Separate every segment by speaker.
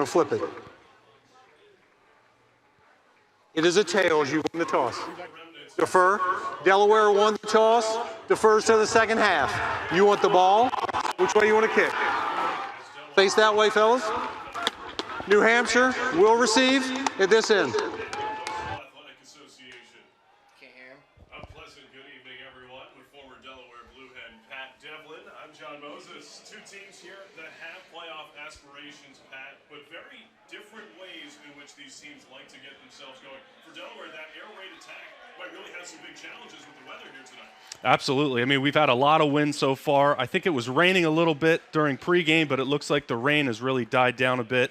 Speaker 1: to flip it. It is a tails. You won the toss. Defer. Delaware won the toss. Defers to the second half. You want the ball? Which way you want to kick? Face that way, fellas. New Hampshire will receive at this end.
Speaker 2: Athletic Association.
Speaker 3: Can't hear him.
Speaker 2: A pleasant good evening, everyone, with former Delaware Bluehead Pat Devlin. I'm John Moses. Two teams here that have playoff aspirations, Pat, but very different ways in which these teams like to get themselves going. For Delaware, that air raid attack might really have some big challenges with the weather here tonight.
Speaker 4: Absolutely. I mean, we've had a lot of wind so far. I think it was raining a little bit during pregame, but it looks like the rain has really died down a bit.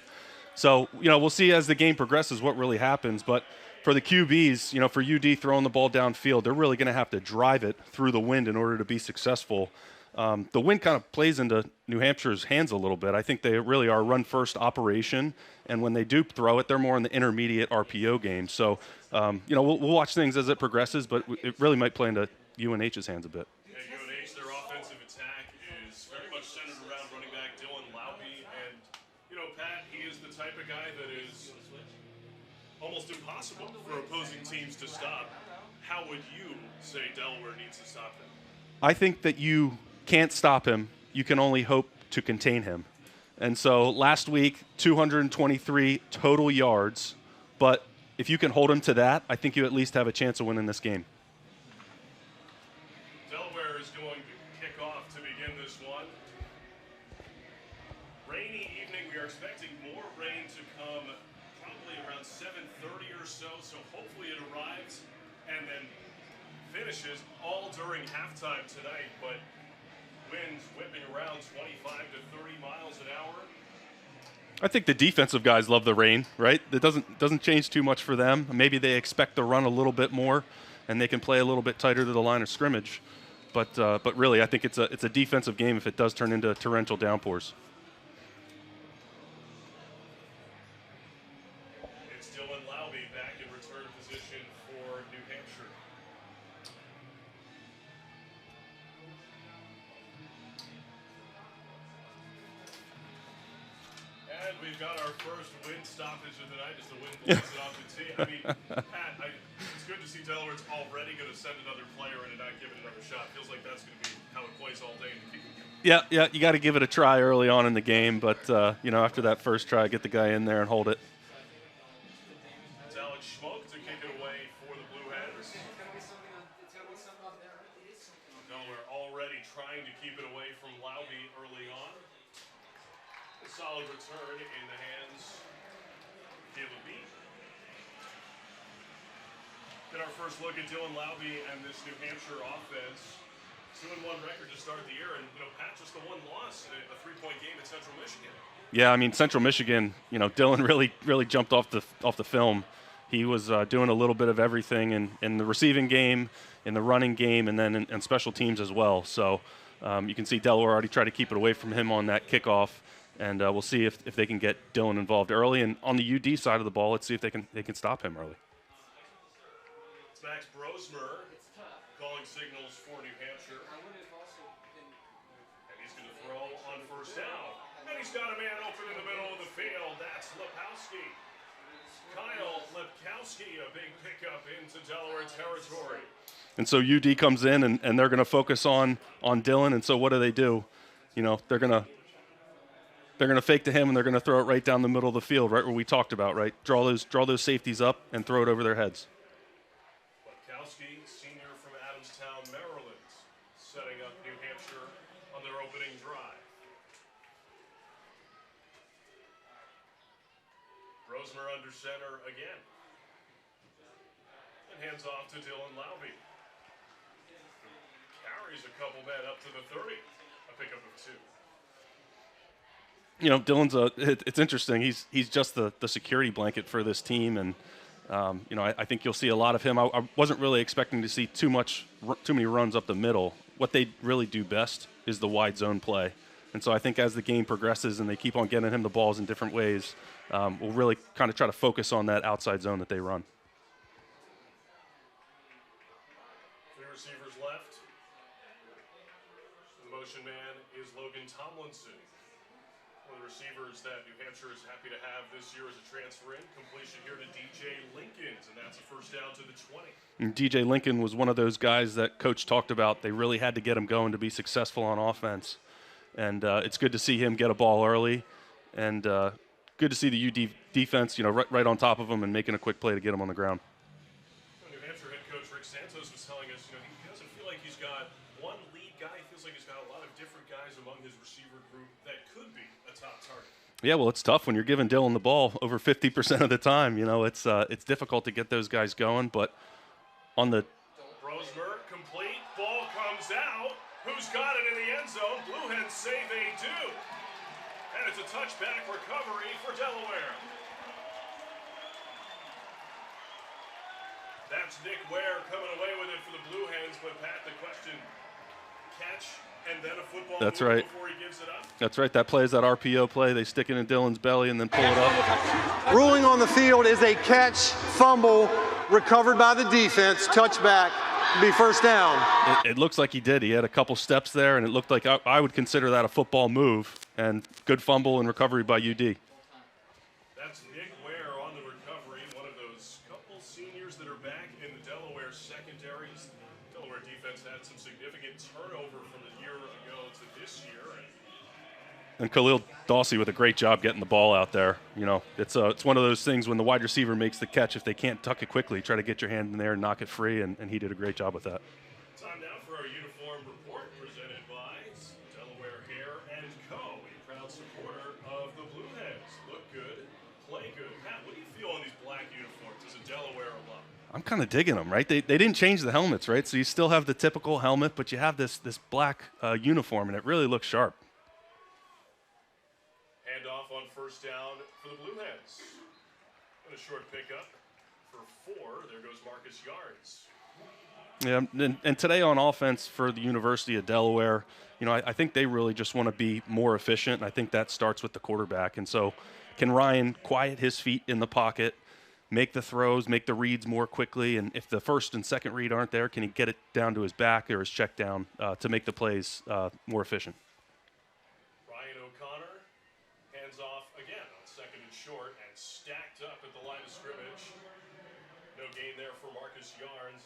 Speaker 4: So, we'll see as the game progresses what really happens. But for the QBs, for UD throwing the ball downfield, they're really going to have to drive it through the wind in order to be successful. The wind kind of plays into New Hampshire's hands a little bit. I think they really are a run-first operation, and when they do throw it, they're more in the intermediate RPO game. So, we'll watch things as it progresses, but it really might play into UNH's hands a bit.
Speaker 2: Yeah, UNH, their offensive attack is very much centered around running back Laube, and, Pat, he is the type of guy that is almost impossible for opposing teams to stop. How would you say Delaware needs to stop him?
Speaker 4: I think that you can't stop him. You can only hope to contain him. And so last week, 223 total yards. But if you can hold him to that, I think you at least have a chance of winning this game.
Speaker 2: Delaware is going to kick off to begin this one. Rainy evening. We are expecting more rain to come probably around 7:30 or so. So hopefully it arrives and then finishes all during halftime tonight. But winds whipping around 25 to 30 miles an hour.
Speaker 4: I think the defensive guys love the rain, right? It doesn't change too much for them. Maybe they expect to run a little bit more, and they can play a little bit tighter to the line of scrimmage. But really, I think it's a defensive game if it does turn into torrential downpours.
Speaker 2: It's Laube back in return position for New Hampshire. And we've got our first wind stoppage of the night as the wind blows it off the tee. I mean, Pat, it's good to see Delaware's already going to send another player in and not give it another shot. Feels like that's going to be how it plays all day in the kicking game.
Speaker 4: Yeah, you got to give it a try early on in the game, but after that first try, get the guy in there and hold it.
Speaker 2: It's Alex Schmoke to kick it away for the Blueheads. Delaware already trying to keep it away from Laube early on. A solid return in the hands of Caleb B. Get our first look at Laube and this New Hampshire offense. 2-1 record to start the year, and Pat, just the one loss in a 3-point game at Central Michigan.
Speaker 4: Yeah, I mean Central Michigan. Dylan really jumped off the film. He was doing a little bit of everything in the receiving game, in the running game, and then in special teams as well. So you can see Delaware already tried to keep it away from him on that kickoff, and we'll see if they can get Dylan involved early. And on the UD side of the ball, let's see if they can stop him early.
Speaker 2: It's Max Brosmer calling signals for New Hampshire. And he's going to throw on first down. And he's got a man open in the middle of the field. That's Lepkowski. Kyle Lepkowski, a big pickup into Delaware territory.
Speaker 4: And so UD comes in, and they're going to focus on Dylan. And so what do? They're going to fake to him, and they're going to throw it right down the middle of the field, right where we talked about, right? Draw those safeties up and throw it over their heads.
Speaker 2: Lepkowski, senior from Adamstown, Maryland, setting up New Hampshire on their opening drive. Brosmer under center again. And hands off to Laube. Carries a couple men up to the 30. A pickup of 2.
Speaker 4: Dylan's it's interesting. He's just the security blanket for this team, and I think you'll see a lot of him. I wasn't really expecting to see too many runs up the middle. What they really do best is the wide zone play, and so I think as the game progresses and they keep on getting him the balls in different ways, we'll really kind of try to focus on that outside zone that they run.
Speaker 2: 3 receivers left. The motion man is Logan Tomlinson. One of the receivers that New Hampshire is happy to have this year as a transfer in. Completion here to DJ Lincolns, and that's a first down to the 20.
Speaker 4: And DJ Lincoln was one of those guys that Coach talked about. They really had to get him going to be successful on offense. And it's good to see him get a ball early, and good to see the UD defense, right on top of him and making a quick play to get him on the ground.
Speaker 2: New Hampshire head coach Rick Santos was telling us, he doesn't feel like he's got one lead guy. He feels like he's got a lot of different guys among his receiver group that could be a top target.
Speaker 4: Yeah, well, it's tough when you're giving Dylan the ball over 50% of the time. It's difficult to get those guys going, but on the
Speaker 2: Brosmer, complete, ball comes out. Who's got it in the end zone? Blue Hens say they do. And it's a touchback recovery for Delaware. That's Nick Ware coming away with it for the Blue Hens, but Pat, the question, catch and then a football
Speaker 4: That's
Speaker 2: move
Speaker 4: right.
Speaker 2: before he gives it up?
Speaker 4: That's right. That play is that RPO play. They stick it in Dylan's belly and then pull it up.
Speaker 1: Ruling on the field is a catch, fumble, recovered by the defense, touchback, be first down.
Speaker 4: It looks like he did. He had a couple steps there, and it looked like I would consider that a football move, and good fumble and recovery by UD.
Speaker 2: That's Nick Ware on the recovery, one of those couple seniors that are back in the Delaware secondaries. Delaware defense had some significant turnover from the year ago to this year.
Speaker 4: And Khalil Dawsey with a great job getting the ball out there. It's one of those things when the wide receiver makes the catch, if they can't tuck it quickly, try to get your hand in there and knock it free, and he did a great job with that.
Speaker 2: Time now for our uniform report presented by Delaware Hair & Co., a proud supporter of the Blue Hens. Look good, play good. Pat, what do you feel on these black uniforms as a Delaware alum?
Speaker 4: I'm kind of digging them, right? They didn't change the helmets, right? So you still have the typical helmet, but you have this black uniform, and it really looks sharp.
Speaker 2: Handoff on first down for the Blue Hens. And a short pickup for 4. There goes Marcus Yards.
Speaker 4: Yeah, and today on offense for the University of Delaware, I think they really just want to be more efficient, and I think that starts with the quarterback. And so can Ryan quiet his feet in the pocket, make the throws, make the reads more quickly, and if the first and second read aren't there, can he get it down to his back or his check down to make the plays more efficient?
Speaker 2: Ryan O'Connor hands off again on second and short and stacked up at the line of scrimmage. No gain there for Marcus Yards.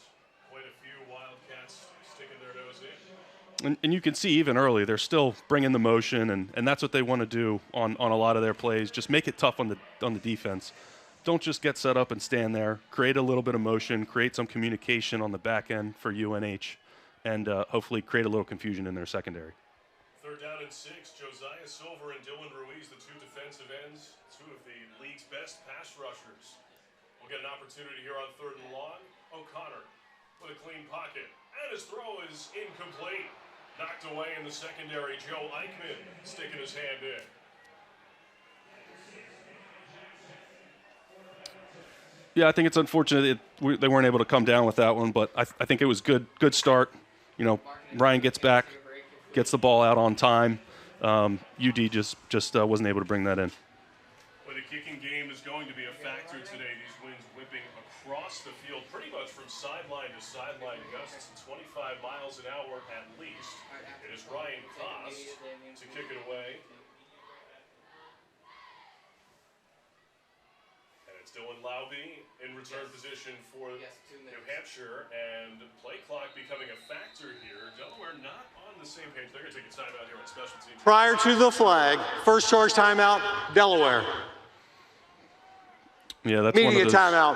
Speaker 2: Quite a few Wildcats sticking their nose in.
Speaker 4: And you can see even early, they're still bringing the motion, and that's what they want to do on a lot of their plays. Just make it tough on the defense. Don't just get set up and stand there. Create a little bit of motion, create some communication on the back end for UNH, and hopefully create a little confusion in their secondary.
Speaker 2: Third down and 6. Josiah Silver and Dylan Ruiz, the two defensive ends, two of the league's best pass rushers. We'll get an opportunity here on third and long. O'Connor with a clean pocket, and his throw is incomplete. Knocked away in the secondary. Joe Eichmann sticking his hand in.
Speaker 4: Yeah, I think it's unfortunate they weren't able to come down with that one, but I think it was good start. Ryan gets back, gets the ball out on time. UD just wasn't able to bring that in.
Speaker 2: But the kicking game is going to be a factor today. These winds whipping across the field pretty much from sideline to sideline, gusts 25 miles an hour at least. It is Ryan Kost to kick it away. And it's Dylan Laube in return position for New Hampshire, and play clock becoming a factor here. Delaware not on the same page. They're going to take a timeout here on special teams.
Speaker 1: Prior to the flag, first charge timeout, Delaware.
Speaker 4: Yeah, that's
Speaker 1: Media
Speaker 4: one of those.
Speaker 1: timeout.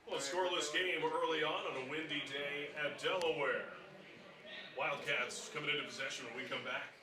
Speaker 2: Well, a scoreless game early on a windy day at Delaware. Wildcats coming into possession when we come back.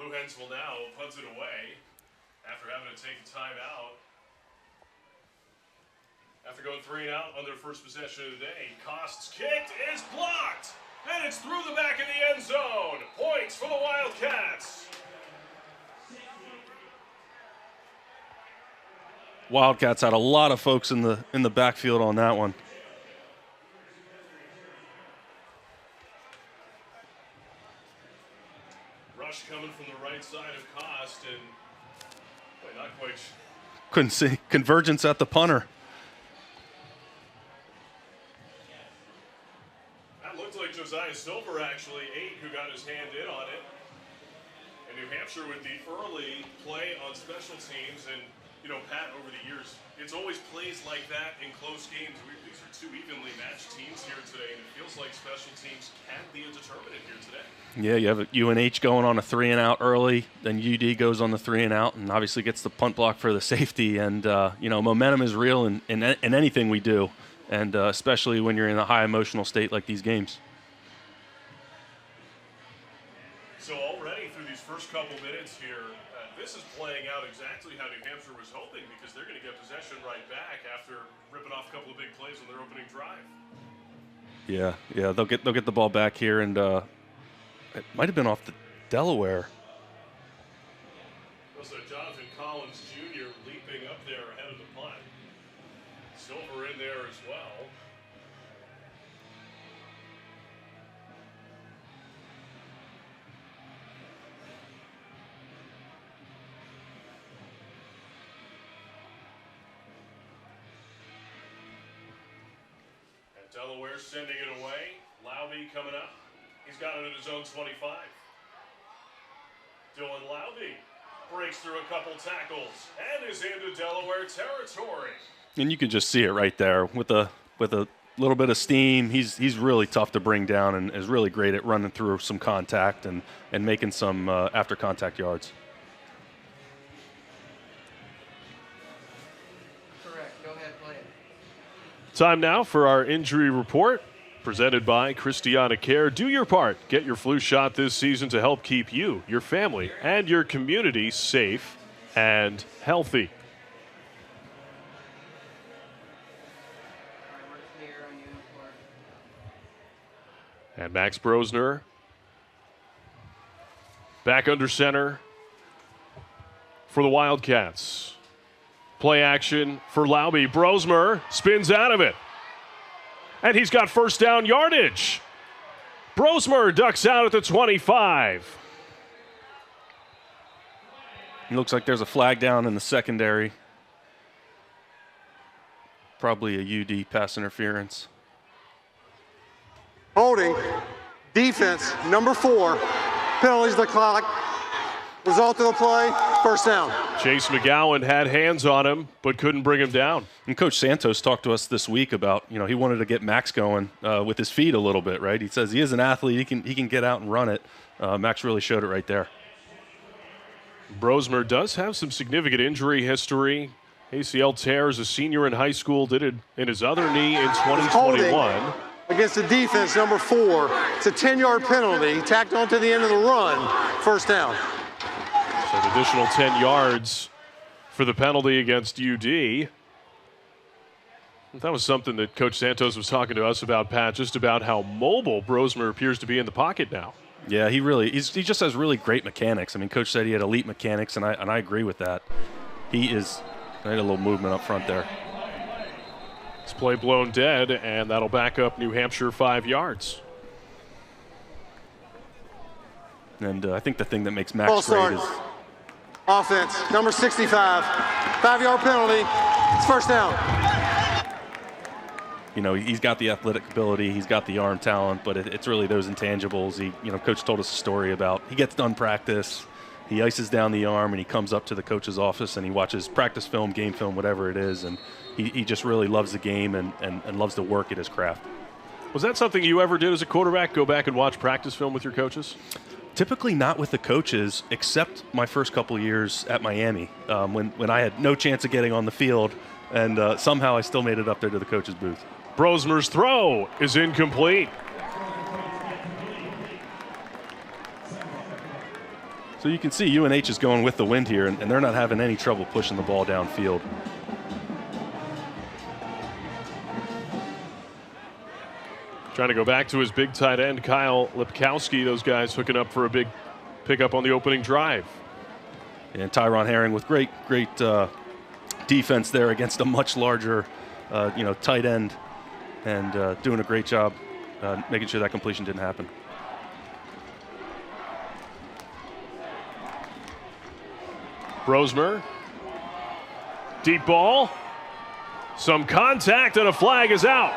Speaker 2: Blue Hens will now punt it away after having to take a timeout. After going 3 and out on their first possession of the day, Cost's kick is blocked, and it's through the back of the end zone. Points for the Wildcats.
Speaker 4: Wildcats had a lot of folks in the backfield on that one.
Speaker 2: Rush coming from the right side of Cost, and not quite.
Speaker 4: Couldn't see convergence at the punter.
Speaker 2: That looked like Josiah Silver, actually, who got his hand in on it. And New Hampshire with the early play on special teams, and Pat, over the years, it's always plays like that in close games. These are 2 evenly matched teams here today, and it feels like special teams can be a determinant here today.
Speaker 4: Yeah, you have UNH going on a 3 and out early, then UD goes on the 3 and out, and obviously gets the punt block for the safety. And momentum is real in anything we do, and especially when you're in a high emotional state like these games.
Speaker 2: So already through these first couple minutes here, this is playing out exactly how New Hampshire was hoping, because they're going to get possession right back after ripping off a couple of big plays on their opening drive.
Speaker 4: Yeah, they'll get the ball back here, and it might have been off the Delaware.
Speaker 2: Also, Jonathan Collins Jr. leaping up there ahead of the punt. Silver in there as well. Delaware sending it away. Laube coming up. He's got it at his own 25. Dylan Laube breaks through a couple tackles and is into Delaware territory.
Speaker 4: And you can just see it right there with a little bit of steam. He's really tough to bring down, and is really great at running through some contact and making some after contact yards.
Speaker 2: Time now for our injury report, presented by Christiana Care. Do your part. Get your flu shot this season to help keep you, your family, and your community safe and healthy. And Max Brosner back under center for the Wildcats. Play action for Laube. Brosmer spins out of it. And he's got first down yardage. Brosmer ducks out at the 25.
Speaker 4: It looks like there's a flag down in the secondary. Probably a UD pass interference.
Speaker 1: Holding. Defense, number 4. Penalties the clock. Result of the play, first down.
Speaker 2: Chase McGowan had hands on him, but couldn't bring him down.
Speaker 4: And Coach Santos talked to us this week about, he wanted to get Max going with his feet a little bit, right? He says he is an athlete. He can get out and run it. Max really showed it right there.
Speaker 2: Brosmer does have some significant injury history. ACL tear as a senior in high school, did it in his other knee in 2021.
Speaker 1: Holding against the defense, number 4. It's a 10-yard penalty tacked onto the end of the run, first down.
Speaker 2: So an additional 10 yards for the penalty against UD. That was something that Coach Santos was talking to us about, Pat, just about how mobile Brosmer appears to be in the pocket now.
Speaker 4: Yeah, he just has really great mechanics. I mean, Coach said he had elite mechanics, and I agree with that. I had a little movement up front there.
Speaker 2: This play blown dead, and that'll back up New Hampshire 5 yards.
Speaker 4: And I think the thing that makes Max great is
Speaker 1: offense, number 65, 5-yard penalty. It's first down.
Speaker 4: He's got the athletic ability, he's got the arm talent, but it's really those intangibles. Coach told us a story about he gets done practice, he ices down the arm, and he comes up to the coach's office and he watches practice film, game film, whatever it is, and he just really loves the game and loves to work at his craft.
Speaker 2: Was that something you ever did as a quarterback, go back and watch practice film with your coaches?
Speaker 4: Typically not with the coaches, except my first couple of years at Miami, when I had no chance of getting on the field, and somehow I still made it up there to the coach's booth.
Speaker 2: Brosmer's throw is incomplete.
Speaker 4: So you can see UNH is going with the wind here, and they're not having any trouble pushing the ball downfield.
Speaker 2: Trying to go back to his big tight end, Kyle Lipkowski. Those guys hooking up for a big pickup on the opening drive.
Speaker 4: And Tyron Herring with great defense there against a much larger, tight end, and doing a great job making sure that completion didn't happen.
Speaker 2: Brosmer. Deep ball. Some contact and a flag is out.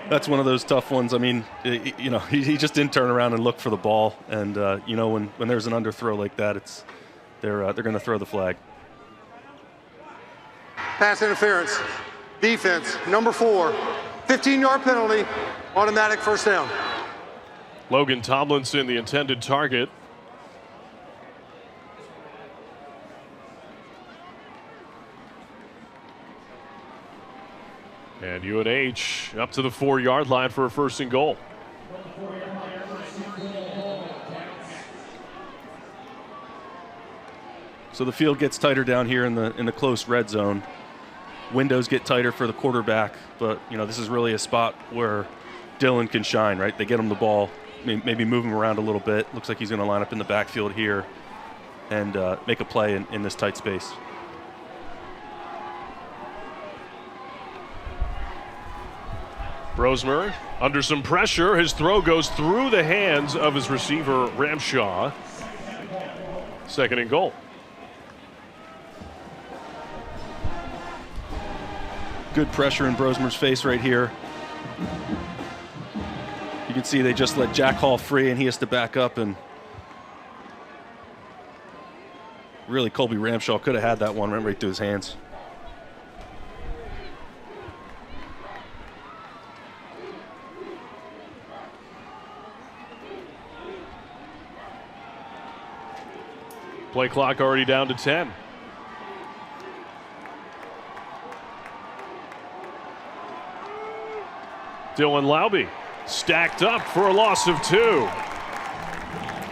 Speaker 4: That's one of those tough ones. I mean, he just didn't turn around and look for the ball. And, when there's an underthrow like that, they're going to throw the flag.
Speaker 1: Pass interference. Defense, number 4. 15-yard penalty. Automatic first down.
Speaker 2: Logan Tomlinson, the intended target. And UNH up to the 4-yard line for a first and goal.
Speaker 4: So the field gets tighter down here in the close red zone. Windows get tighter for the quarterback, but this is really a spot where Dylan can shine, right? They get him the ball, maybe move him around a little bit. Looks like he's going to line up in the backfield here and make a play in this tight space.
Speaker 2: Brosmer under some pressure. His throw goes through the hands of his receiver, Ramshaw. Second and goal.
Speaker 4: Good pressure in Brosmer's face right here. You can see they just let Jack Hall free, and he has to back up. And really, Colby Ramshaw could have had that one right through his hands.
Speaker 2: Play clock already down to 10. Dylan Laube stacked up for a loss of 2.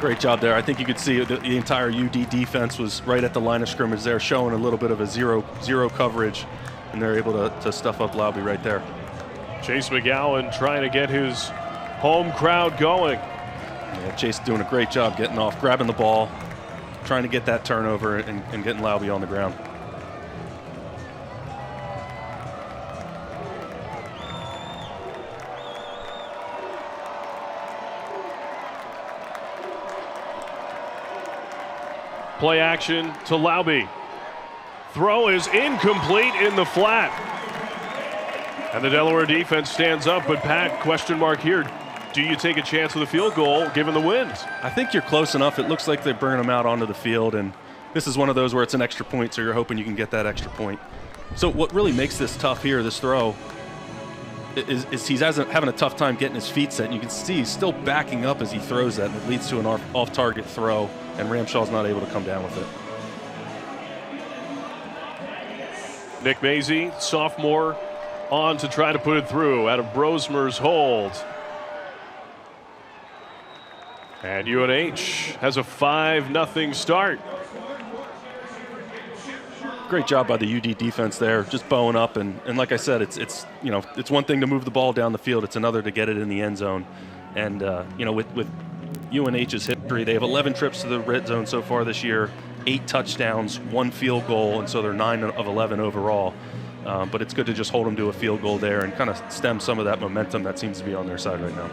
Speaker 4: Great job there. I think you could see the entire UD defense was right at the line of scrimmage there, showing a little bit of a zero coverage, and they're able to stuff up Laube right there.
Speaker 2: Chase McGowan trying to get his home crowd going.
Speaker 4: Yeah, Chase doing a great job getting off, grabbing the ball, trying to get that turnover and getting Laube on the ground.
Speaker 2: Play action to Laube. Throw is incomplete in the flat. And the Delaware defense stands up, but Pat, question mark here. Do you take a chance with a field goal given the wind?
Speaker 4: I think you're close enough. It looks like they burn them out onto the field, and this is one of those where it's an extra point, so you're hoping you can get that extra point. So what really makes this tough here, this throw, is he's having a tough time getting his feet set, and you can see he's still backing up as he throws that, and it leads to an off-target throw, and Ramshaw's not able to come down with it.
Speaker 2: Nick Mazie, sophomore, on to try to put it through out of Brosmer's hold. And UNH has a 5-0 start.
Speaker 4: Great job by the UD defense there, just bowing up, and like I said, it's one thing to move the ball down the field, it's another to get it in the end zone. And with UNH's history, they have 11 trips to the red zone so far this year, 8 touchdowns, 1 field goal, and so they're 9 of 11 overall. But it's good to just hold them to a field goal there and kind of stem some of that momentum that seems to be on their side right now.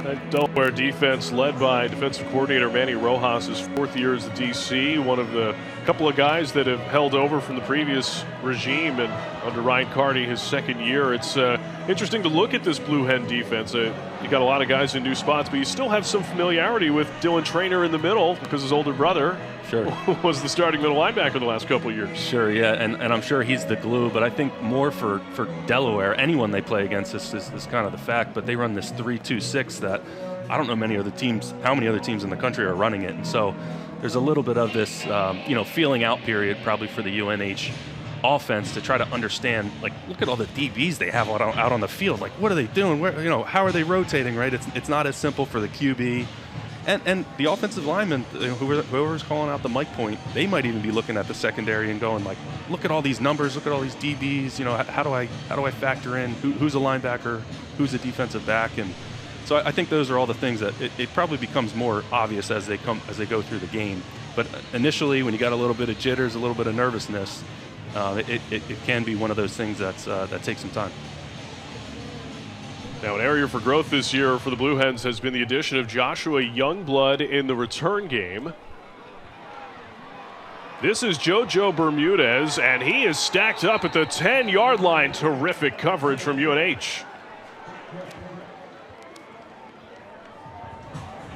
Speaker 2: That Delaware defense led by defensive coordinator Manny Rojas' 4th year as the DC, one of the couple of guys that have held over from the previous regime, and under Ryan Carney, his 2nd year. It's interesting to look at this Blue Hen defense. You got a lot of guys in new spots, but you still have some familiarity with Dylan Traynor in the middle because his older brother was the starting middle linebacker the last couple of years.
Speaker 4: Sure, yeah, and I'm sure he's the glue, but I think more for Delaware, anyone they play against is kind of the fact, but they run this 3-2-6 that I don't know how many other teams in the country are running it, and so there's a little bit of this feeling out period probably for the UNH offense to try to understand, like, look at all the DBs they have out on the field. Like, what are they doing? Where, how are they rotating, right? It's not as simple for the QB. And the offensive linemen, whoever's calling out the mic point, they might even be looking at the secondary and going like, look at all these numbers, look at all these DBs. How do I factor in who's a linebacker, who's a defensive back, and so I think those are all the things that it probably becomes more obvious as they go through the game. But initially, when you got a little bit of jitters, a little bit of nervousness, it can be one of those things that takes some time.
Speaker 2: Now, an area for growth this year for the Blue Hens has been the addition of Joshua Youngblood in the return game. This is JoJo Bermudez, and he is stacked up at the 10-yard line. Terrific coverage from UNH.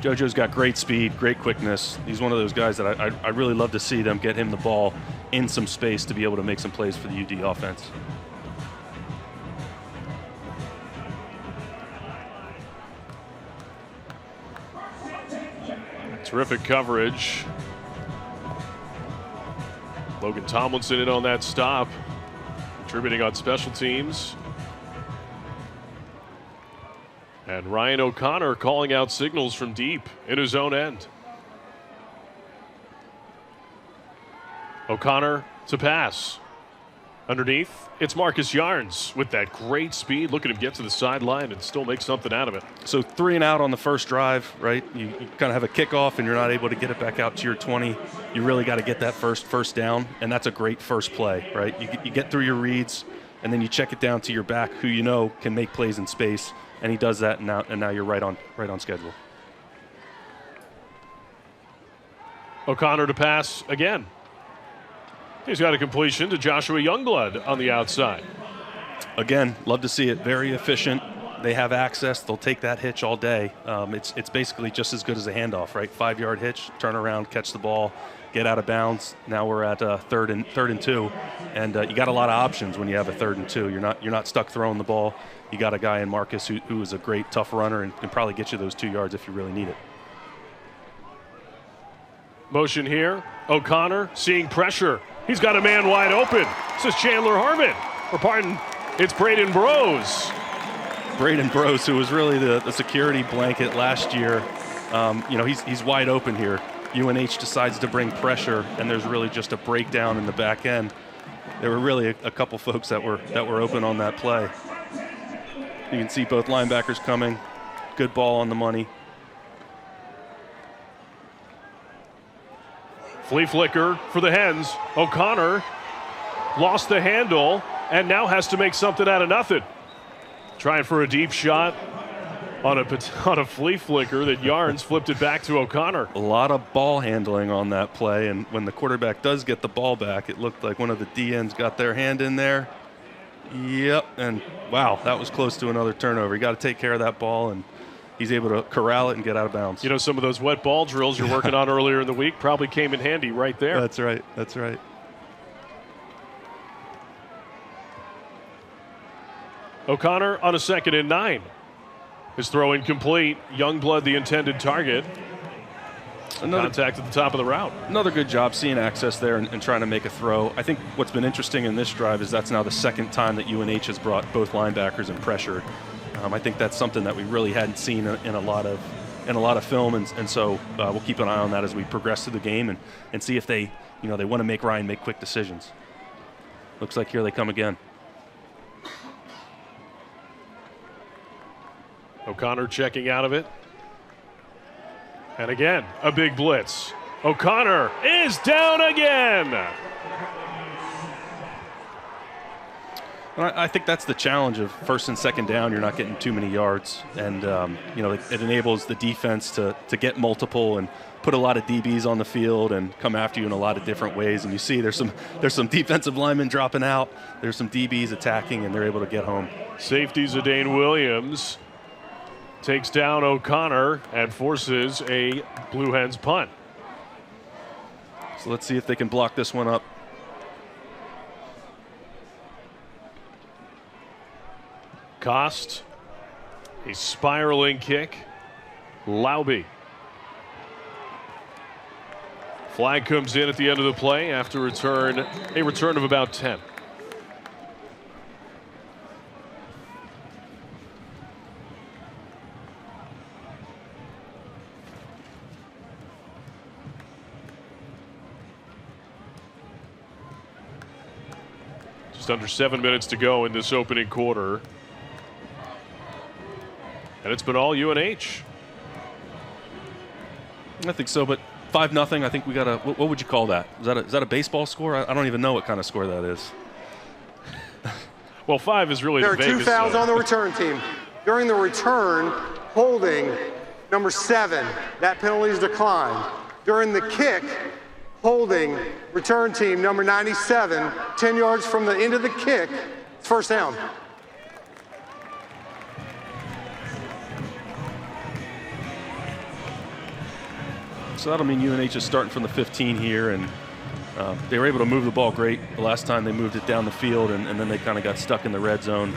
Speaker 4: JoJo's got great speed, great quickness. He's one of those guys that I really love to see them get him the ball in some space to be able to make some plays for the UD offense.
Speaker 2: Terrific coverage. Logan Tomlinson in on that stop, contributing on special teams. And Ryan O'Connor calling out signals from deep in his own end. O'Connor to pass. Underneath, it's Marcus Yarns with that great speed. Look at him get to the sideline and still make something out of it.
Speaker 4: So 3 and out on the first drive, right? You kind of have a kickoff and you're not able to get it back out to your 20. You really got to get that first down, and that's a great first play, right? You get through your reads, and then you check it down to your back, who you know can make plays in space, and he does that, and now you're right on schedule.
Speaker 2: O'Connor to pass again. He's got a completion to Joshua Youngblood on the outside.
Speaker 4: Again, love to see it. Very efficient. They have access. They'll take that hitch all day. It's basically just as good as a handoff, right? 5-yard hitch, turn around, catch the ball, get out of bounds. Now we're at third and 2, and you got a lot of options when you have a 3rd and 2. You're not stuck throwing the ball. You got a guy in Marcus who is a great tough runner and can probably get you those 2 yards if you really need it.
Speaker 2: Motion here. O'Connor seeing pressure. He's got a man wide open. This is Chandler Harmon. Or pardon, it's Braden Brose.
Speaker 4: Braden Brose, who was really the security blanket last year. He's wide open here. UNH decides to bring pressure, and there's really just a breakdown in the back end. There were really a couple folks that were open on that play. You can see both linebackers coming. Good ball on the money.
Speaker 2: Flea flicker for the Hens. O'Connor lost the handle and now has to make something out of nothing. Trying for a deep shot on a flea flicker that Yarns flipped it back to O'Connor.
Speaker 4: A lot of ball handling on that play, and when the quarterback does get the ball back, it looked like one of the DNs got their hand in there. Yep, and wow, that was close to another turnover. You got to take care of that ball, and he's able to corral it and get out of bounds.
Speaker 2: Some of those wet ball drills you're working on earlier in the week probably came in handy right there.
Speaker 4: That's right. That's right.
Speaker 2: O'Connor on a 2nd and 9. His throw incomplete. Youngblood the intended target. Contact at the top of the route.
Speaker 4: Another good job seeing access there and trying to make a throw. I think what's been interesting in this drive is that's now the 2nd time that UNH has brought both linebackers and pressured. I think that's something that we really hadn't seen in a lot of film, and so we'll keep an eye on that as we progress through the game and see if they want to make Ryan make quick decisions. Looks like here they come again.
Speaker 2: O'Connor checking out of it. And again, a big blitz. O'Connor is down again.
Speaker 4: I think that's the challenge of 1st and 2nd down. You're not getting too many yards, and it enables the defense to get multiple and put a lot of DBs on the field and come after you in a lot of different ways. And you see there's some defensive linemen dropping out. There's some DBs attacking, and they're able to get home.
Speaker 2: Safety Zidane Williams takes down O'Connor and forces a Blue Hens punt.
Speaker 4: So let's see if they can block this one up.
Speaker 2: Cost, a spiraling kick. Laube. Flag comes in at the end of the play after a return of about 10. Just under 7 minutes to go in this opening quarter. And it's been all UNH.
Speaker 4: I think so, but 5-0. I think we got a. What would you call that? Is that a baseball score? I don't even know what kind of score that is.
Speaker 2: Well, 5 is really
Speaker 1: there
Speaker 2: the
Speaker 1: are 2
Speaker 2: Vegas
Speaker 1: fouls
Speaker 2: zone.
Speaker 1: on the return team. During the return, holding number 7. That penalty is declined. During the kick, holding return team number 97, 10 yards from the end of the kick, it's first down.
Speaker 4: So that'll mean UNH is starting from the 15 here, and they were able to move the ball great the last time they moved it down the field, and then they kind of got stuck in the red zone.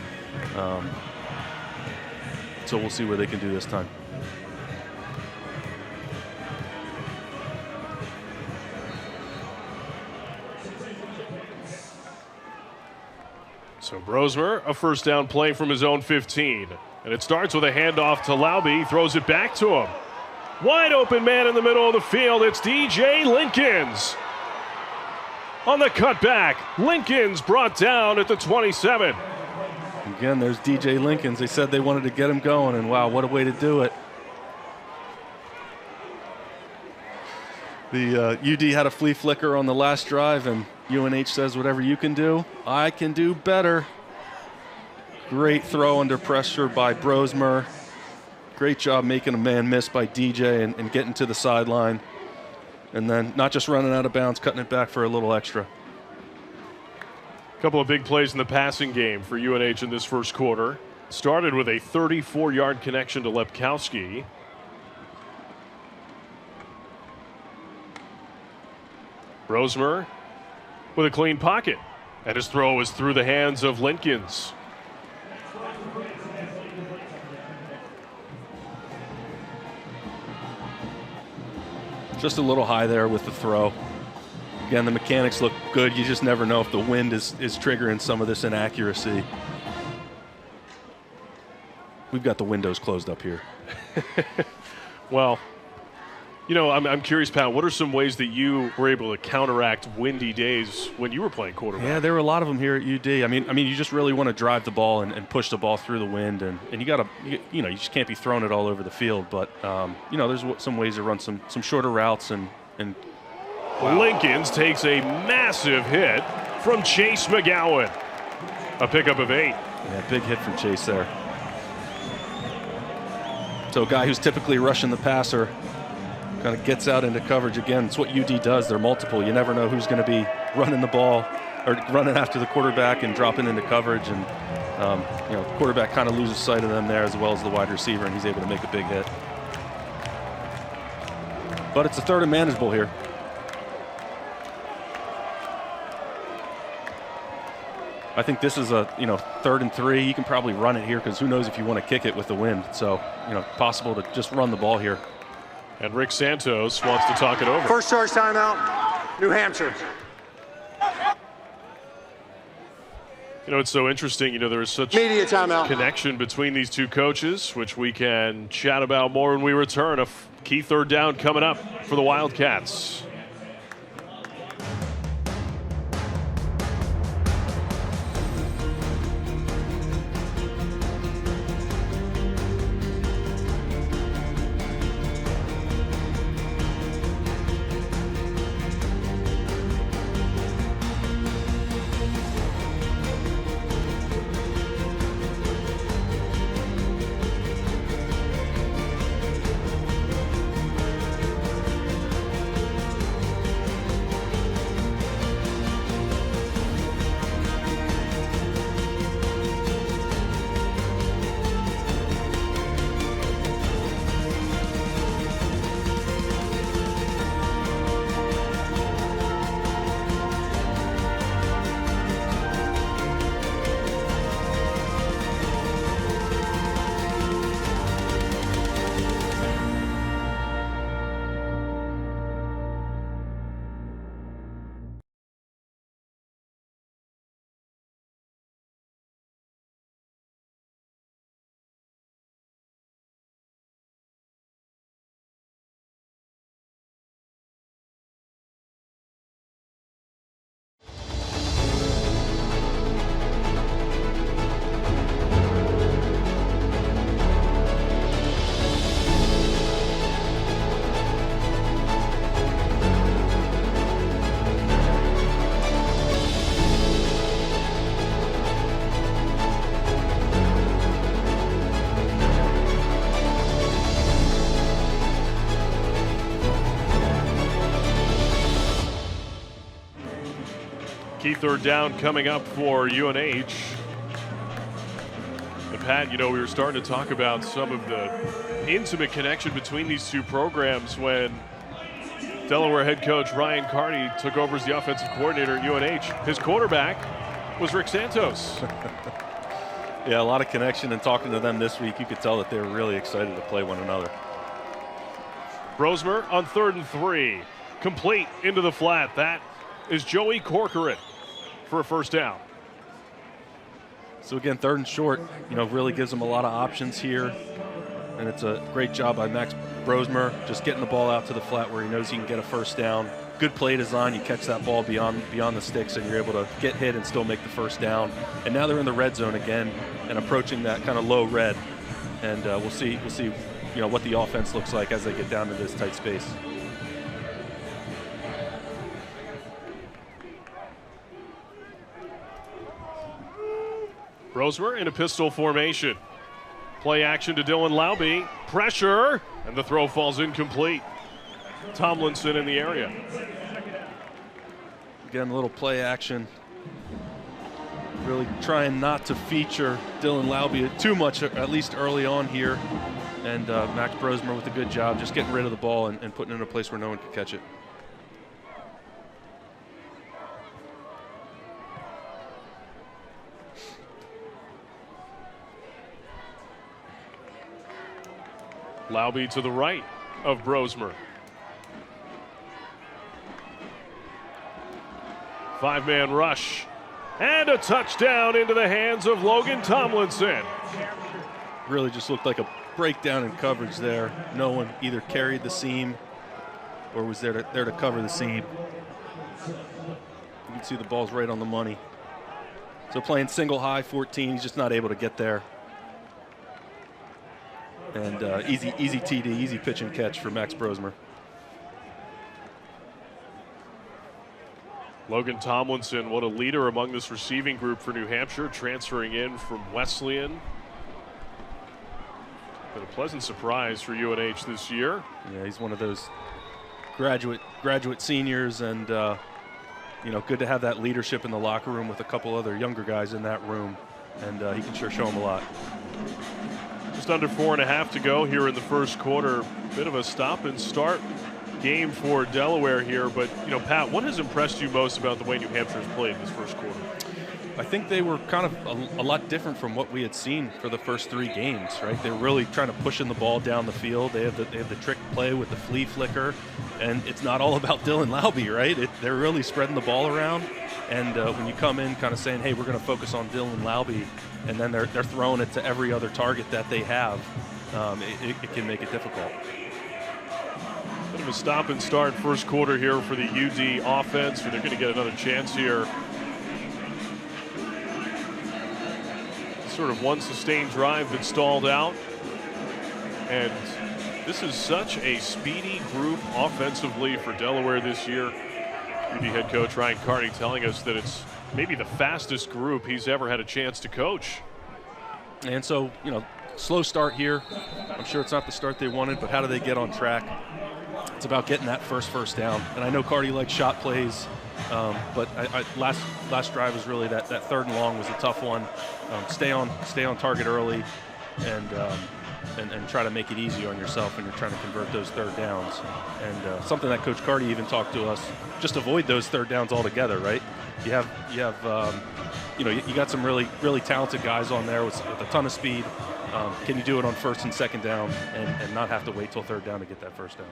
Speaker 4: So we'll see what they can do this time.
Speaker 2: So Brosmer, a first down play from his own 15. And it starts with a handoff to Laube, throws it back to him. Wide open man in the middle of the field, it's DJ Linkins. On the cutback, Linkins brought down at the 27.
Speaker 4: Again, there's DJ Linkins. They said they wanted to get him going, and wow, what a way to do it. The UD had a flea flicker on the last drive, and UNH says, whatever you can do, I can do better. Great throw under pressure by Brosmer. Great job making a man miss by DJ and getting to the sideline. And then not just running out of bounds, cutting it back for a little extra.
Speaker 2: A couple of big plays in the passing game for UNH in this first quarter. Started with a 34-yard connection to Lepkowski. Brosmer with a clean pocket. And his throw is through the hands of Linkins.
Speaker 4: Just a little high there with the throw. Again, the mechanics look good. You just never know if the wind is triggering some of this inaccuracy. We've got the windows closed up here.
Speaker 2: Well, you know, I'm curious, Pat, what are some ways that you were able to counteract windy days when you were playing quarterback?
Speaker 4: Yeah, there were a lot of them here at UD. I mean, you just really want to drive the ball and push the ball through the wind, and you got to, you just can't be throwing it all over the field. But there's some ways to run some shorter routes and.
Speaker 2: Wow. Linkins takes a massive hit from Chase McGowan. A pickup of 8.
Speaker 4: Yeah, big hit from Chase there. So a guy who's typically rushing the passer kind of gets out into coverage again. It's what UD does. They're multiple. You never know who's going to be running the ball or running after the quarterback and dropping into coverage. And the quarterback kind of loses sight of them there as well as the wide receiver, and he's able to make a big hit. But it's a third and manageable here. I think this is a 3rd and 3. You can probably run it here because who knows if you want to kick it with the wind. So possible to just run the ball here.
Speaker 2: And Rick Santos wants to talk it over.
Speaker 1: First charge timeout, New Hampshire.
Speaker 2: It's so interesting. There is such
Speaker 1: Media timeout.
Speaker 2: Connection between these two coaches, which we can chat about more when we return. A key third down coming up for the Wildcats. Key third down coming up for UNH. And Pat, you know, we were starting to talk about some of the intimate connection between these two programs when Delaware head coach Ryan Carney took over as the offensive coordinator at UNH. His quarterback was Rick Santos.
Speaker 4: Yeah, a lot of connection, and talking to them this week, you could tell that they were really excited to play one another.
Speaker 2: Brosmer on 3rd and 3. Complete into the flat. That is Joey Corcoran for a first down.
Speaker 4: So again, 3rd and short, you know, really gives them a lot of options here. And it's a great job by Max Brosmer, just getting the ball out to the flat where he knows he can get a first down. Good play design. You catch that ball beyond the sticks, and you're able to get hit and still make the first down. And now they're in the red zone again and approaching that kind of low red. And we'll see, you know, what the offense looks like as they get down to this tight space.
Speaker 2: Brosmer in a pistol formation. Play action to Dylan Laube. Pressure, and the throw falls incomplete. Tomlinson in the area.
Speaker 4: Again, a little play action. Really trying not to feature Dylan Laube too much, at least early on here. And Max Brosmer with a good job, just getting rid of the ball and putting it in a place where no one could catch it.
Speaker 2: Laube to the right of Brosmer. 5-man rush. And a touchdown into the hands of Logan Tomlinson.
Speaker 4: Really just looked like a breakdown in coverage there. No one either carried the seam or was there to cover the seam. You can see the ball's right on the money. So playing single high 14, he's just not able to get there. And easy TD, easy pitch and catch for Max Brosmer.
Speaker 2: Logan Tomlinson, what a leader among this receiving group for New Hampshire, transferring in from Wesleyan. Been a pleasant surprise for UNH this year.
Speaker 4: Yeah, he's one of those graduate seniors, and you know, good to have that leadership in the locker room with a couple other younger guys in that room, and he can sure show them a lot.
Speaker 2: Just under 4.5 to go here in the first quarter. Bit of a stop and start game for Delaware here, but you know, Pat, what has impressed you most about the way New Hampshire has played this first quarter?
Speaker 4: I think they were kind of a lot different from what we had seen for the first 3 games, right? They're really trying to push in the ball down the field. They have the trick play with the flea flicker, and it's not all about Dylan Laube, right? They're really spreading the ball around, and when you come in kind of saying, hey, we're going to focus on Dylan Laube, and then they're throwing it to every other target that they have, it can make it difficult.
Speaker 2: Bit of a stop and start first quarter here for the UD offense, where they're going to get another chance here. Sort of one sustained drive that stalled out. And this is such a speedy group offensively for Delaware this year. UD head coach Ryan Carney telling us that it's maybe the fastest group he's ever had a chance to coach.
Speaker 4: And so, you know, slow start here. I'm sure it's not the start they wanted, but how do they get on track? It's about getting that first down. And I know Carney likes shot plays, but last drive was really that 3rd and long was a tough one. Stay on target early, and try to make it easy on yourself when you're trying to convert those 3rd downs. And something that Coach Carney even talked to us, just avoid those 3rd downs altogether, right? You have you know, you got some really talented guys on there with a ton of speed. Can you do it on 1st and 2nd down and not have to wait till 3rd down to get that 1st down?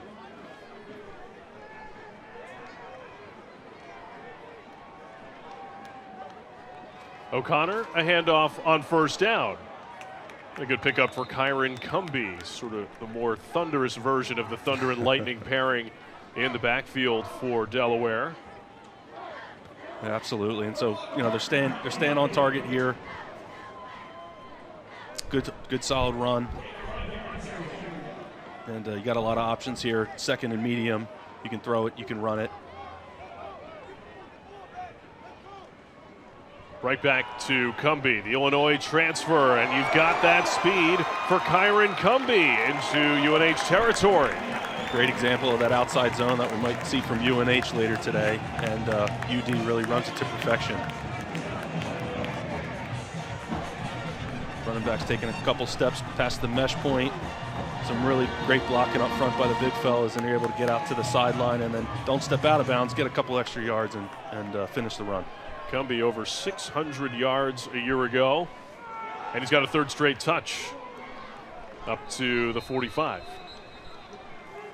Speaker 2: O'Connor, a handoff on 1st down. A good pickup for Kyron Cumbie, sort of the more thunderous version of the Thunder and Lightning pairing in the backfield for Delaware.
Speaker 4: Yeah, absolutely, and so, you know, they're staying on target here. Good solid run, and you got a lot of options here. 2nd and medium, you can throw it, you can run it.
Speaker 2: Right back to Cumbie, the Illinois transfer, and you've got that speed for Kyron Cumbie into UNH territory.
Speaker 4: Great example of that outside zone that we might see from UNH later today, and UD really runs it to perfection. Running back's taking a couple steps past the mesh point. Some really great blocking up front by the big fellas, and they're able to get out to the sideline and then don't step out of bounds, get a couple extra yards, and finish the run.
Speaker 2: Cumbie over 600 yards a year ago, and he's got a third straight touch up to the 45.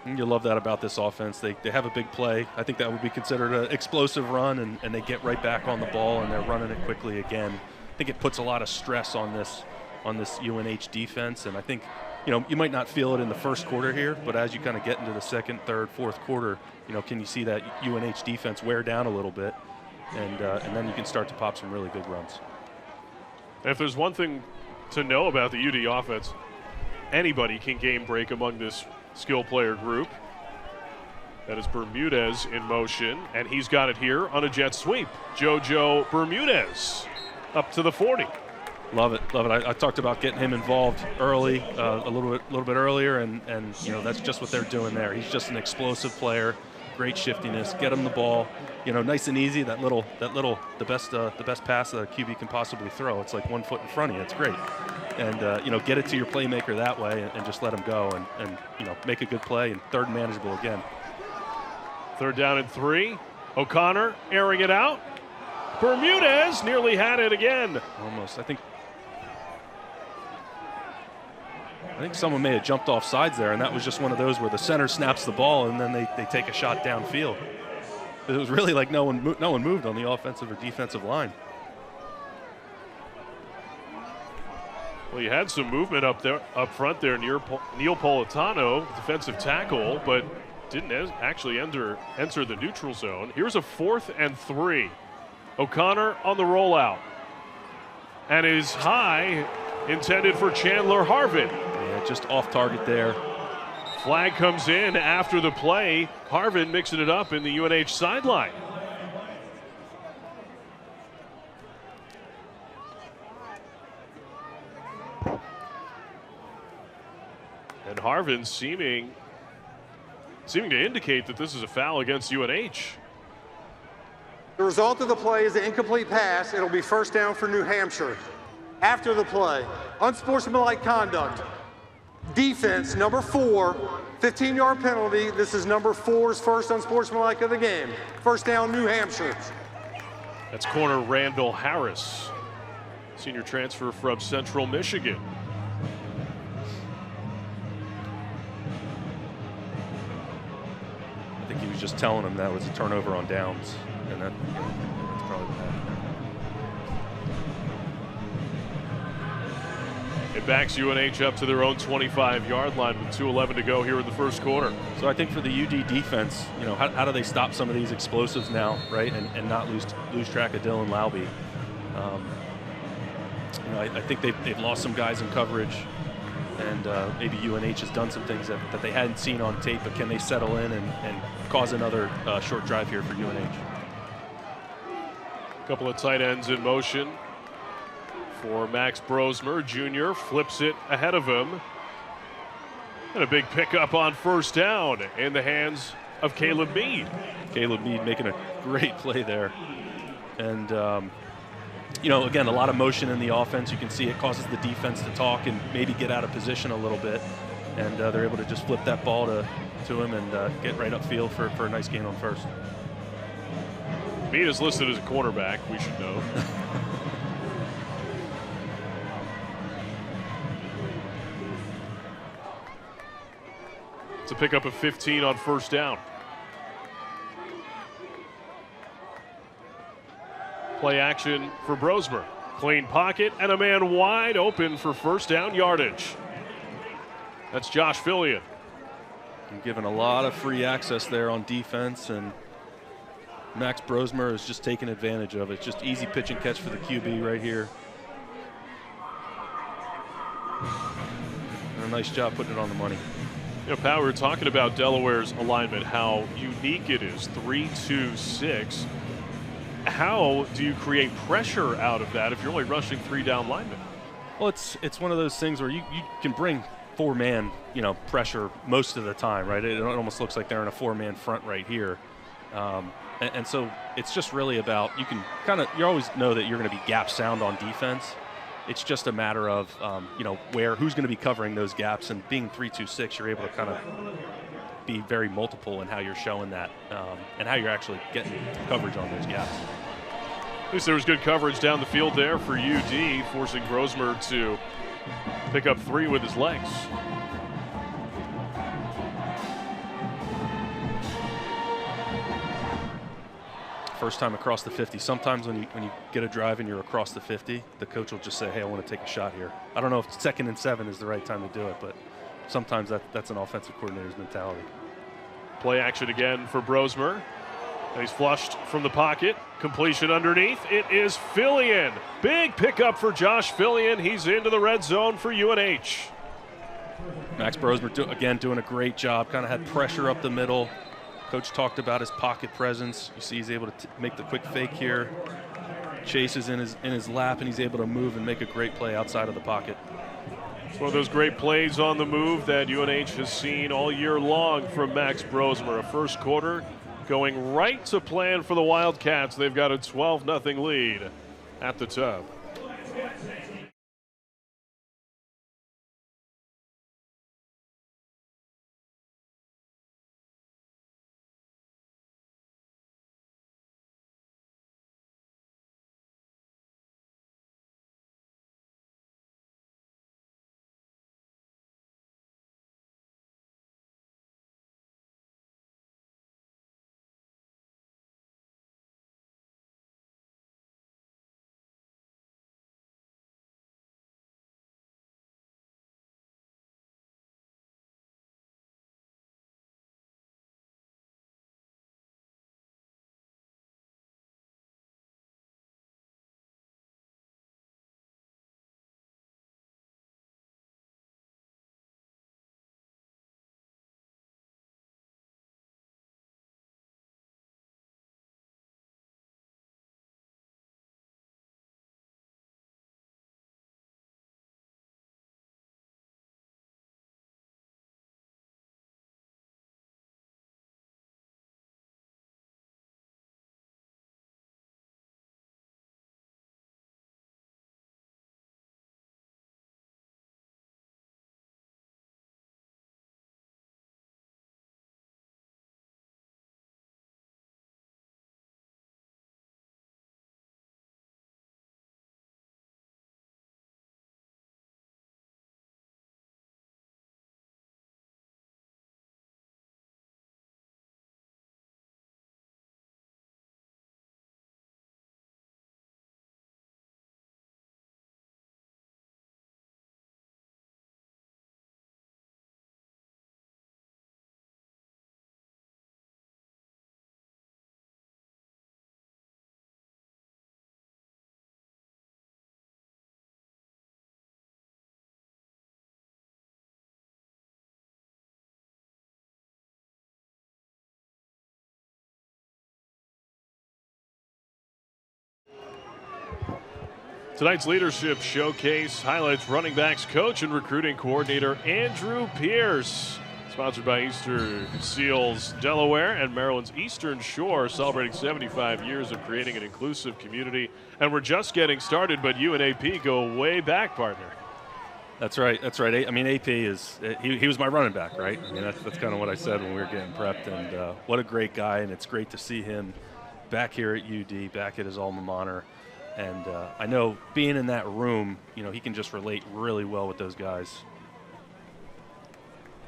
Speaker 4: And you love that about this offense. They have a big play. I think that would be considered an explosive run, and they get right back on the ball, and they're running it quickly again. I think it puts a lot of stress on this UNH defense, and I think, you know, you might not feel it in the first quarter here, but as you kind of get into the second, third, fourth quarter, you know, can you see that UNH defense wear down a little bit, and then you can start to pop some really good runs.
Speaker 2: If there's one thing to know about the UD offense, anybody can game break among this skill player group. That is Bermudez in motion, and he's got it here on a jet sweep. JoJo Bermudez up to the 40.
Speaker 4: Love it, love it. I talked about getting him involved early, a little bit earlier, and you know, that's just what they're doing there. He's just an explosive player, great shiftiness. Get him the ball, you know, nice and easy. The best pass that a QB can possibly throw. It's like 1 foot in front of you. It's great, and you know, get it to your playmaker that way, and just let him go, and you know, make a good play, and third and manageable again.
Speaker 2: 3rd down and 3. O'Connor airing it out. Bermudez nearly had it again.
Speaker 4: Almost. I think someone may have jumped off sides there, and that was just one of those where the center snaps the ball and then they take a shot downfield. It was really like no one moved on the offensive or defensive line.
Speaker 2: Well, you had some movement up front there near Neil Politano, defensive tackle, but didn't actually enter the neutral zone. Here's a 4th and 3. O'Connor on the rollout, and is high, intended for Chandler Harvin.
Speaker 4: Yeah, just off target there.
Speaker 2: Flag comes in after the play. Harvin mixing it up in the UNH sideline. And Harvin seeming to indicate that this is a foul against UNH.
Speaker 1: The result of the play is an incomplete pass. It'll be 1st down for New Hampshire. After the play, unsportsmanlike conduct. Defense, number 4, 15-yard penalty. This is number 4's first unsportsmanlike of the game. 1st down, New Hampshire.
Speaker 2: That's corner Randall Harris, senior transfer from Central Michigan.
Speaker 4: I think he was just telling him that was a turnover on downs, and that's probably bad.
Speaker 2: It backs UNH up to their own 25-yard line with 2:11 to go here in the first quarter.
Speaker 4: So I think for the UD defense, you know, how do they stop some of these explosives now, right, and not lose track of Dylan Laube? You know, I think they've lost some guys in coverage, and maybe UNH has done some things that they hadn't seen on tape, but can they settle in and cause another short drive here for UNH?
Speaker 2: A couple of tight ends in motion for Max Brosmer Jr. Flips it ahead of him. And a big pickup on 1st down in the hands of Caleb Mead.
Speaker 4: Caleb Mead making a great play there. And, you know, again, a lot of motion in the offense. You can see it causes the defense to talk and maybe get out of position a little bit. And they're able to just flip that ball to him and get right upfield for a nice gain on 1st.
Speaker 2: Mead is listed as a cornerback, we should know. It's a pickup of 15 on 1st down. Play action for Brosmer. Clean pocket and a man wide open for 1st down yardage. That's Josh Fillion.
Speaker 4: Given a lot of free access there on defense, and Max Brosmer is just taking advantage of it. Just easy pitch and catch for the QB right here. And a nice job putting it on the money.
Speaker 2: You know, Pat, we were talking about Delaware's alignment, how unique it is, 3-2-6. How do you create pressure out of that if you're only rushing 3 down linemen?
Speaker 4: Well, it's one of those things where you can bring four-man, pressure most of the time, right? It almost looks like they're in a four-man front right here. And so it's just really about, you always know that you're going to be gap sound on defense. It's just a matter of, who's going to be covering those gaps, and being 3-2-6, you're able to kind of be very multiple in how you're showing that and how you're actually getting coverage on those gaps.
Speaker 2: At least there was good coverage down the field there for UD, forcing Brosmer to pick up 3 with his legs.
Speaker 4: First time across the 50. Sometimes when you get a drive and you're across the 50, the coach will just say, hey, I want to take a shot here. I don't know if 2nd and 7 is the right time to do it, but sometimes that's an offensive coordinator's mentality.
Speaker 2: Play action again for Brosmer. And he's flushed from the pocket. Completion underneath. It is Fillion. Big pickup for Josh Fillion. He's into the red zone for UNH.
Speaker 4: Max Brosmer, again, doing a great job. Kind of had pressure up the middle. Coach talked about his pocket presence. You see he's able to make the quick fake here. Chase is in his lap, and he's able to move and make a great play outside of the pocket.
Speaker 2: It's one of those great plays on the move that UNH has seen all year long from Max Brosmer. A first quarter going right to plan for the Wildcats. They've got a 12-0 lead at the top. Tonight's leadership showcase highlights running backs coach and recruiting coordinator Andrew Pierce. Sponsored by Eastern Seals Delaware and Maryland's Eastern Shore, celebrating 75 years of creating an inclusive community. And we're just getting started, but you and AP go way back, partner.
Speaker 4: That's right. That's right. I mean, AP is he was my running back, right? I mean, that's kind of what I said when we were getting prepped. And what a great guy, and it's great to see him back here at UD, back at his alma mater. And I know being in that room, he can just relate really well with those guys.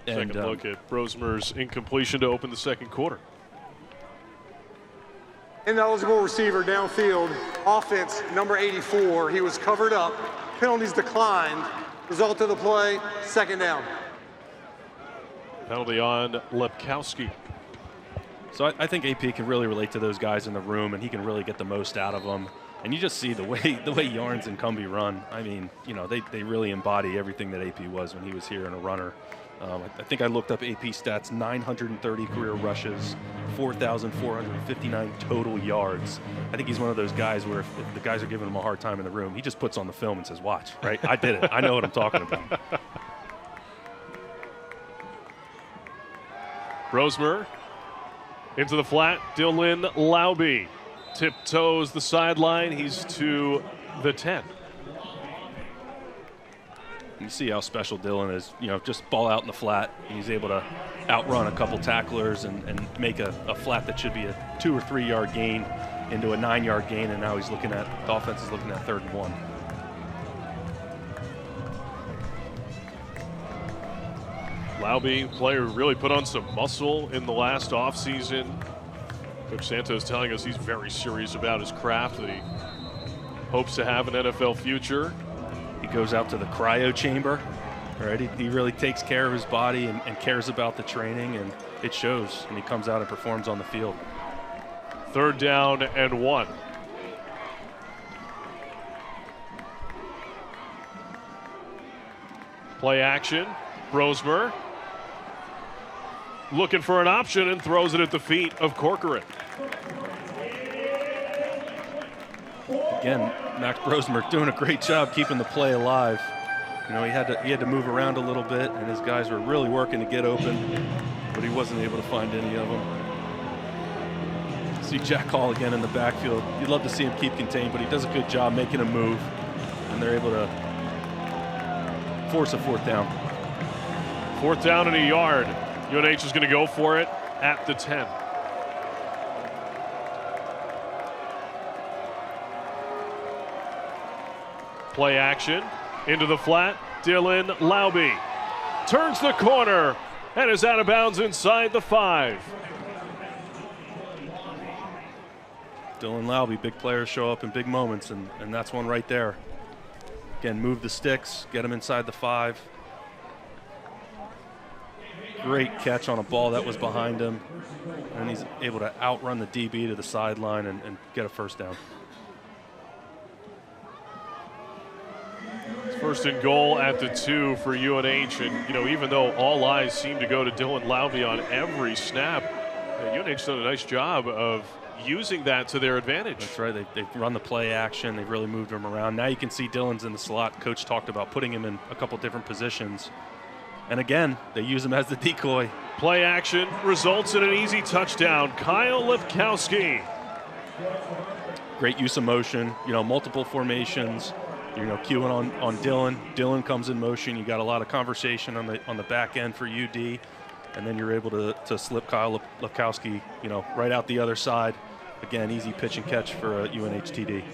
Speaker 2: Second look at Brosmer's incompletion to open the second quarter.
Speaker 1: Ineligible receiver downfield, offense number 84. He was covered up. Penalties declined. Result of the play, second down.
Speaker 2: Penalty on Lepkowski.
Speaker 4: So I think AP can really relate to those guys in the room, and he can really get the most out of them. And you just see the way Yarns and Cumbie run. I mean, they really embody everything that AP was when he was here and a runner. I think I looked up AP stats: 930 career rushes, 4,459 total yards. I think he's one of those guys where if the guys are giving him a hard time in the room, he just puts on the film and says, "Watch, right? I did it. I know what I'm talking about."
Speaker 2: Brosmer into the flat. Dylan Laube tiptoes the sideline. He's to the 10.
Speaker 4: You see how special Dylan is, just ball out in the flat. And he's able to outrun a couple tacklers and make a flat that should be a 2 or 3 yard gain into a 9 yard gain, and now the offense is looking at 3rd and 1.
Speaker 2: Laube, player who really put on some muscle in the last offseason. Coach Santos telling us he's very serious about his craft, that he hopes to have an NFL future.
Speaker 4: He goes out to the cryo chamber, right? He really takes care of his body and cares about the training, and it shows, and he comes out and performs on the field.
Speaker 2: 3rd down and 1. Play action. Brosmer looking for an option and throws it at the feet of Corcoran.
Speaker 4: Again, Max Brosmer doing a great job keeping the play alive. He had to move around a little bit, and his guys were really working to get open, but he wasn't able to find any of them. See Jack Hall again in the backfield. You'd love to see him keep contained, but he does a good job making a move, and they're able to force a 4th down.
Speaker 2: 4th down and a yard. UNH is going to go for it at the 10. Play action into the flat. Dylan Laube turns the corner and is out of bounds inside the 5.
Speaker 4: Dylan Laube, big players show up in big moments, and that's one right there. Again, move the sticks, get him inside the 5. Great catch on a ball that was behind him, and he's able to outrun the DB to the sideline and get a 1st down.
Speaker 2: It's 1st and goal at the 2 for UNH, and even though all eyes seem to go to Dylan Laube on every snap, UNH done a nice job of using that to their advantage.
Speaker 4: That's right. They've run the play action. They've really moved him around. Now you can see Dylan's in the slot. Coach talked about putting him in a couple different positions. And again, they use him as the decoy.
Speaker 2: Play action results in an easy touchdown. Kyle Lipkowski.
Speaker 4: Great use of motion, multiple formations, queuing on Dylan. Dylan comes in motion. You got a lot of conversation on the back end for UD. And then you're able to slip Kyle Lipkowski, right out the other side. Again, easy pitch and catch for a UNH TD.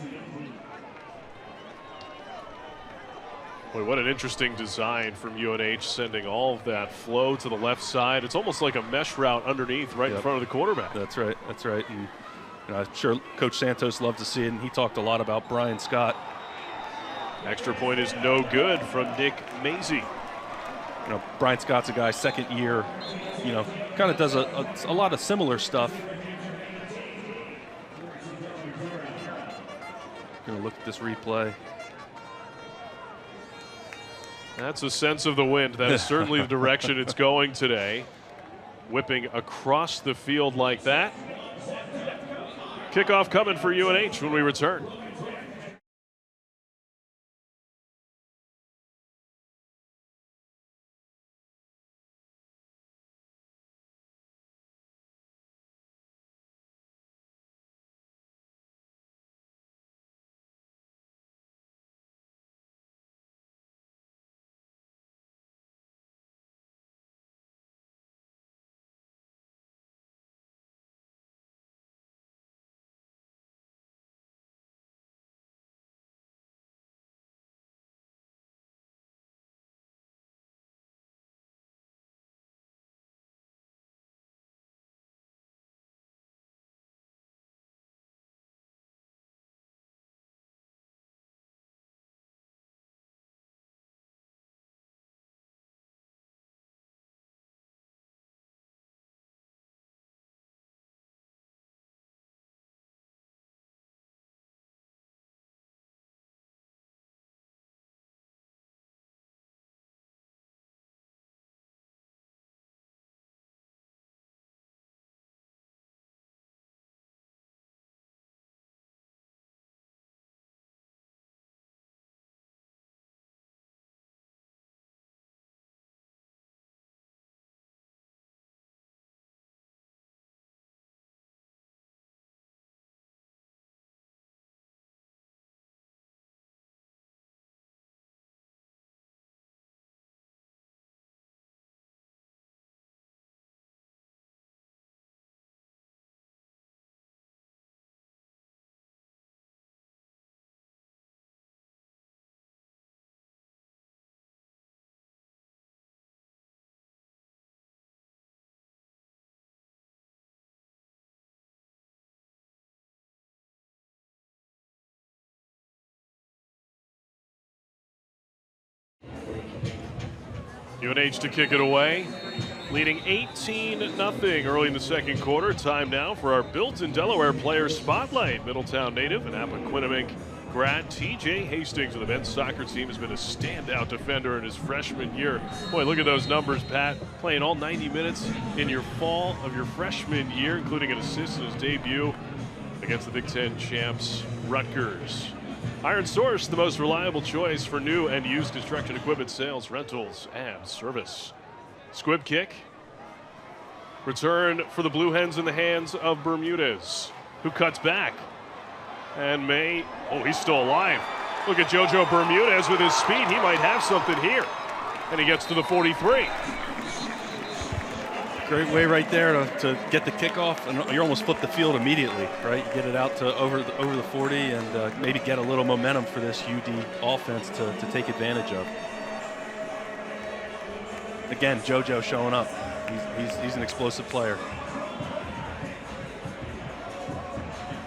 Speaker 2: Boy, what an interesting design from UNH, sending all of that flow to the left side. It's almost like a mesh route underneath right in front of the quarterback.
Speaker 4: That's right. And I'm sure Coach Santos loved to see it, and he talked a lot about Brian Scott.
Speaker 2: Extra point is no good from Nick Mazie.
Speaker 4: Brian Scott's a guy, 2nd year, kind of does a lot of similar stuff. Gonna look at this replay.
Speaker 2: That's a sense of the wind. That is certainly the direction it's going today. Whipping across the field like that. Kickoff coming for UNH when we return. UNH to kick it away, leading 18-0 early in the second quarter. Time now for our Built in Delaware Player Spotlight. Middletown native and Appoquinimink grad TJ Hastings of the men's soccer team has been a standout defender in his freshman year. Boy, look at those numbers, Pat. Playing all 90 minutes in your fall of your freshman year, including an assist in his debut against the Big Ten champs, Rutgers. Iron Source, the most reliable choice for new and used construction equipment sales, rentals, and service. Squib kick. Return for the Blue Hens in the hands of Bermudez, who cuts back. And he's still alive. Look at JoJo Bermudez with his speed. He might have something here. And he gets to the 43.
Speaker 4: Great way right there to get the kickoff, and you almost flip the field immediately, right? You get it out to over the 40 and maybe get a little momentum for this UD offense to take advantage of. Again, JoJo showing up. He's an explosive player.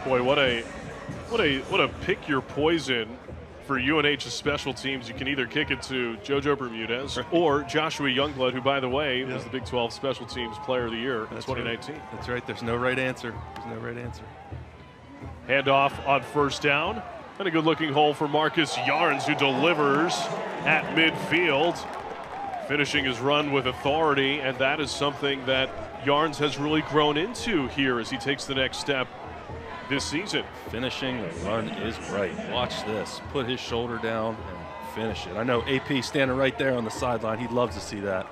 Speaker 2: Boy, what a pick your poison for UNH's special teams. You can either kick it to JoJo Bermudez or Joshua Youngblood, who, by the way, was the Big 12 Special Teams Player of the Year in 2019.
Speaker 4: Right. That's right. There's no right answer.
Speaker 2: Handoff on first down. And a good-looking hole for Marcus Yarns, who delivers at midfield, finishing his run with authority. And that is something that Yarns has really grown into here as he takes the next step this season.
Speaker 4: Finishing the run is right. Watch this. Put his shoulder down and finish it. I know AP standing right there on the sideline. He'd love to see that.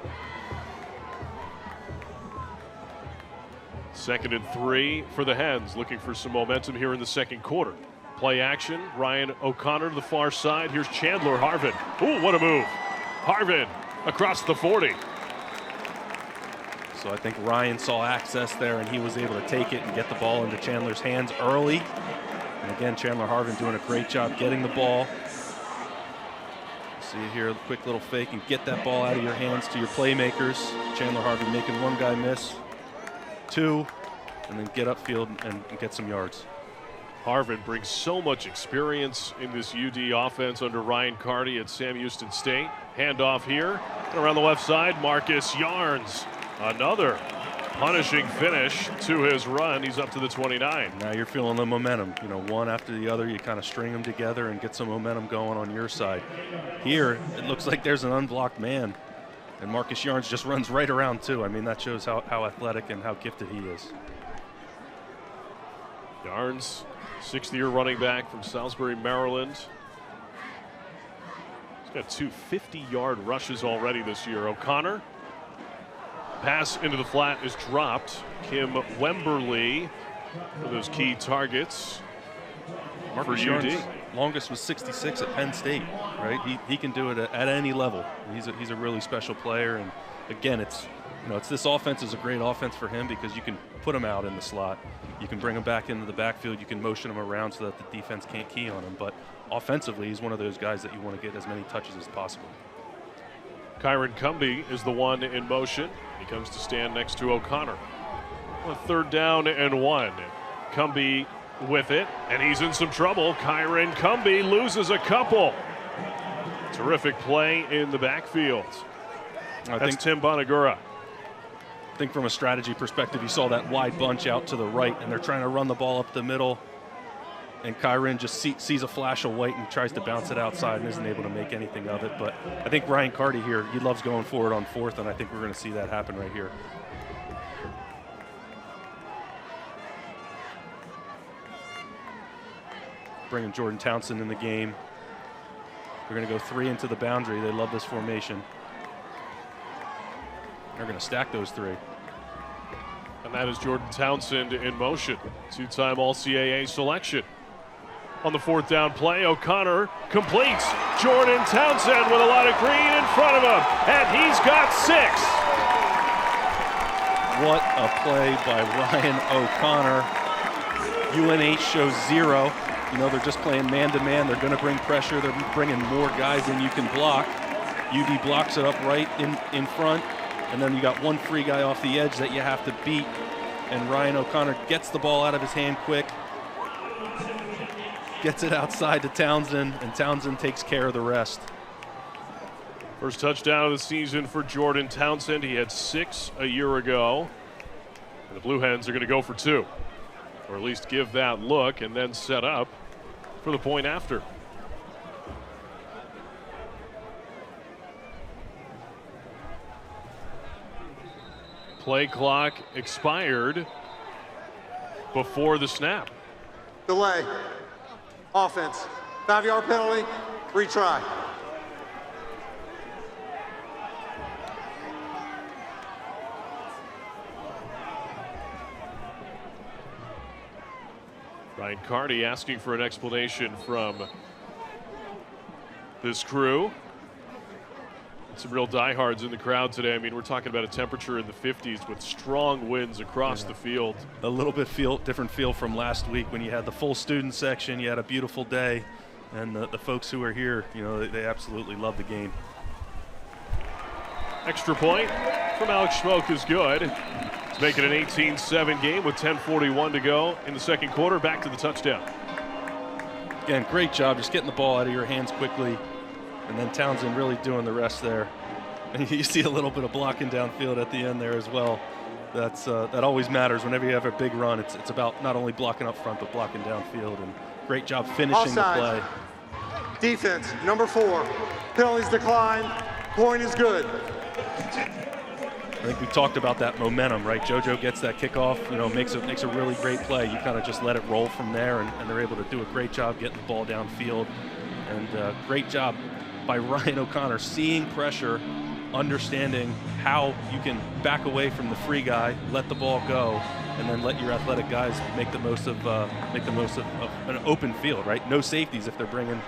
Speaker 2: 2nd and 3 for the Hens, looking for some momentum here in the second quarter. Play action. Ryan O'Connor to the far side. Here's Chandler Harvin. Ooh, what a move. Harvin across the 40.
Speaker 4: So I think Ryan saw access there, and he was able to take it and get the ball into Chandler's hands early. And again, Chandler Harvin doing a great job getting the ball. See here, a quick little fake, and get that ball out of your hands to your playmakers. Chandler Harvin making one guy miss, 2, and then get upfield and get some yards.
Speaker 2: Harvin brings so much experience in this UD offense under Ryan Carty at Sam Houston State. Handoff here, and around the left side, Marcus Yarns. Another punishing finish to his run. He's up to the 29.
Speaker 4: Now you're feeling the momentum. You know, one after the other, you kind of string them together and get some momentum going on your side. Here, it looks like there's an unblocked man, and Marcus Yarns just runs right around too. I mean, that shows how athletic and how gifted he is.
Speaker 2: Yarns, 6th-year running back from Salisbury, Maryland. He's got 2 50-yard rushes already this year. O'Connor. Pass into the flat is dropped. Kim Wemberly for those key targets.
Speaker 4: Marcus Yarns' longest was 66 at Penn State, right? He can do it at any level. He's a really special player, and again, it's this offense is a great offense for him because you can put him out in the slot, you can bring him back into the backfield, you can motion him around so that the defense can't key on him. But offensively, he's one of those guys that you want to get as many touches as possible.
Speaker 2: Kyron Cumby is the one in motion. He comes to stand next to O'Connor. 3rd down and 1. Cumby with it, and he's in some trouble. Kyron Cumby loses a couple. Terrific play in the backfield. That's Tim Bonagura.
Speaker 4: I think from a strategy perspective, you saw that wide bunch out to the right, and they're trying to run the ball up the middle. And Kyron just sees a flash of white and tries to bounce it outside and isn't able to make anything of it. But I think Ryan Carty here, he loves going forward on 4th, and I think we're going to see that happen right here. Bringing Jordan Townsend in the game. They're going to go 3 into the boundary. They love this formation. They're going to stack those 3.
Speaker 2: And that is Jordan Townsend in motion. 2-time All-CAA selection. On the 4th down play, O'Connor completes. Jordan Townsend with a lot of green in front of him, and he's got 6.
Speaker 4: What a play by Ryan O'Connor. UNH shows 0. You know, they're just playing man-to-man. They're going to bring pressure. They're bringing more guys than you can block. UD blocks it up right in front, and then you got one free guy off the edge that you have to beat, and Ryan O'Connor gets the ball out of his hand quick, gets it outside to Townsend, and Townsend takes care of the rest.
Speaker 2: First touchdown of the season for Jordan Townsend. He had 6 a year ago. And the Blue Hens are going to go for 2. Or at least give that look and then set up for the point after. Play clock expired before the snap.
Speaker 1: Delay. Offense. 5-yard penalty. Retry.
Speaker 2: Ryan Carty asking for an explanation from this crew. Some real diehards in the crowd today. I mean, we're talking about a temperature in the 50s with strong winds across the field.
Speaker 4: A little bit different feel from last week when you had the full student section. You had a beautiful day, and the folks who are here, you know, they absolutely love the game.
Speaker 2: Extra point from Alex Schmoke is good. It's making an 18-7 game with 10:41 to go in the second quarter. Back to the touchdown.
Speaker 4: Again, great job just getting the ball out of your hands quickly. And then Townsend really doing the rest there. And you see a little bit of blocking downfield at the end there as well. That always matters whenever you have a big run. It's about not only blocking up front, but blocking downfield. And great job finishing the play.
Speaker 1: Defense, number 4. Penalties decline. Point is good.
Speaker 4: I think we talked about that momentum, right? JoJo gets that kickoff, you know, makes a really great play. You kind of just let it roll from there, and they're able to do a great job getting the ball downfield. And great job by Ryan O'Connor, seeing pressure, understanding how you can back away from the free guy, let the ball go, and then let your athletic guys make the most of an open field, right? No safeties if they're bringing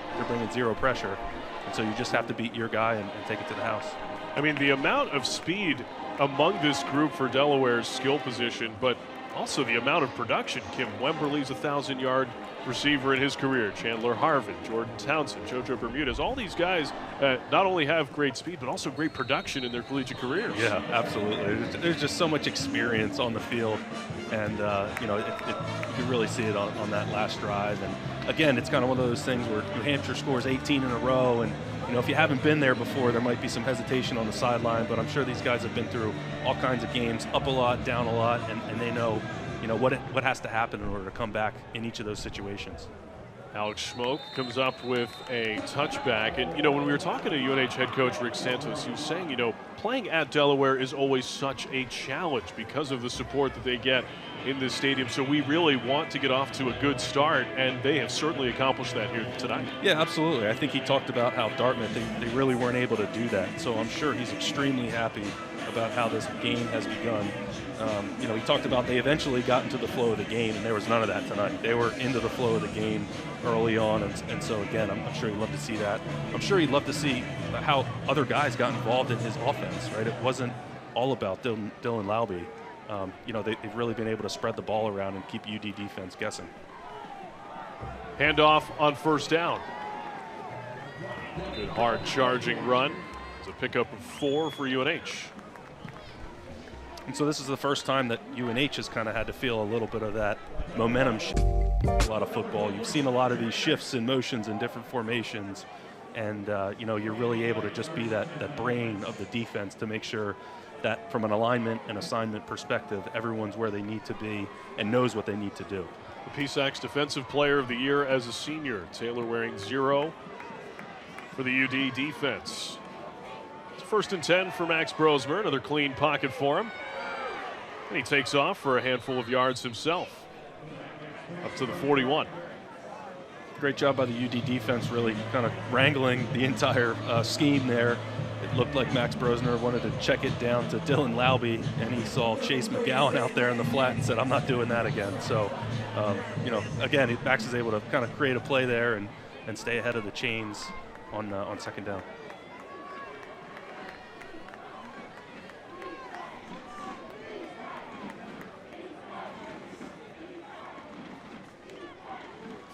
Speaker 4: zero pressure, and so you just have to beat your guy and take it to the house.
Speaker 2: I mean, the amount of speed among this group for Delaware's skill position, but also the amount of production. Kim Wemberly's a 1,000-yard receiver in his career. Chandler Harvin, Jordan Townsend, JoJo Bermudez. All these guys not only have great speed, but also great production in their collegiate careers.
Speaker 4: Yeah, absolutely. There's just so much experience on the field, and you know, you can really see it on that last drive. And again, it's kind of one of those things where New Hampshire scores 18 in a row, and you know, if you haven't been there before, there might be some hesitation on the sideline, but I'm sure these guys have been through all kinds of games, up a lot, down a lot, and they know, you know, what has to happen in order to come back in each of those situations.
Speaker 2: Alex Schmoke comes up with a touchback. And, you know, when we were talking to UNH head coach Rick Santos, he was saying, you know, playing at Delaware is always such a challenge because of the support that they get in this stadium. So we really want to get off to a good start, and they have certainly accomplished that here tonight.
Speaker 4: Yeah, absolutely. I think he talked about how Dartmouth, they really weren't able to do that. So I'm sure he's extremely happy about how this game has begun. You know, he talked about they eventually got into the flow of the game, and there was none of that tonight. They were into the flow of the game early on, and so again, I'm sure he'd love to see that. I'm sure he'd love to see how other guys got involved in his offense, right? It wasn't all about Dylan Laube. You know, they've really been able to spread the ball around and keep UD defense guessing.
Speaker 2: Handoff on first down. Good hard charging run. It's a pickup of 4 for UNH.
Speaker 4: And so this is the first time that UNH has kind of had to feel a little bit of that momentum shift. A lot of football. You've seen a lot of these shifts in motions and different formations. And, you know, you're really able to just be that brain of the defense to make sure that from an alignment and assignment perspective, everyone's where they need to be and knows what they need to do.
Speaker 2: The PSAC's Defensive Player of the Year as a senior. Taylor wearing 0 for the UD defense. It's 1st and 10 for Max Brosmer. Another clean pocket for him. And he takes off for a handful of yards himself. Up to the 41.
Speaker 4: Great job by the UD defense, really kind of wrangling the entire scheme there. It looked like Max Brosner wanted to check it down to Dylan Laube, and he saw Chase McGowan out there in the flat and said, I'm not doing that again. So, you know, again, Max is able to kind of create a play there and stay ahead of the chains on second down.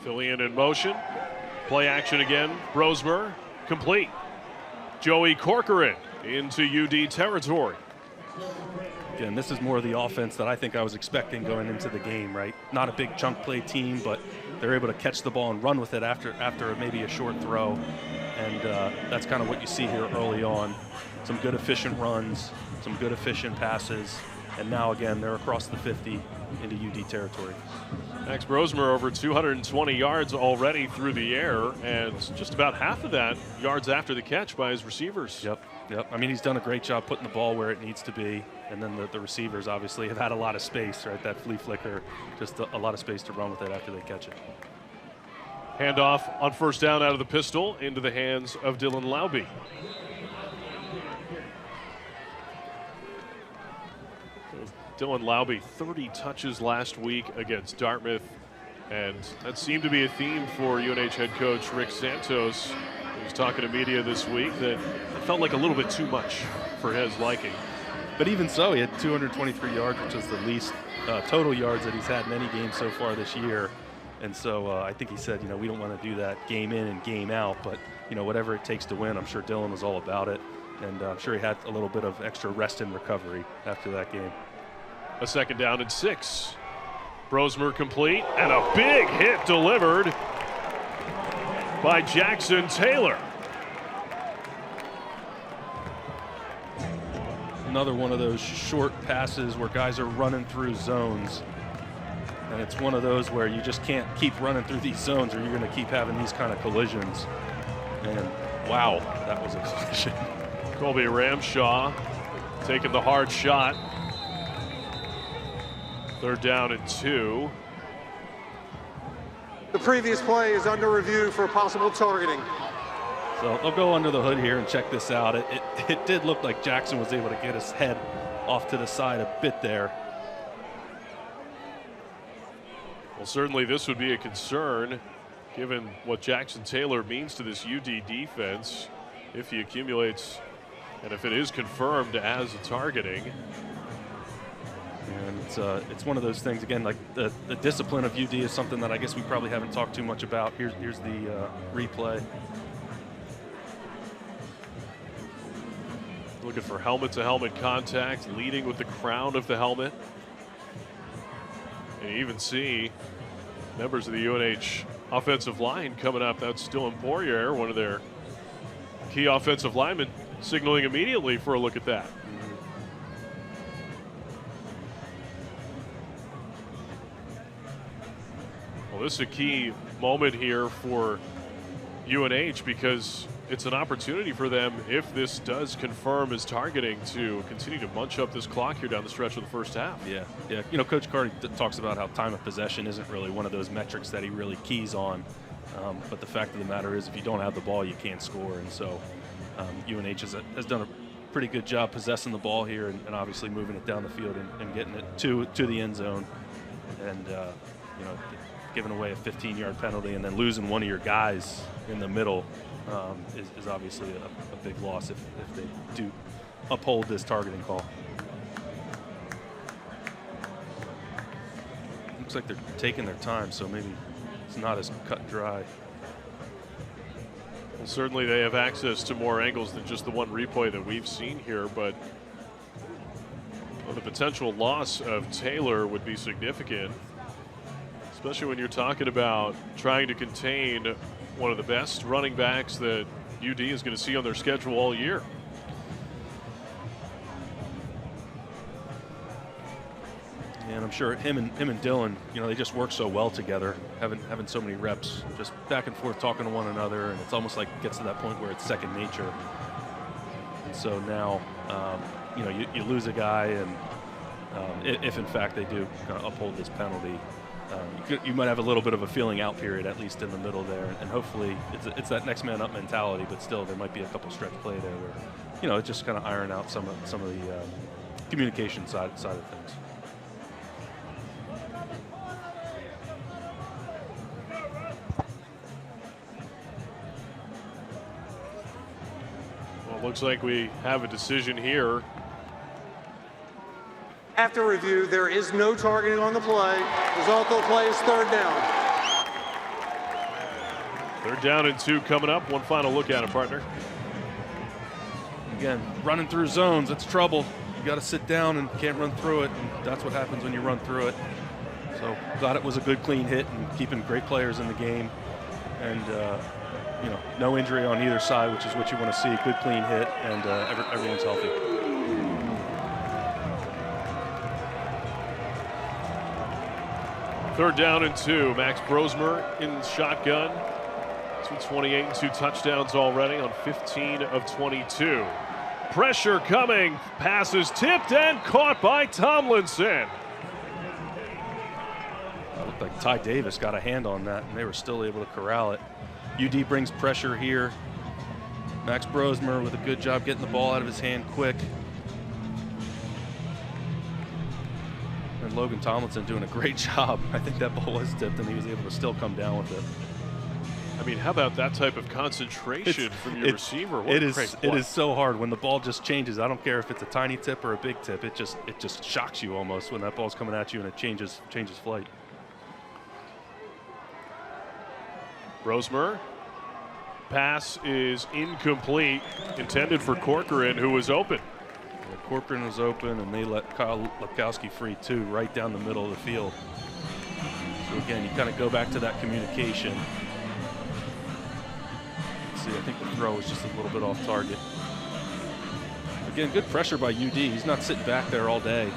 Speaker 2: Fillion in motion. Play action again. Brosmer complete. Joey Corcoran into UD territory.
Speaker 4: Again, this is more of the offense that I think I was expecting going into the game, right? Not a big chunk play team, but they're able to catch the ball and run with it after maybe a short throw. And that's kind of what you see here early on. Some good efficient runs, some good efficient passes, and now again they're across the 50 into UD territory.
Speaker 2: Max Brosmer over 220 yards already through the air, and just about half of that yards after the catch by his receivers.
Speaker 4: Yep. I mean, he's done a great job putting the ball where it needs to be, and then the receivers obviously have had a lot of space, right? That flea flicker, just a lot of space to run with it after they catch it.
Speaker 2: Handoff on first down out of the pistol into the hands of Dylan Laube. Dylan Laube, 30 touches last week against Dartmouth, and that seemed to be a theme for UNH head coach Rick Santos. He was talking to media this week that it felt like a little bit too much for his liking.
Speaker 4: But even so, he had 223 yards, which is the least total yards that he's had in any game so far this year. And so I think he said, we don't want to do that game in and game out, but, whatever it takes to win, I'm sure Dylan was all about it. And I'm sure he had a little bit of extra rest and recovery after that game.
Speaker 2: A second down and 6. Brosmer complete, and a big hit delivered by Jackson Taylor.
Speaker 4: Another one of those short passes where guys are running through zones. And it's one of those where you just can't keep running through these zones or you're going to keep having these kind of collisions. And wow, that was a collision.
Speaker 2: Colby Ramshaw taking the hard shot. Third down and 2.
Speaker 1: The previous play is under review for possible targeting.
Speaker 4: So I'll go under the hood here and check this out. It did look like Jackson was able to get his head off to the side a bit there.
Speaker 2: Well, certainly this would be a concern given what Jackson Taylor means to this UD defense if he accumulates and if it is confirmed as a targeting.
Speaker 4: And it's one of those things, again, like the discipline of UD is something that I guess we probably haven't talked too much about. Here's the replay.
Speaker 2: Looking for helmet-to-helmet contact, leading with the crown of the helmet. And you even see members of the UNH offensive line coming up. That's Dylan Poirier, one of their key offensive linemen, signaling immediately for a look at that. Well, this is a key moment here for UNH because it's an opportunity for them, if this does confirm as targeting, to continue to munch up this clock here down the stretch of the first half.
Speaker 4: Yeah. Coach Carty talks about how time of possession isn't really one of those metrics that he really keys on. But the fact of the matter is, if you don't have the ball, you can't score. And so UNH has done a pretty good job possessing the ball here and obviously moving it down the field and getting it to the end zone. And, giving away a 15-yard penalty and then losing one of your guys in the middle is obviously a big loss if they do uphold this targeting call. Looks like they're taking their time, so maybe it's not as cut and dry.
Speaker 2: Well, certainly they have access to more angles than just the one replay that we've seen here, but the potential loss of Taylor would be significant, especially when you're talking about trying to contain one of the best running backs that UD is going to see on their schedule all year.
Speaker 4: And I'm sure him and Dylan, they just work so well together, having so many reps, just back and forth talking to one another, and it's almost like it gets to that point where it's second nature. And so now, you lose a guy, and if in fact they do kind of uphold this penalty, you might have a little bit of a feeling out period, at least in the middle there, and hopefully it's that next man up mentality. But still, there might be a couple stretch play there where, it just kind of iron out some of the communication side of things.
Speaker 2: Well, it looks like we have a decision here.
Speaker 1: After review, there is no targeting on the play. Result of the play is third down.
Speaker 2: Third down and 2 coming up. One final look at it, partner.
Speaker 4: Again, running through zones, it's trouble. You got to sit down and can't run through it, and that's what happens when you run through it. So thought it was a good, clean hit and keeping great players in the game. And no injury on either side, which is what you want to see. Good clean hit, and everyone's healthy.
Speaker 2: Third down and 2. Max Brosmer in shotgun. 228 and 2 touchdowns already on 15 of 22. Pressure coming. Pass is tipped and caught by Tomlinson.
Speaker 4: It looked like Ty Davis got a hand on that, and they were still able to corral it. UD brings pressure here. Max Brosmer with a good job getting the ball out of his hand quick. And Logan Tomlinson doing a great job. I think that ball was tipped, and he was able to still come down with it.
Speaker 2: I mean, how about that type of concentration from your receiver? What
Speaker 4: it is so hard when the ball just changes. I don't care if it's a tiny tip or a big tip. It just shocks you almost when that ball's coming at you and it changes flight.
Speaker 2: Brosmer. Pass is incomplete, intended for Corcoran, who was open.
Speaker 4: Yeah, Corcoran was open, and they let Kyle Lepkowski free too, right down the middle of the field. So again, you kind of go back to that communication. See, I think the throw was just a little bit off target. Again, good pressure by UD. He's not sitting back there all day.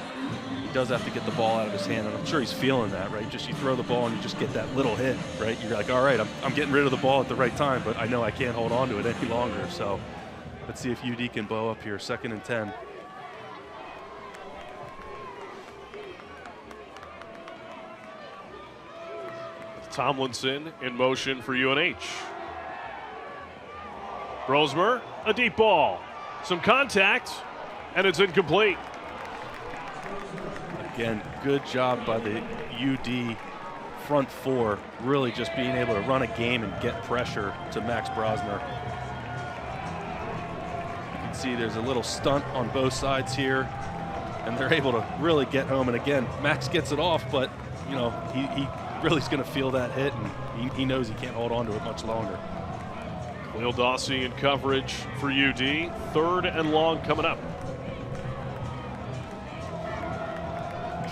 Speaker 4: He does have to get the ball out of his hand, and I'm sure he's feeling that, right? Just you throw the ball and you just get that little hit, right? You're like, all right, I'm getting rid of the ball at the right time, but I know I can't hold on to it any longer. So let's see if UD can bow up here. 2nd and 10.
Speaker 2: Tomlinson in motion for UNH. Brosmer, a deep ball. Some contact, and it's incomplete.
Speaker 4: Again, good job by the UD front four, really just being able to run a game and get pressure to Max Brosmer. You can see there's a little stunt on both sides here, and they're able to really get home. And again, Max gets it off, but he really is going to feel that hit, and he knows he can't hold on to it much longer.
Speaker 2: Khalil Dawsey in coverage for UD. 3rd and long coming up.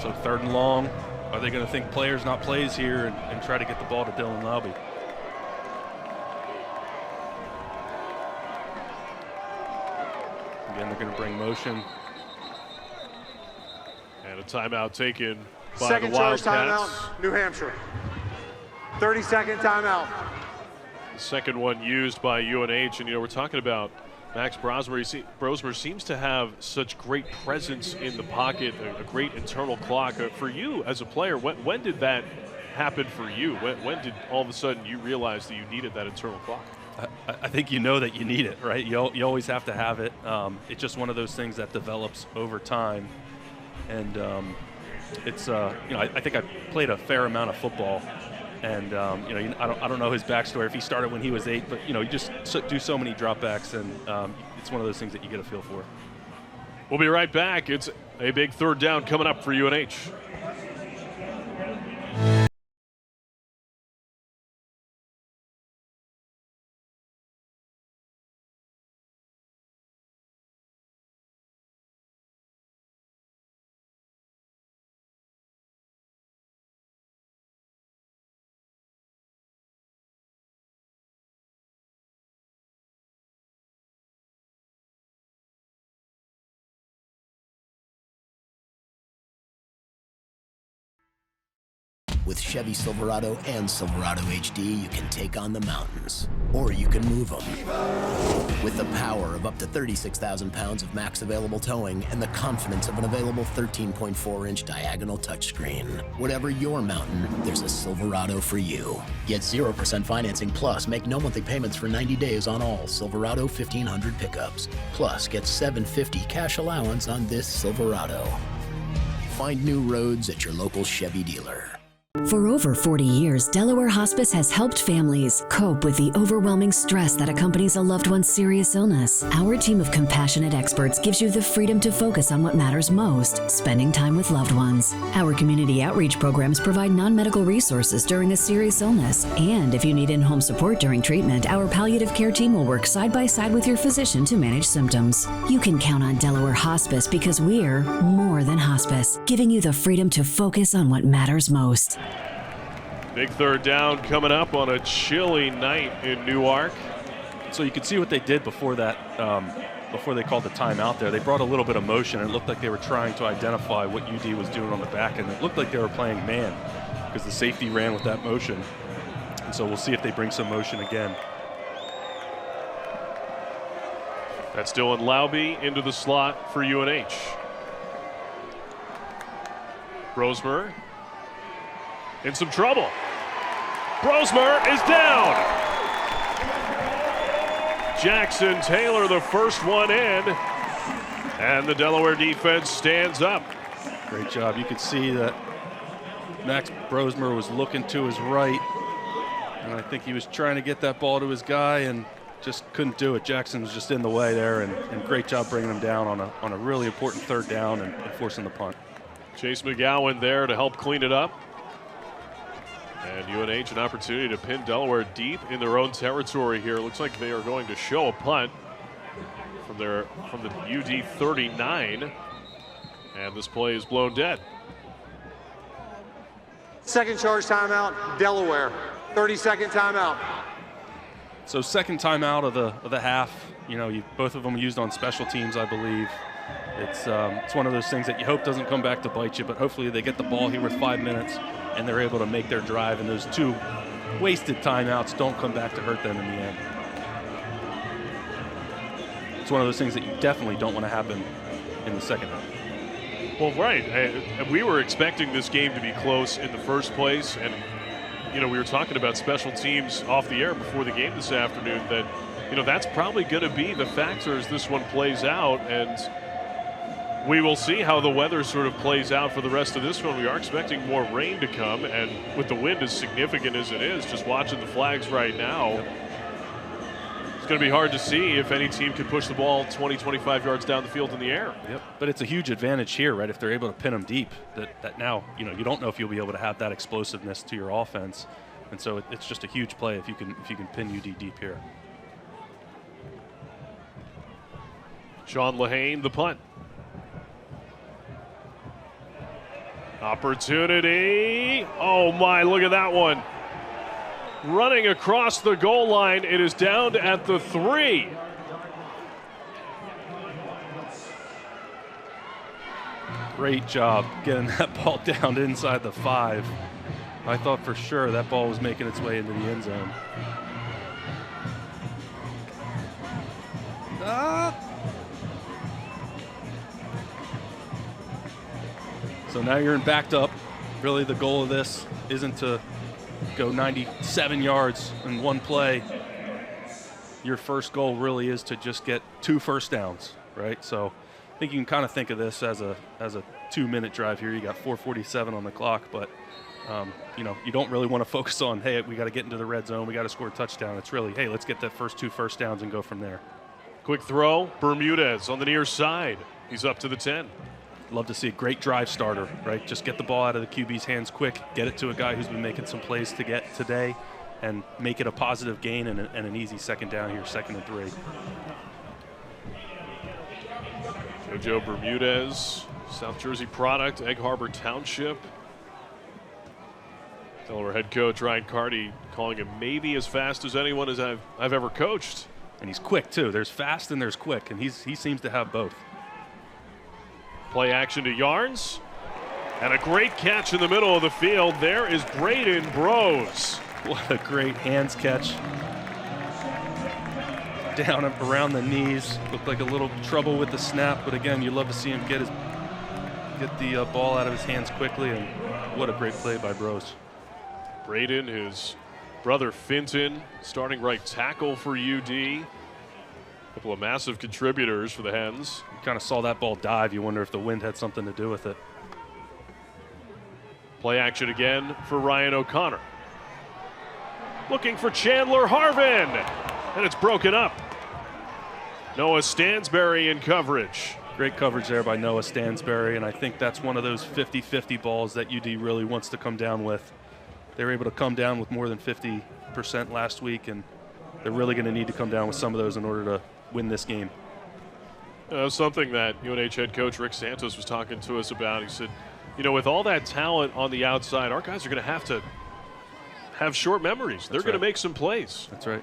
Speaker 4: So 3rd and long, are they going to think players not plays here and try to get the ball to Dylan Laube? Again, they're going to bring motion.
Speaker 2: And a timeout taken by
Speaker 1: Second
Speaker 2: the
Speaker 1: charge
Speaker 2: Wildcats.
Speaker 1: timeout, New Hampshire. 30-second timeout.
Speaker 2: The second one used by UNH, and we're talking about Max Brosmer. Brosmer seems to have such great presence in the pocket, a great internal clock. For you as a player, when did that happen for you? When did all of a sudden you realize that you needed that internal clock?
Speaker 4: I think you know that you need it, right? You always have to have it. It's just one of those things that develops over time. And it's I think I played a fair amount of football. And I don't know his backstory if he started when he was 8, but you just do so many dropbacks, and it's one of those things that you get a feel for.
Speaker 2: We'll be right back. It's a big 3rd down coming up for UNH.
Speaker 3: With Chevy Silverado and Silverado HD, you can take on the mountains, or you can move them. With the power of up to 36,000 pounds of max available towing and the confidence of an available 13.4-inch diagonal touchscreen. Whatever your mountain, there's a Silverado for you. Get 0% financing plus make no monthly payments for 90 days on all Silverado 1500 pickups. Plus, get $750 cash allowance on this Silverado. Find new roads at your local Chevy dealer.
Speaker 5: For over 40 years, Delaware Hospice has helped families cope with the overwhelming stress that accompanies a loved one's serious illness. Our team of compassionate experts gives you the freedom to focus on what matters most, spending time with loved ones. Our community outreach programs provide non-medical resources during a serious illness. And if you need in-home support during treatment, our palliative care team will work side by side with your physician to manage symptoms. You can count on Delaware Hospice because we're more than hospice, giving you the freedom to focus on what matters most.
Speaker 2: Big third down coming up on a chilly night in Newark.
Speaker 4: So you could see what they did before that, before they called the timeout there. They brought a little bit of motion. It looked like they were trying to identify what UD was doing on the back end. It looked like they were playing man because the safety ran with that motion. And so we'll see if they bring some motion again.
Speaker 2: That's Dylan Laube into the slot for UNH. Brosmer in some trouble. Brosmer is down. Jackson Taylor, the first one in, and the Delaware defense stands up.
Speaker 4: Great job. You could see that Max Brosmer was looking to his right, and I think he was trying to get that ball to his guy and just couldn't do it. Jackson was just in the way there, and great job bringing him down on a really important third down and forcing the punt.
Speaker 2: Chase McGowan there to help clean it up. And UNH an opportunity to pin Delaware deep in their own territory here. Looks like they are going to show a punt from the UD 39. And this play is blown dead.
Speaker 1: Second charge timeout, Delaware. 30-second timeout.
Speaker 4: So second timeout of the half. You know, both of them used on special teams, I believe. It's one of those things that you hope doesn't come back to bite you, but hopefully they get the ball here with 5 minutes and they're able to make their drive, and those two wasted timeouts don't come back to hurt them in the end. It's one of those things that you definitely don't want to happen in the second half.
Speaker 2: Well, right. We were expecting this game to be close in the first place, and you know, we were talking about special teams off the air before the game this afternoon that, you know, that's probably going to be the factor as this one plays out, and we will see how the weather sort of plays out for the rest of this one. We are expecting more rain to come, and with the wind as significant as it is, just watching the flags right now, it's going to be hard to see if any team can push the ball 20, 25 yards down the field in the air.
Speaker 4: Yep. But it's a huge advantage here, right? If they're able to pin them deep, that now, you know, you don't know if you'll be able to have that explosiveness to your offense, and so it's just a huge play if you can pin UD deep here.
Speaker 2: Sean Lehane, the punt. Opportunity. Oh my, look at that one. Running across the goal line. It is down at the 3.
Speaker 4: Great job getting that ball down inside the 5. I thought for sure that ball was making its way into the end zone. So now you're in backed up. Really the goal of this isn't to go 97 yards in one play. Your first goal really is to just get 2 first downs, right? So I think you can kind of think of this as a 2-minute drive here. You got 4:47 on the clock, but you know, you don't really want to focus on, hey, we got to get into the red zone, we got to score a touchdown. It's really, hey, let's get that first 2 first downs and go from there.
Speaker 2: Quick throw, Bermudez on the near side. He's up to the 10.
Speaker 4: Love to see a great drive starter, right? Just get the ball out of the QB's hands quick, get it to a guy who's been making some plays to get today, and make it a positive gain and an easy second down here, 2nd and 3.
Speaker 2: JoJo Bermudez, South Jersey product, Egg Harbor Township. Delaware head coach Ryan Carty calling him maybe as fast as anyone as I've ever coached.
Speaker 4: And he's quick too. There's fast and there's quick, and he seems to have both.
Speaker 2: Play action to Yarns. And a great catch in the middle of the field. There is Braden Bros.
Speaker 4: What a great hands catch. Down and around the knees. Looked like a little trouble with the snap, but again, you love to see him get the ball out of his hands quickly, and what a great play by Bros.
Speaker 2: Braden, his brother Finton, starting right tackle for UD. A couple of massive contributors for the Hens.
Speaker 4: You kind of saw that ball dive. You wonder if the wind had something to do with it.
Speaker 2: Play action again for Ryan O'Connor. Looking for Chandler Harvin. And it's broken up. Noah Stansberry in coverage.
Speaker 4: Great coverage there by Noah Stansberry, and I think that's one of those 50-50 balls that UD really wants to come down with. They were able to come down with more than 50% last week, and they're really going to need to come down with some of those in order to win this game.
Speaker 2: Something that UNH head coach Rick Santos was talking to us about. He said, you know, with all that talent on the outside, our guys are going to have to have short memories. They're going to make some plays.
Speaker 4: That's right.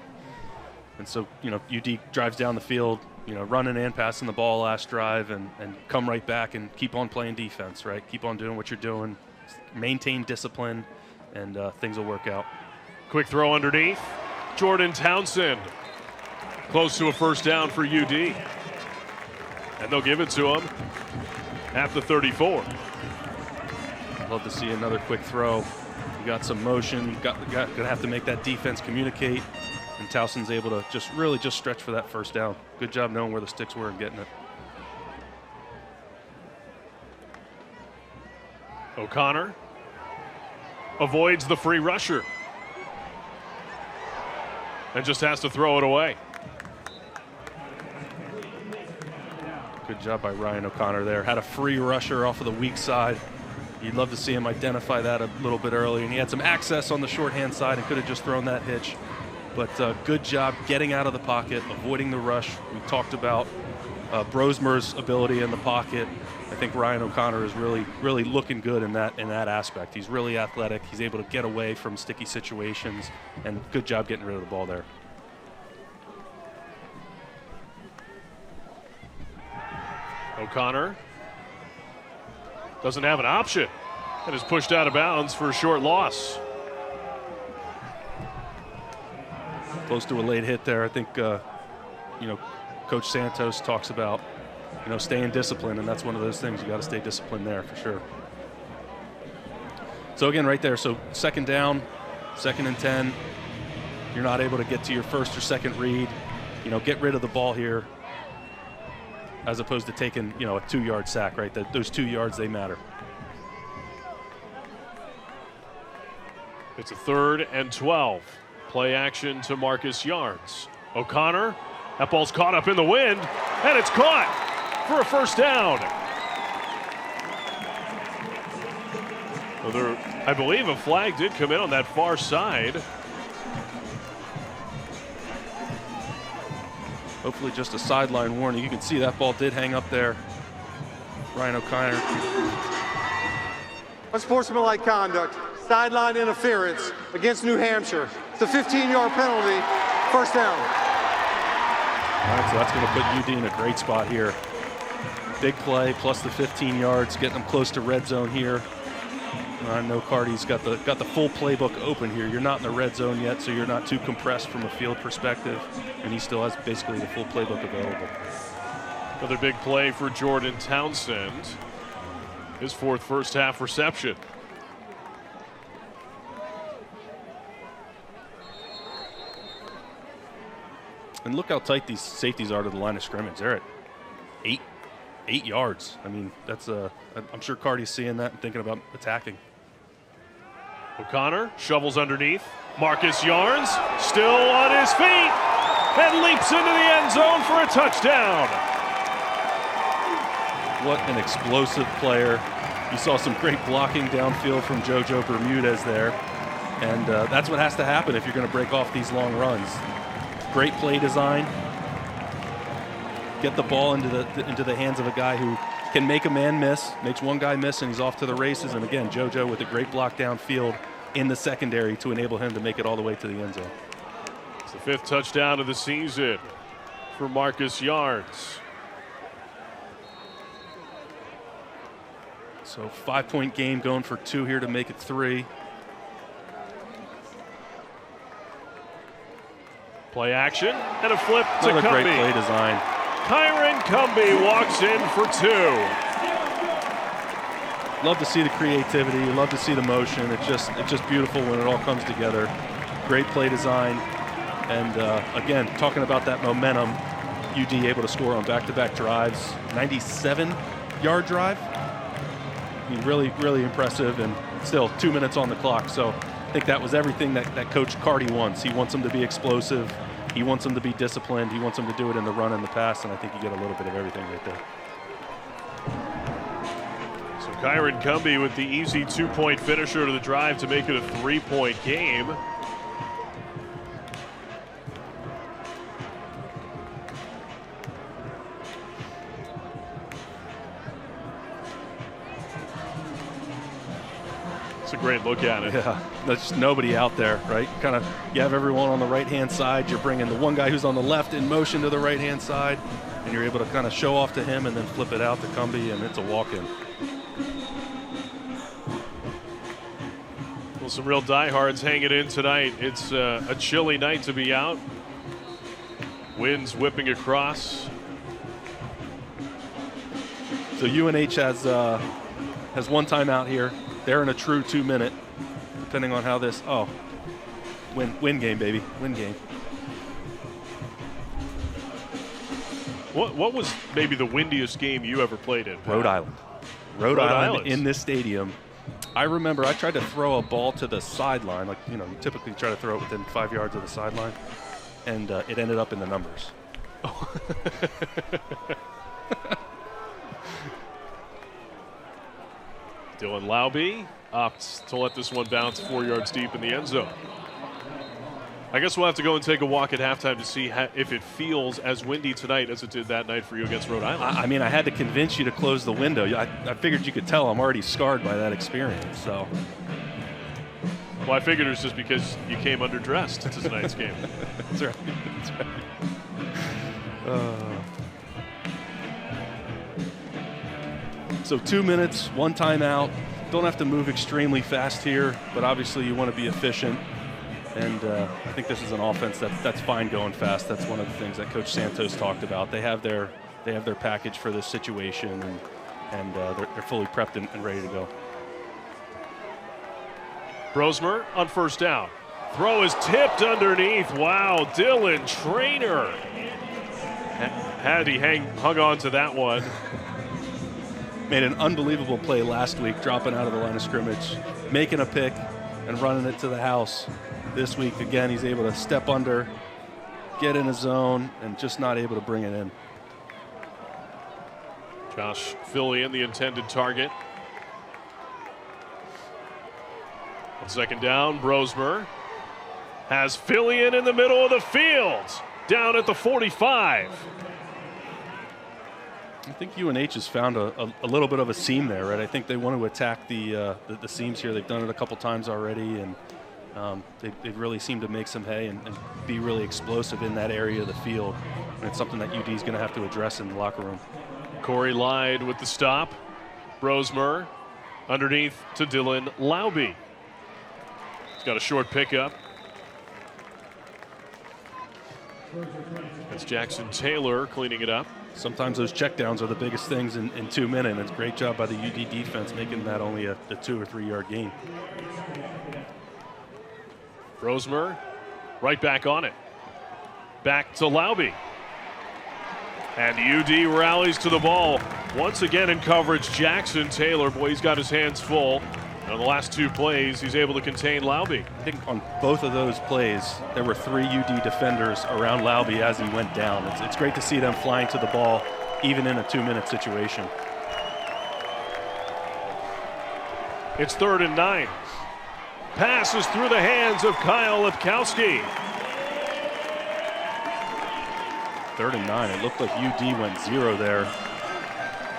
Speaker 4: And so, UD drives down the field, running and passing the ball last drive and come right back and keep on playing defense, right? Keep on doing what you're doing. Maintain discipline, and things will work out.
Speaker 2: Quick throw underneath. Jordan Townsend. Close to a first down for UD. And they'll give it to him at the 34.
Speaker 4: Love to see another quick throw. You got some motion. Gonna have to make that defense communicate. And Towson's able to just stretch for that first down. Good job knowing where the sticks were and getting it.
Speaker 2: O'Connor avoids the free rusher and just has to throw it away.
Speaker 4: Good job by Ryan O'Connor there. Had a free rusher off of the weak side. You'd love to see him identify that a little bit early. And he had some access on the short-hand side and could have just thrown that hitch. But good job getting out of the pocket, avoiding the rush. We talked about Brosmer's ability in the pocket. I think Ryan O'Connor is really looking good in that aspect. He's really athletic. He's able to get away from sticky situations, and good job getting rid of the ball there.
Speaker 2: O'Connor doesn't have an option and is pushed out of bounds for a short loss.
Speaker 4: Close to a late hit there. I think, Coach Santos talks about, staying disciplined, and that's one of those things. You got to stay disciplined there for sure. So again, right there. So second down, 2nd and 10. You're not able to get to your first or second read. Get rid of the ball here, as opposed to taking, a 2-yard sack. Right, those 2 yards, they matter.
Speaker 2: It's a 3rd and 12. Play action to Marcus Yarns. O'Connor, that ball's caught up in the wind, and it's caught for a first down. Well, I believe a flag did come in on that far side.
Speaker 4: Hopefully just a sideline warning. You can see that ball did hang up there. Ryan O'Connor.
Speaker 1: Unsportsmanlike conduct, sideline interference against New Hampshire. It's a 15-yard penalty, first down.
Speaker 4: All right, so that's going to put UD in a great spot here. Big play plus the 15 yards, getting them close to red zone here. I know Carty's got the full playbook open here. You're not in the red zone yet, so you're not too compressed from a field perspective, and he still has basically the full playbook available.
Speaker 2: Another big play for Jordan Townsend. His 4th first half reception.
Speaker 4: And look how tight these safeties are to the line of scrimmage. They're at 8 yards. I mean, that's I'm sure Carty's seeing that and thinking about attacking.
Speaker 2: O'Connor shovels underneath. Marcus Yarns still on his feet and leaps into the end zone for a touchdown.
Speaker 4: What an explosive player. You saw some great blocking downfield from JoJo Bermudez there. And that's what has to happen if you're going to break off these long runs. Great play design. Get the ball into the hands of a guy who can make a man miss, makes one guy miss, and he's off to the races. And again, JoJo with a great block downfield in the secondary to enable him to make it all the way to the end zone.
Speaker 2: It's the 5th touchdown of the season for Marcus Yarns.
Speaker 4: So 5-point game, going for 2 here to make it 3.
Speaker 2: Play action and a flip to
Speaker 4: Another
Speaker 2: Cumbie.
Speaker 4: great play design.
Speaker 2: Kyron Cumbie walks in for 2.
Speaker 4: Love to see the creativity. Love to see the motion. It's just beautiful when it all comes together. Great play design. And again, talking about that momentum, UD able to score on back-to-back drives. 97-yard drive. I mean, really impressive, and still 2 minutes on the clock. So I think that was everything that Coach Carty wants. He wants them to be explosive. He wants them to be disciplined. He wants them to do it in the run and the pass, and I think you get a little bit of everything right there.
Speaker 2: So Kyron Cumbie with the easy 2-point finisher to the drive to make it a 3-point game.
Speaker 6: It's a great look at it.
Speaker 4: Yeah, there's just nobody out there, right? You have everyone on the right-hand side. You're bringing the one guy who's on the left in motion to the right-hand side, and you're able to kind of show off to him and then flip it out to Cumbie, and it's a walk-in.
Speaker 6: Well, some real diehards hanging in tonight. It's a chilly night to be out. Winds whipping across.
Speaker 4: So UNH has one timeout here. They're in a true 2-minute, depending on how this. Oh, win game, baby, win game.
Speaker 6: What was maybe the windiest game you ever played in?
Speaker 4: Rhode Island. Rhode Island in this stadium. I remember I tried to throw a ball to the sideline, like you typically try to throw it within 5 yards of the sideline, and it ended up in the numbers.
Speaker 6: Dylan Laube opts to let this one bounce 4 yards deep in the end zone. I guess we'll have to go and take a walk at halftime to see if it feels as windy tonight as it did that night for you against Rhode Island.
Speaker 4: I mean, I had to convince you to close the window. I figured you could tell I'm already scarred by that experience. So,
Speaker 6: well, I figured it was just because you came underdressed to tonight's game.
Speaker 4: That's right. That's right. So 2 minutes, one timeout. Don't have to move extremely fast here, but obviously you want to be efficient. And I think this is an offense that's fine going fast. That's one of the things that Coach Santos talked about. They have their package for this situation, and they're fully prepped and ready to go.
Speaker 6: Brosmer on first down. Throw is tipped underneath. Wow, Dylan Traynor. Had he hung on to that one.
Speaker 4: Made an unbelievable play last week, dropping out of the line of scrimmage, making a pick, and running it to the house. This week, again, he's able to step under, get in a zone, and just not able to bring it in.
Speaker 6: Josh Fillion, the intended target. On second down, Brosmer has Fillion in the middle of the field, down at the 45.
Speaker 4: I think UNH has found a little bit of a seam there, right? I think they want to attack the seams here. They've done it a couple times already, and they really seem to make some hay and be really explosive in that area of the field. And it's something that UD is going to have to address in the locker room.
Speaker 6: Corey lied with the stop. Brosmer underneath to Dylan Laube. He's got a short pickup. That's Jackson Taylor cleaning it up.
Speaker 4: Sometimes those checkdowns are the biggest things in 2 minutes. It's a great job by the UD defense making that only a 2 or 3 yard gain.
Speaker 6: Brosmer right back on it. Back to Laube. And UD rallies to the ball. Once again in coverage, Jackson Taylor. Boy, he's got his hands full. And on the last 2 plays, he's able to contain Laube.
Speaker 4: I think on both of those plays, there were 3 UD defenders around Laube as he went down. It's great to see them flying to the ball, even in a 2 minute situation.
Speaker 6: It's 3rd and 9. Passes through the hands of Kyle Lipkowski.
Speaker 4: 3rd and 9. It looked like UD went 0 there.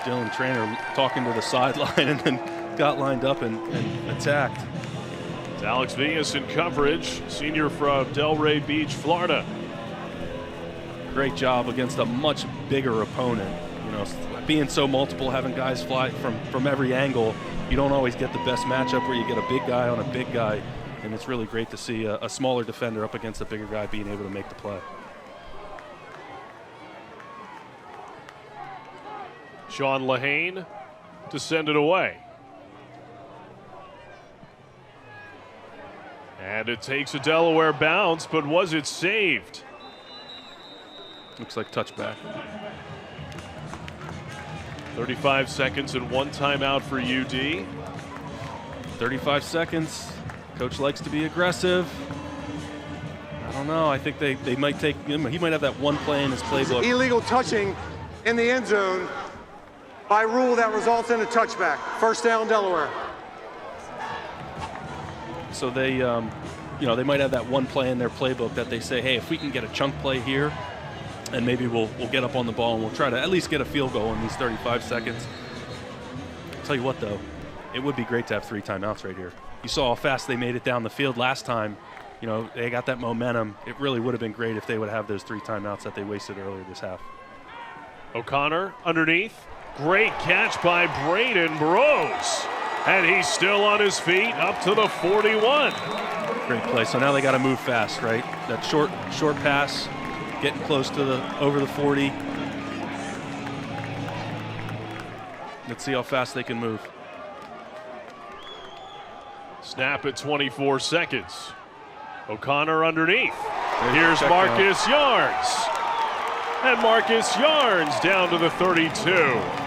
Speaker 4: Dylan Traynor talking to the sideline and then got lined up and attacked.
Speaker 6: It's Alex Villas in coverage, senior from Delray Beach, Florida.
Speaker 4: Great job against a much bigger opponent. Being so multiple, having guys fly from every angle, you don't always get the best matchup where you get a big guy on a big guy, and it's really great to see a smaller defender up against a bigger guy being able to make the play.
Speaker 6: Sean Lehane to send it away. And it takes a Delaware bounce, but was it saved?
Speaker 4: Looks like touchback.
Speaker 6: 35 seconds and 1 timeout for UD.
Speaker 4: 35 seconds. Coach likes to be aggressive. I don't know. I think they might take him. He might have that one play in his playbook.
Speaker 1: Illegal touching in the end zone by rule that results in a touchback. First down, Delaware.
Speaker 4: So they, they might have that one play in their playbook that they say, hey, if we can get a chunk play here, and maybe we'll get up on the ball and we'll try to at least get a field goal in these 35 seconds. I'll tell you what, though, it would be great to have 3 timeouts right here. You saw how fast they made it down the field last time. You know, they got that momentum. It really would have been great if they would have those 3 timeouts that they wasted earlier this half.
Speaker 6: O'Connor underneath. Great catch by Braden Bros. And he's still on his feet up to the 41.
Speaker 4: Great play. So now they got to move fast, right? That short pass, getting close to over the 40. Let's see how fast they can move.
Speaker 6: Snap at 24 seconds. O'Connor underneath. Here's Marcus Yarns. And Marcus Yarns down to the 32.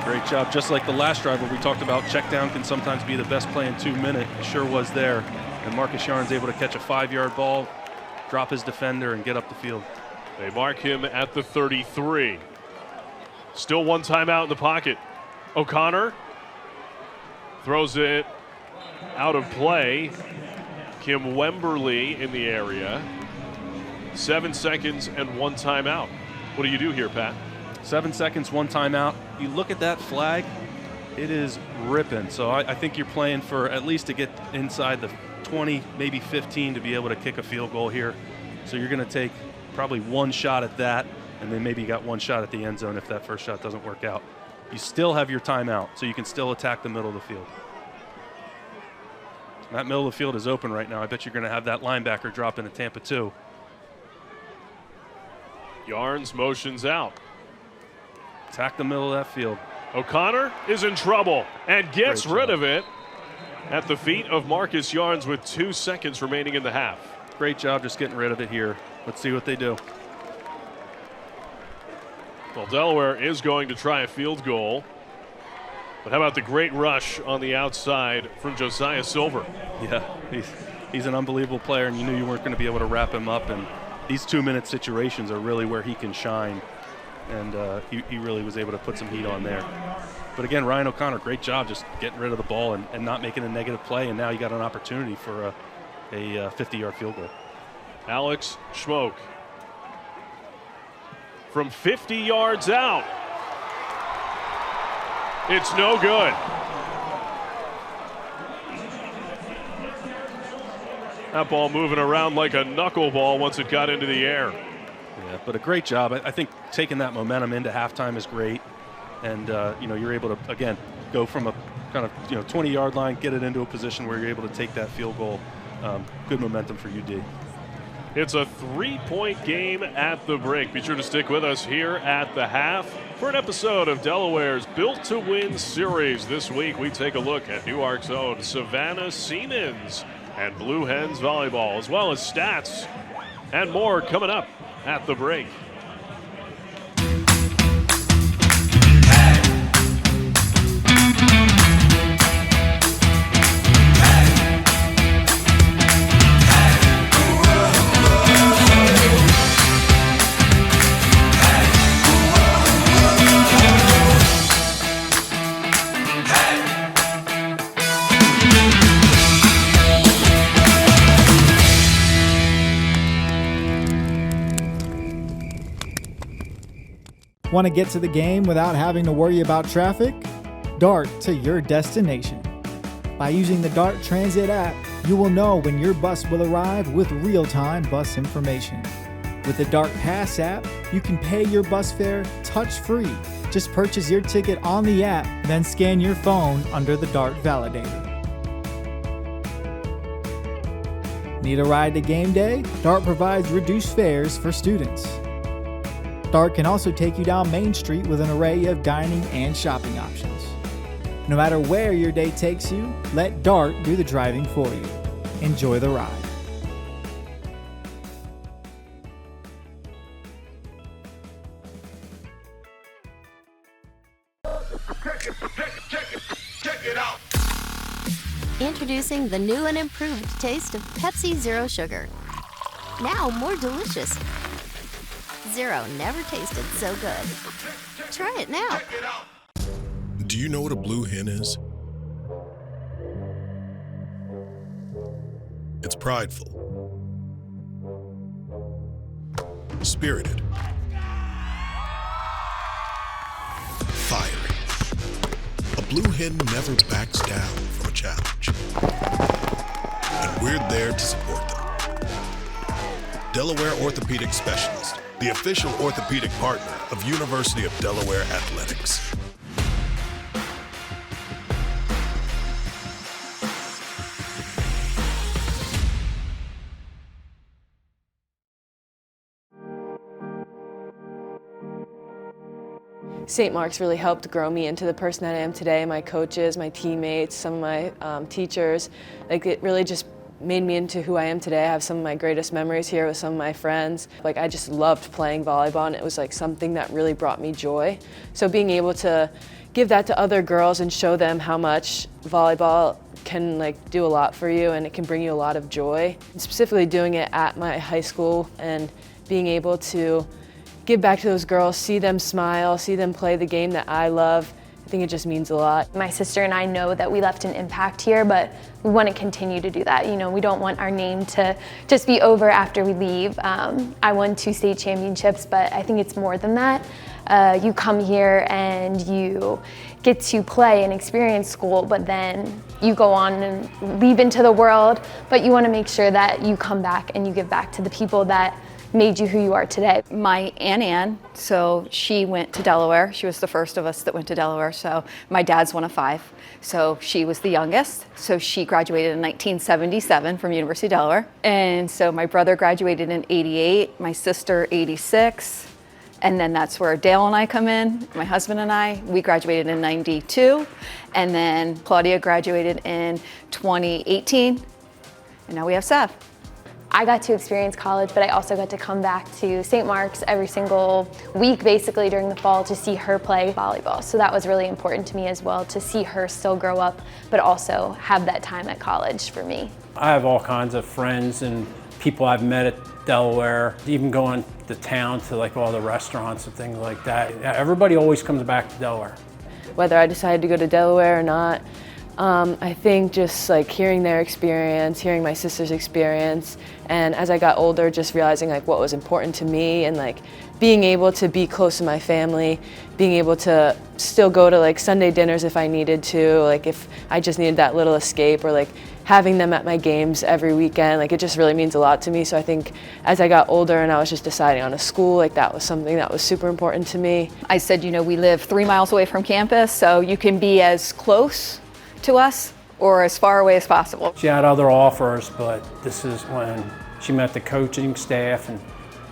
Speaker 4: Great job. Just like the last drive where we talked about check down can sometimes be the best play in 2 minutes. It sure was there. And Marcus Yarns able to catch a 5-yard ball, drop his defender, and get up the field.
Speaker 6: They mark him at the 33. Still 1 timeout in the pocket. O'Connor throws it out of play. Kim Wemberly in the area. 7 seconds and 1 timeout. What do you do here, Pat?
Speaker 4: 7 seconds, 1 timeout. You look at that flag, it is ripping. So I think you're playing for at least to get inside the 20, maybe 15 to be able to kick a field goal here. So you're going to take probably 1 shot at that, and then maybe you got 1 shot at the end zone if that first shot doesn't work out. You still have your timeout, so you can still attack the middle of the field. That middle of the field is open right now. I bet you're going to have that linebacker drop into Tampa 2.
Speaker 6: Yarns motions out.
Speaker 4: Attack the middle of that field.
Speaker 6: O'Connor is in trouble and gets rid of it at the feet of Marcus Yarns with 2 seconds remaining in the half.
Speaker 4: Great job just getting rid of it here. Let's see what they do.
Speaker 6: Well, Delaware is going to try a field goal. But how about the great rush on the outside from Josiah Silver?
Speaker 4: Yeah, he's an unbelievable player, and you knew you weren't going to be able to wrap him up. And these 2-minute situations are really where he can shine. And he really was able to put some heat on there. But again, Ryan O'Connor, great job just getting rid of the ball and not making a negative play. And now you got an opportunity for a 50-yard field goal.
Speaker 6: Alex Schmoke from 50 yards out. It's no good. That ball moving around like a knuckleball once it got into the air.
Speaker 4: Yeah, but a great job. I think taking that momentum into halftime is great. And, you're able to, again, go from a kind of, 20-yard line, get it into a position where you're able to take that field goal. Good momentum for UD.
Speaker 6: It's a 3-point game at the break. Be sure to stick with us here at the half for an episode of Delaware's Built to Win series. This week, we take a look at Newark's own Savannah Siemens and Blue Hens volleyball, as well as stats and more coming up at the break.
Speaker 7: Want to get to the game without having to worry about traffic? Dart to your destination. By using the Dart Transit app, you will know when your bus will arrive with real-time bus information. With the Dart Pass app, you can pay your bus fare touch-free. Just purchase your ticket on the app, then scan your phone under the Dart Validator. Need a ride to game day? Dart provides reduced fares for students. Dart can also take you down Main Street with an array of dining and shopping options. No matter where your day takes you, let Dart do the driving for you. Enjoy the ride.
Speaker 8: Introducing the new and improved taste of Pepsi Zero Sugar. Now more delicious. Zero never tasted so good. Try it now.
Speaker 9: Do you know what a blue hen is? It's prideful, spirited, fiery. A blue hen never backs down from a challenge. And we're there to support them. Delaware Orthopedic Specialist, the official orthopedic partner of University of Delaware Athletics.
Speaker 10: St. Mark's really helped grow me into the person that I am today. My coaches, my teammates, some of my teachers, like it really just made me into who I am today. I have some of my greatest memories here with some of my friends. Like I just loved playing volleyball, and it was like something that really brought me joy. So being able to give that to other girls and show them how much volleyball can like do a lot for you, and it can bring you a lot of joy. And specifically doing it at my high school and being able to give back to those girls, see them smile, see them play the game that I love. I think it just means a lot.
Speaker 11: My sister and I know that we left an impact here, but we want to continue to do that. You know, we don't want our name to just be over after we leave. I won 2 state championships, but I think it's more than that. You come here and you get to play and experience school, but then you go on and leave into the world, but you want to make sure that you come back and you give back to the people that made you who you are today.
Speaker 12: My Aunt Ann, so she went to Delaware. She was the first of us that went to Delaware. So my dad's one of 5. So she was the youngest. So she graduated in 1977 from University of Delaware. And so my brother graduated in 88, my sister 86. And then that's where Dale and I come in, my husband and I. We graduated in 92. And then Claudia graduated in 2018. And now we have Sav.
Speaker 11: I got to experience college, but I also got to come back to St. Mark's every single week, basically during the fall, to see her play volleyball. So that was really important to me as well, to see her still grow up, but also have that time at college for me.
Speaker 13: I have all kinds of friends and people I've met at Delaware, even going to town to like all the restaurants and things like that. Everybody always comes back to Delaware.
Speaker 10: Whether I decided to go to Delaware or not, I think just like hearing their experience, hearing my sister's experience, and as I got older, just realizing like what was important to me, and like being able to be close to my family, being able to still go to like Sunday dinners if I needed to, like if I just needed that little escape, or like having them at my games every weekend, like it just really means a lot to me. So I think as I got older and I was just deciding on a school, like that was something that was super important to me.
Speaker 12: I said, you know, we live 3 miles away from campus, so you can be as close to us or as far away as possible.
Speaker 13: She had other offers, but this is when she met the coaching staff, and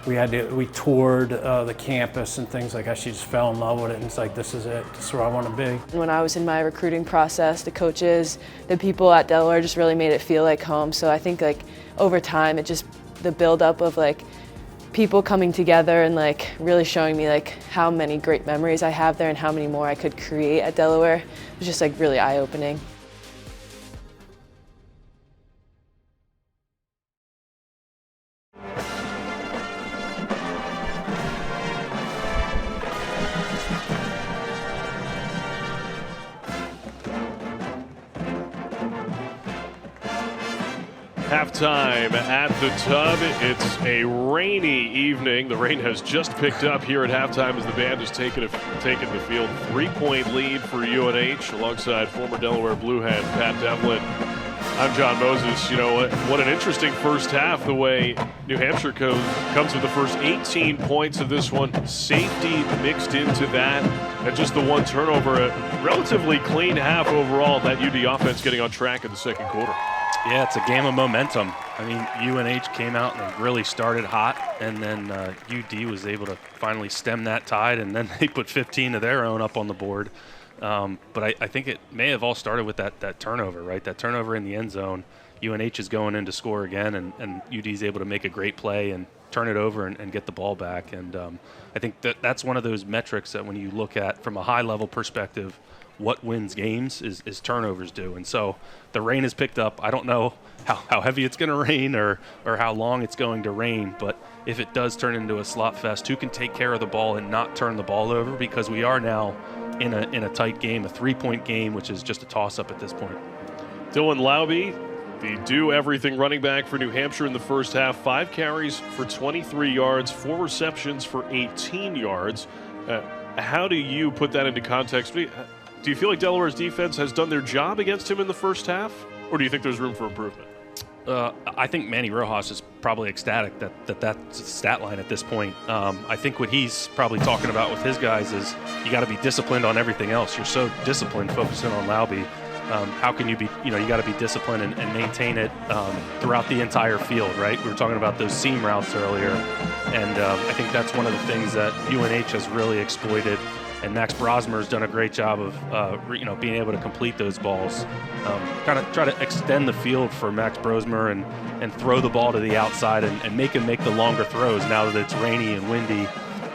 Speaker 13: we toured the campus and things like that. She just fell in love with it, and it's like, this is it. This is where I want to be.
Speaker 10: When I was in my recruiting process, the coaches, the people at Delaware just really made it feel like home. So I think like over time, it just, the buildup of like people coming together and like really showing me like how many great memories I have there and how many more I could create at Delaware, it was just like really eye-opening.
Speaker 6: Halftime at the Tub. It's a rainy evening. The rain has just picked up here at halftime as the band has taken the field. 3-point lead for UNH alongside former Delaware Blue Hen Pat Devlin. I'm John Moses. You know what an interesting first half, the way New Hampshire comes with the first 18 points of this one. Safety mixed into that, and just the one turnover. A relatively clean half overall. That UD offense getting on track in the second quarter.
Speaker 4: Yeah, it's a game of momentum. I mean, UNH came out and really started hot, and then UD was able to finally stem that tide, and then they put 15 of their own up on the board. But I think it may have all started with that turnover, right? That turnover in the end zone. UNH is going in to score again, and UD is able to make a great play and turn it over and get the ball back. And I think that's one of those metrics that when you look at from a high-level perspective, what wins games is turnovers do. And so the rain has picked up. I don't know how heavy it's going to rain or how long it's going to rain, but if it does turn into a slot fest, who can take care of the ball and not turn the ball over? Because we are now in a tight game, a 3-point game, which is just a toss-up at this point.
Speaker 6: Dylan Laube, the do-everything running back for New Hampshire in the first half. 5 carries for 23 yards, 4 receptions for 18 yards. How do you put that into context? Do you feel like Delaware's defense has done their job against him in the first half, or do you think there's room for improvement?
Speaker 4: I think Manny Rojas is probably ecstatic that's a stat line at this point. I think what he's probably talking about with his guys is you got to be disciplined on everything else. You're so disciplined focusing on Laube. How can you be, you got to be disciplined and maintain it throughout the entire field, right? We were talking about those seam routes earlier, and I think that's one of the things that UNH has really exploited, and Max Brosmer's done a great job of, being able to complete those balls. Kind of try to extend the field for Max Brosmer and throw the ball to the outside and make him make the longer throws now that it's rainy and windy,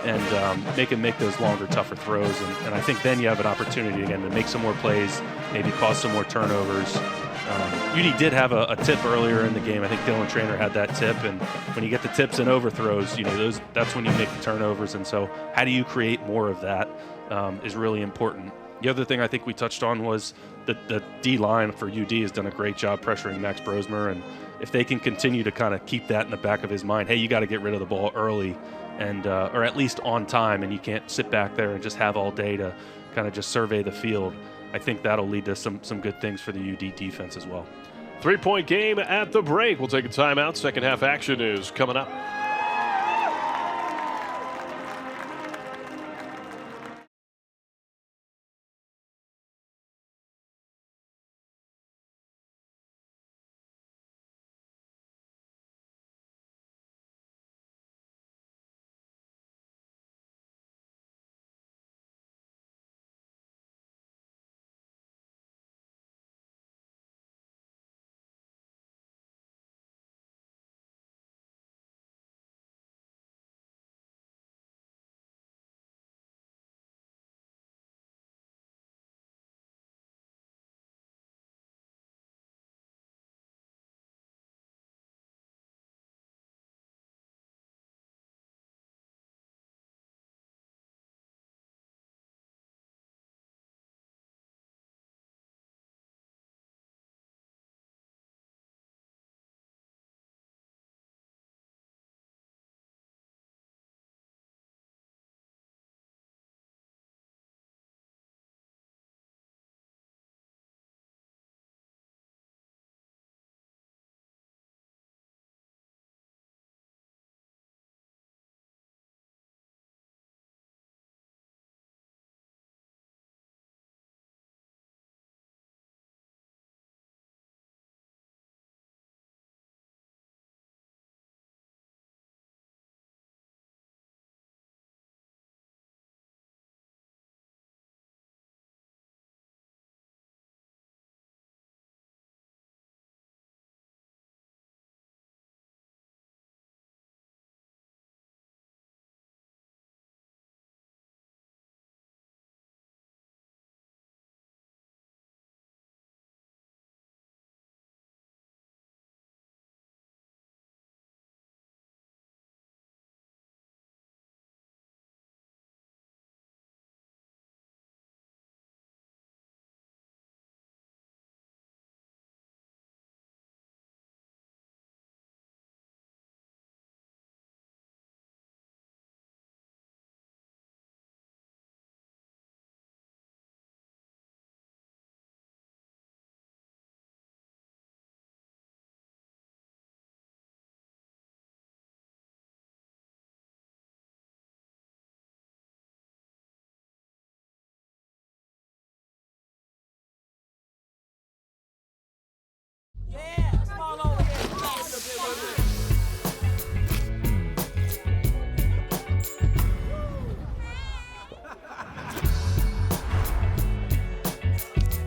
Speaker 4: and make him make those longer, tougher throws. And I think then you have an opportunity again to make some more plays, maybe cause some more turnovers. UD did have a tip earlier in the game. I think Dylan Traynor had that tip, and when you get the tips and overthrows, that's when you make the turnovers. And so how do you create more of that is really important. The other thing I think we touched on was the D-line for UD has done a great job pressuring Max Brosmer, and if they can continue to kind of keep that in the back of his mind, hey, you got to get rid of the ball early, and or at least on time, and you can't sit back there and just have all day to kind of just survey the field. I think that'll lead to some good things for the UD defense as well.
Speaker 6: 3-point game at the break. We'll take a timeout. Second half action is coming up.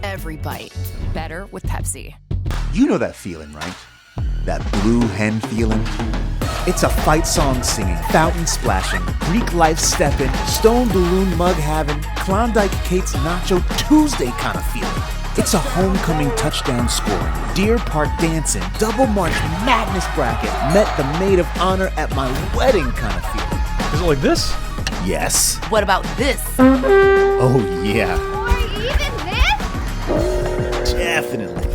Speaker 14: Every bite better with Pepsi.
Speaker 15: You know that feeling, right? That blue hen feeling? It's a fight song singing, fountain splashing, Greek life stepping, stone balloon mug having, Klondike Kate's Nacho Tuesday kind of feeling. It's a homecoming touchdown scoring, Deer Park dancing, double march madness bracket, met the maid of honor at my wedding kind of feeling.
Speaker 6: Is it like this?
Speaker 15: Yes.
Speaker 14: What about this?
Speaker 15: Oh yeah.
Speaker 14: Or even this?
Speaker 15: Definitely.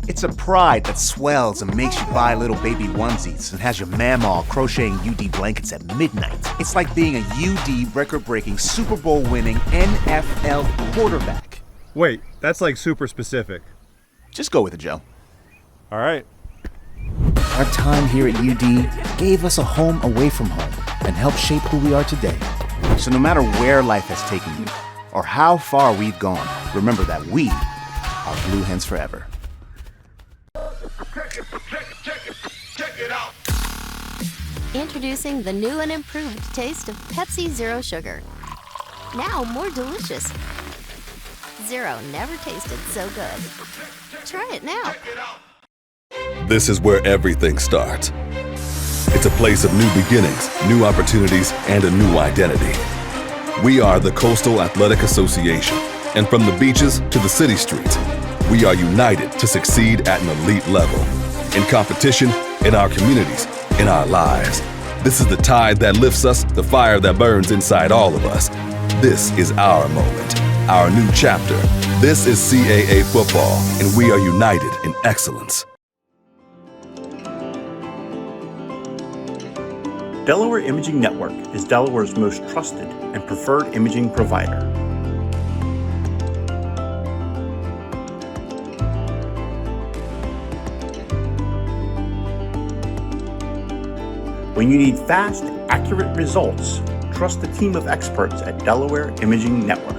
Speaker 15: It's a pride that swells and makes you buy little baby onesies and has your mamaw crocheting UD blankets at midnight. It's like being a UD record-breaking, Super Bowl-winning NFL quarterback.
Speaker 16: Wait, that's like super specific.
Speaker 15: Just go with it, Joe.
Speaker 16: All right.
Speaker 15: Our time here at UD gave us a home away from home and helped shape who we are today. So no matter where life has taken you or how far we've gone, remember that we are Blue Hens forever.
Speaker 8: Introducing the new and improved taste of Pepsi Zero Sugar. Now more delicious. Zero never tasted so good. Try it now.
Speaker 17: This is where everything starts. It's a place of new beginnings, new opportunities, and a new identity. We are the Coastal Athletic Association, and from the beaches to the city streets, we are united to succeed at an elite level. In competition, in our communities, in our lives. This is the tide that lifts us, the fire that burns inside all of us. This is our moment, our new chapter. This is CAA football, and we are united in excellence.
Speaker 18: Delaware Imaging Network is Delaware's most trusted and preferred imaging provider. When you need fast, accurate results, trust the team of experts at Delaware Imaging Network.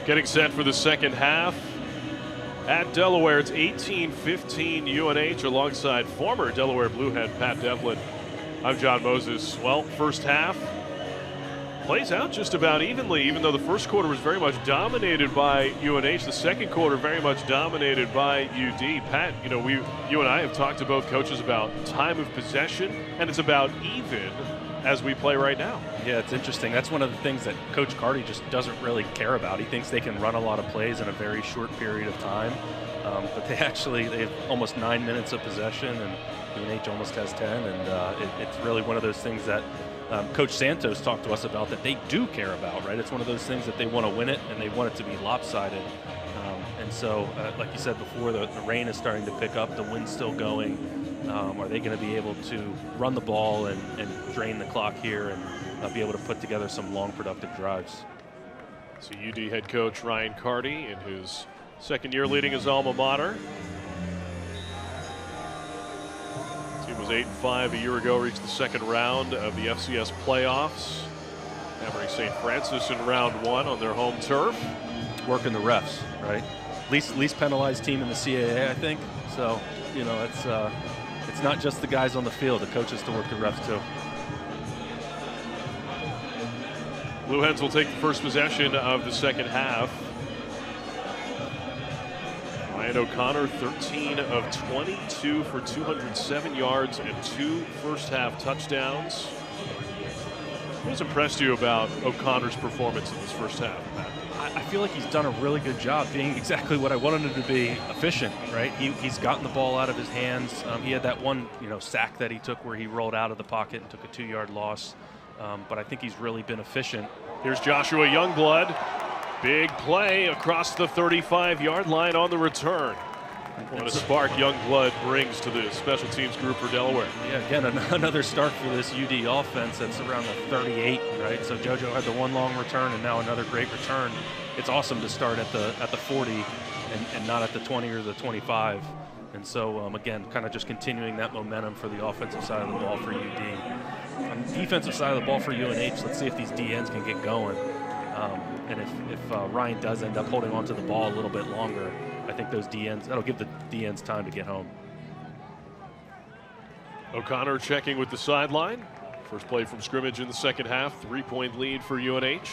Speaker 6: Getting set for the second half. At Delaware, it's 18-15 UNH alongside former Delaware Blue Hen Pat Devlin. I'm John Moses. Well, first half plays out just about evenly, even though the first quarter was very much dominated by UNH. The second quarter very much dominated by UD. Pat, you and I have talked to both coaches about time of possession, and it's about even as we play right now.
Speaker 4: Yeah, it's interesting. That's one of the things that Coach Carty just doesn't really care about. He thinks they can run a lot of plays in a very short period of time, but they have almost 9 minutes of possession, and UNH almost has 10, and it's really one of those things that Coach Santos talked to us about that they do care about, right? It's one of those things that they want to win it, and they want it to be lopsided. And so, like you said before, the rain is starting to pick up, the wind's still going. Are they going to be able to run the ball and drain the clock here and be able to put together some long, productive drives?
Speaker 6: So UD head coach Ryan Carty in his second year leading his alma mater. Team was 8-5 a year ago, reached the second round of the FCS playoffs. Hammering St. Francis in round one on their home turf.
Speaker 4: Working the refs, right? Least penalized team in the CAA, I think. So, it's not just the guys on the field, the coaches to work the refs too.
Speaker 6: Blue Hens will take the first possession of the second half. Ryan O'Connor, 13 of 22 for 207 yards and 2 first half touchdowns. What has impressed you about O'Connor's performance in this first half, Matt?
Speaker 4: I feel like he's done a really good job being exactly what I wanted him to be, efficient, right? He's gotten the ball out of his hands. He had that one, sack that he took where he rolled out of the pocket and took a 2-yard loss. But I think he's really been efficient.
Speaker 6: Here's Joshua Youngblood. Big play across the 35-yard line on the return. What a spark Youngblood brings to the special teams group for Delaware.
Speaker 4: Yeah, again, another start for this UD offense that's around the 38, right? So JoJo had the one long return and now another great return. It's awesome to start at the 40 and not at the 20 or the 25. And so, again, kind of just continuing that momentum for the offensive side of the ball for UD. On the defensive side of the ball for UNH, let's see if these DNs can get going. And if Ryan does end up holding on to the ball a little bit longer, I think those DNs, that'll give the DNs time to get home.
Speaker 6: O'Connor checking with the sideline. First play from scrimmage in the second half. 3-point lead for UNH.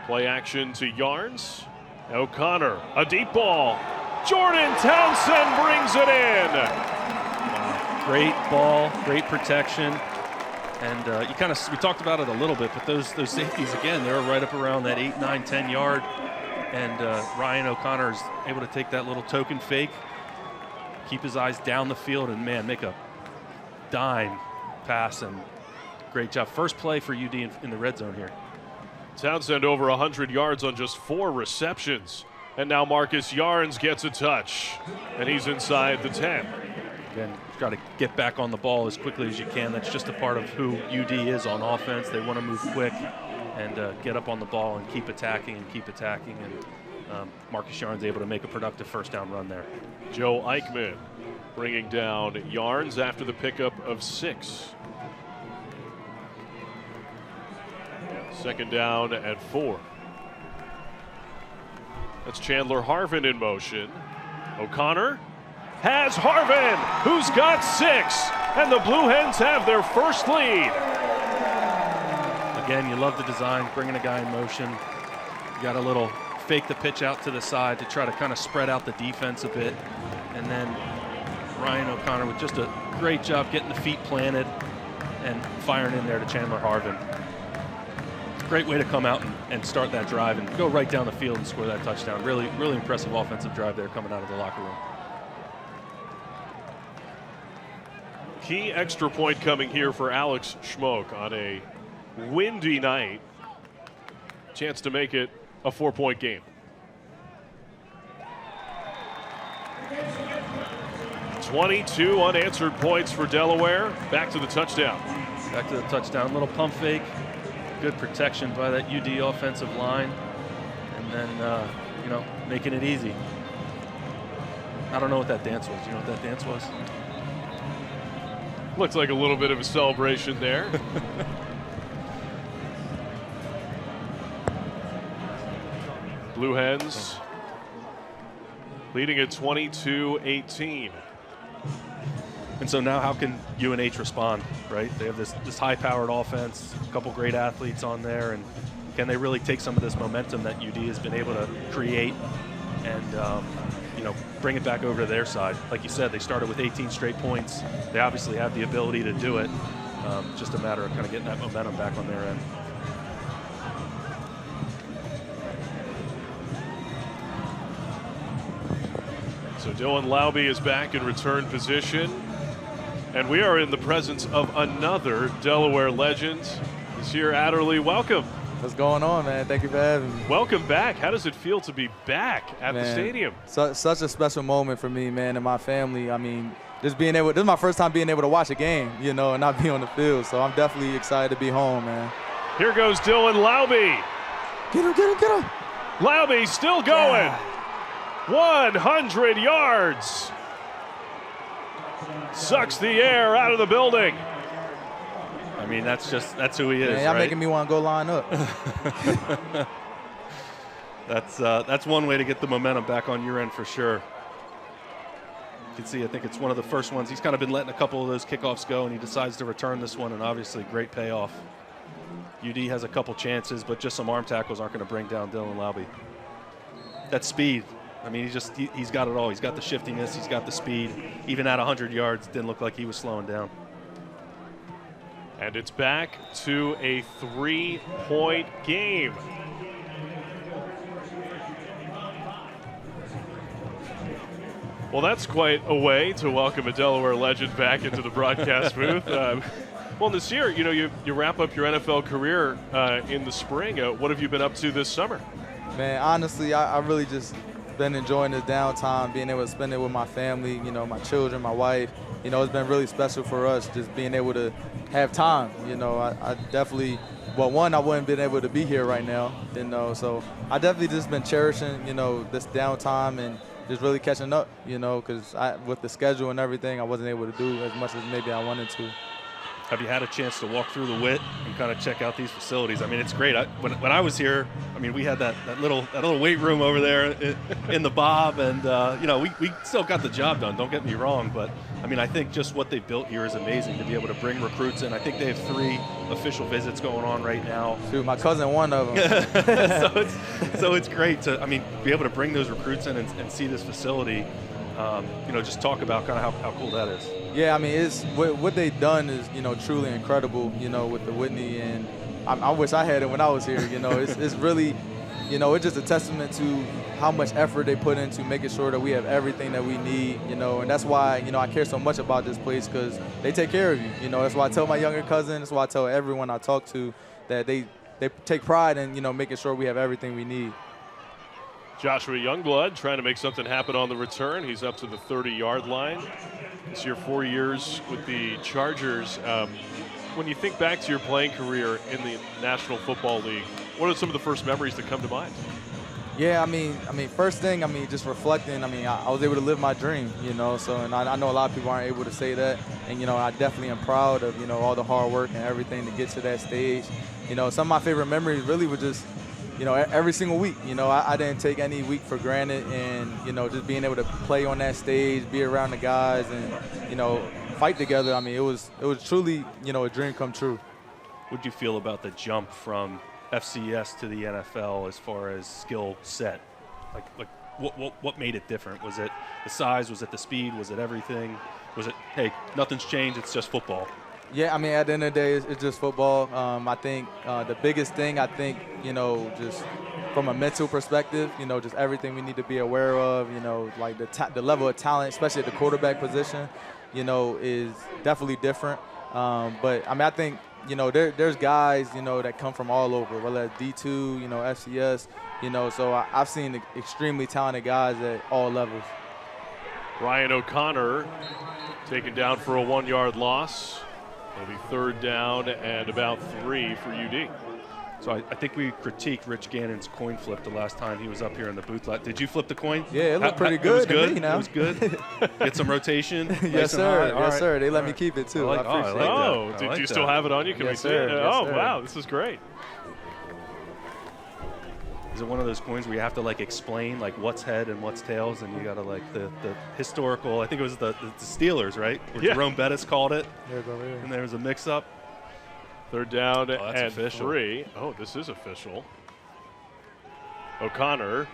Speaker 6: Play action to Yarns. O'Connor, a deep ball. Jordan Townsend brings it in.
Speaker 4: Wow. Great ball, great protection. And we talked about it a little bit, but those safeties, again, they're right up around that 8, 9, 10 yard. And Ryan O'Connor is able to take that little token fake, keep his eyes down the field, and, man, make a dime pass. And great job. First play for UD in the red zone here.
Speaker 6: Townsend over 100 yards on just 4 receptions. And now Marcus Yarns gets a touch, and he's inside the 10.
Speaker 4: Again, you've got to get back on the ball as quickly as you can. That's just a part of who UD is on offense. They want to move quick and get up on the ball and keep attacking. And Marcus Yarns able to make a productive first down run there.
Speaker 6: Joe Eichmann bringing down Yarns after the pickup of 6. Second down and 4. That's Chandler Harvin in motion. O'Connor has Harvin, who's got 6, and the Blue Hens have their first lead.
Speaker 4: Again, you love the design, bringing a guy in motion. You got a little fake the pitch out to the side to try to kind of spread out the defense a bit. And then Ryan O'Connor with just a great job getting the feet planted and firing in there to Chandler Harvin. Great way to come out and start that drive and go right down the field and score that touchdown. Really, really impressive offensive drive there coming out of the locker room.
Speaker 6: Key extra point coming here for Alex Schmoke on a windy night. Chance to make it a 4-point game. .22 unanswered points for Delaware. Back to the touchdown.
Speaker 4: Back to the touchdown. Little pump fake. Good protection by that UD offensive line. And then, making it easy. I don't know what that dance was. You know what that dance was?
Speaker 6: Looks like a little bit of a celebration there. Blue Hens leading at 22-18.
Speaker 4: And so now how can UNH respond, right? They have this high-powered offense, a couple great athletes on there, and can they really take some of this momentum that UD has been able to create and bring it back over to their side? Like you said, they started with 18 straight points. They obviously have the ability to do it. Just a matter of kind of getting that momentum back on their end.
Speaker 6: So Dylan Laube is back in return position. And we are in the presence of another Delaware legend. He's here, Adderley. Welcome.
Speaker 19: What's going on, man? Thank you for having me.
Speaker 6: Welcome back. How does it feel to be back at the stadium?
Speaker 19: Such a special moment for me, man, and my family. I mean, this is my first time being able to watch a game, and not be on the field. So I'm definitely excited to be home, man.
Speaker 6: Here goes Dylan Laube.
Speaker 19: Get him.
Speaker 6: Laube still going. 100 yards. Sucks the air out of the building.
Speaker 4: I mean, that's who he is.
Speaker 19: Man, y'all making me want to go line up.
Speaker 4: That's one way to get the momentum back on your end for sure. You can see, I think it's one of the first ones. He's kind of been letting a couple of those kickoffs go, and he decides to return this one, and obviously great payoff. UD has a couple chances, but just some arm tackles aren't going to bring down Dylan Laube. That speed. I mean, he's got it all. He's got the shiftiness. He's got the speed. Even at 100 yards, didn't look like he was slowing down.
Speaker 6: And it's back to a 3-point game. Well, that's quite a way to welcome a Delaware legend back into the broadcast booth. Well, this year, you wrap up your NFL career in the spring. What have you been up to this summer?
Speaker 19: Man, honestly, I really just been enjoying this downtime, being able to spend it with my family, my children, my wife. It's been really special for us just being able to have time. I definitely, I wouldn't have been able to be here right now, so I definitely just been cherishing, this downtime and just really catching up, because with the schedule and everything, I wasn't able to do as much as maybe I wanted to.
Speaker 4: Have you had a chance to walk through the WIT and kind of check out these facilities? I mean, it's great. When I was here, I mean, we had that little weight room over there in the Bob, and we still got the job done. Don't get me wrong, but I mean, I think just what they built here is amazing to be able to bring recruits in. I think they have 3 official visits going on right now.
Speaker 19: Shoot, my cousin one of them.
Speaker 4: so it's great to be able to bring those recruits in and see this facility. Just talk about kind of how cool that is.
Speaker 19: Yeah, I mean, it's what they've done is, truly incredible, with the Whitney, and I wish I had it when I was here, it's really, it's just a testament to how much effort they put into making sure that we have everything that we need, and that's why, I care so much about this place, because they take care of you, that's why I tell my younger cousin, that's why I tell everyone I talk to that they take pride in, making sure we have everything we need.
Speaker 6: Joshua Youngblood trying to make something happen on the return. He's up to the 30-yard line. This year, 4 years with the Chargers. When you think back to your playing career in the National Football League, what are some of the first memories that come to mind?
Speaker 19: Yeah, I mean, first thing, just reflecting. I was able to live my dream, So, and I know a lot of people aren't able to say that, and I definitely am proud of all the hard work and everything to get to that stage. Some of my favorite memories really were just, every single week. I didn't take any week for granted, and just being able to play on that stage, be around the guys, and fight together. It was truly a dream come true.
Speaker 4: What do you feel about the jump from FCS to the NFL as far as skill set? Like what made it different? Was it the size? Was it the speed? Was it everything? Was it, hey, nothing's changed, it's just football?
Speaker 19: Yeah, at the end of the day, it's just football. I think the biggest thing, just from a mental perspective, just everything we need to be aware of, like the level of talent, especially at the quarterback position, is definitely different. But, I think, there's guys, that come from all over, whether it's D2, FCS, so I've seen extremely talented guys at all levels.
Speaker 6: Ryan O'Connor taken down for a 1-yard loss. It'll be 3rd down and about 3 for UD.
Speaker 4: So I think we critiqued Rich Gannon's coin flip the last time he was up here in the booth. Did you flip the coin?
Speaker 19: Yeah, it looked pretty good.
Speaker 4: It was good.
Speaker 19: To me,
Speaker 4: It was good. Get some rotation.
Speaker 19: Yes, sir. Yes, sir. They let me keep it too. I appreciate it.
Speaker 6: Oh, did you still have it on you? Can we see it?
Speaker 19: Yes,
Speaker 6: oh,
Speaker 19: sir.
Speaker 6: Wow, this is great.
Speaker 4: is it one of those coins where you have to like explain like what's head and what's tails, and you got to like the historical, I think it was the Steelers, right? Where Jerome Bettis called it, and there was a mix-up.
Speaker 6: Third down and
Speaker 4: official.
Speaker 6: 3. Oh, this is official. O'Connor,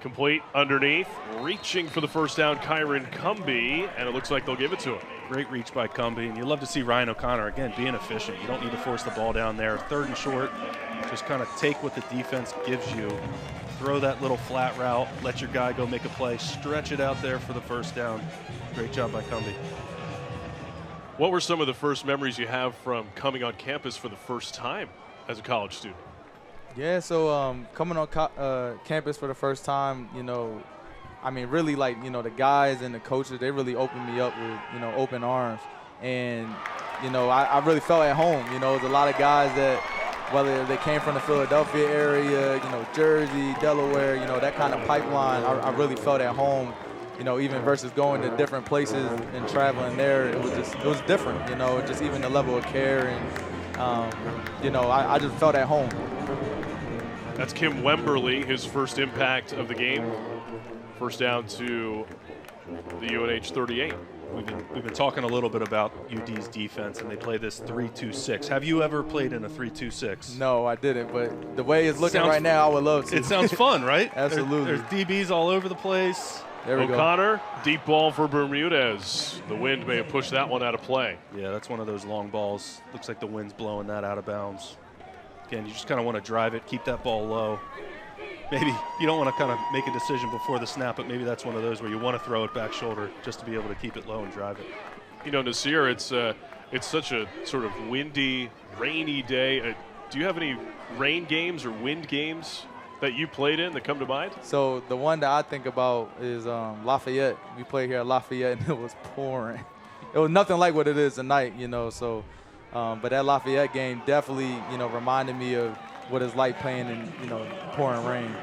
Speaker 6: complete underneath, reaching for the first down, Kyron Cumbie, and it looks like they'll give it to him.
Speaker 4: Great reach by Cumbie, and you love to see Ryan O'Connor, again, being efficient. You don't need to force the ball down there. 3rd and short, just kind of take what the defense gives you, throw that little flat route, let your guy go make a play, stretch it out there for the first down. Great job by Cumbie.
Speaker 6: What were some of the first memories you have from coming on campus for the first time as a college student?
Speaker 19: Yeah, so coming on campus for the first time, I mean, really, like, the guys and the coaches, they really opened me up with, open arms. And, I really felt at home. There's a lot of guys that, whether they came from the Philadelphia area, Jersey, Delaware, that kind of pipeline, I really felt at home, even versus going to different places and traveling there. It was different, just even the level of care. And, I just felt at home.
Speaker 6: That's Kim Wemberly, his first impact of the game. First down to the UNH 38.
Speaker 4: We've been talking a little bit about UD's defense, and they play this 3-2-6. Have you ever played in a 3-2-6?
Speaker 19: No, I didn't, but the way it's looking right now, I would love to.
Speaker 4: It sounds fun, right?
Speaker 19: Absolutely.
Speaker 4: There's DBs all over the place.
Speaker 19: There we go.
Speaker 6: O'Connor, deep ball for Bermudez. The wind may have pushed that one out of play.
Speaker 4: Yeah, that's one of those long balls. Looks like the wind's blowing that out of bounds. Again, you just kind of want to drive it, keep that ball low. Maybe you don't want to kind of make a decision before the snap, but maybe that's one of those where you want to throw it back shoulder just to be able to keep it low and drive it.
Speaker 6: Nasir, it's such a sort of windy, rainy day. Do you have any rain games or wind games that you played in that come to mind?
Speaker 19: So the one that I think about is Lafayette. We played here at Lafayette, and it was pouring. It was nothing like what it is tonight, so. But that Lafayette game definitely, reminded me of what it's like playing in, pouring rain.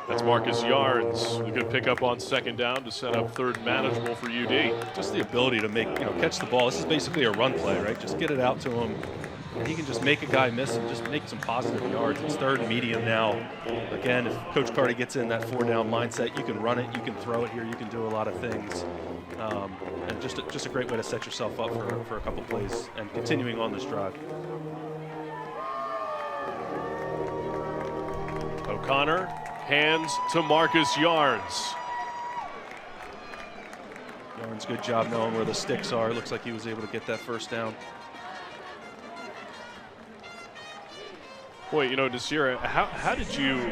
Speaker 6: That's Marcus Yards. A good pickup on second down to set up third manageable for UD.
Speaker 4: Just the ability to make, catch the ball. This is basically a run play, right? Just get it out to him. And he can just make a guy miss and just make some positive yards. It's third and medium now. Again, if Coach Carty gets in that 4-down mindset, you can run it, you can throw it here, you can do a lot of things. And just a great way to set yourself up for a couple plays and continuing on this drive.
Speaker 6: O'Connor hands to Marcus Yards.
Speaker 4: Yarns, good job knowing where the sticks are. Looks like he was able to get that first down.
Speaker 6: Boy, Nasir, how did you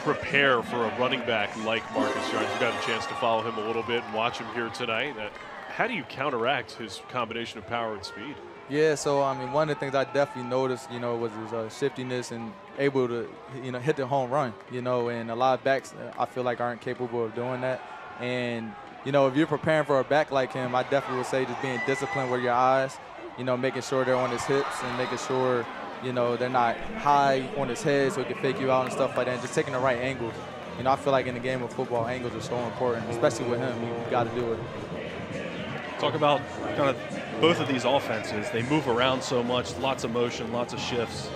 Speaker 6: prepare for a running back like Marcus Yards? You got a chance to follow him a little bit and watch him here tonight. How do you counteract his combination of power and speed?
Speaker 19: Yeah, so, one of the things I definitely noticed, was his shiftiness and able to, hit the home run, and a lot of backs, I feel like, aren't capable of doing that. And, if you're preparing for a back like him, I definitely would say just being disciplined with your eyes, making sure they're on his hips and making sure, they're not high on his head so he can fake you out and stuff like that, and just taking the right angles. I feel like in the game of football, angles are so important, especially with him. You got to do it.
Speaker 4: Talk about kind of both of these offenses. They move around so much, lots of motion, lots of shifts,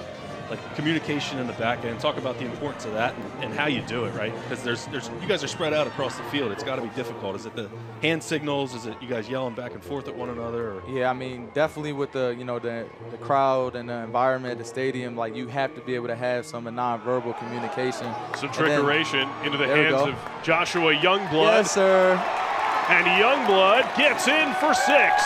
Speaker 4: like communication in the back end. Talk about the importance of that and how you do it, right? Because there's you guys are spread out across the field. It's got to be difficult. Is it the hand signals? Is it you guys yelling back and forth at one another? Or?
Speaker 19: Yeah, definitely with the the crowd and the environment, the stadium, like you have to be able to have some nonverbal communication.
Speaker 6: Some trickeration into the hands of Joshua Youngblood.
Speaker 19: Yes, sir.
Speaker 6: And Youngblood gets in for 6.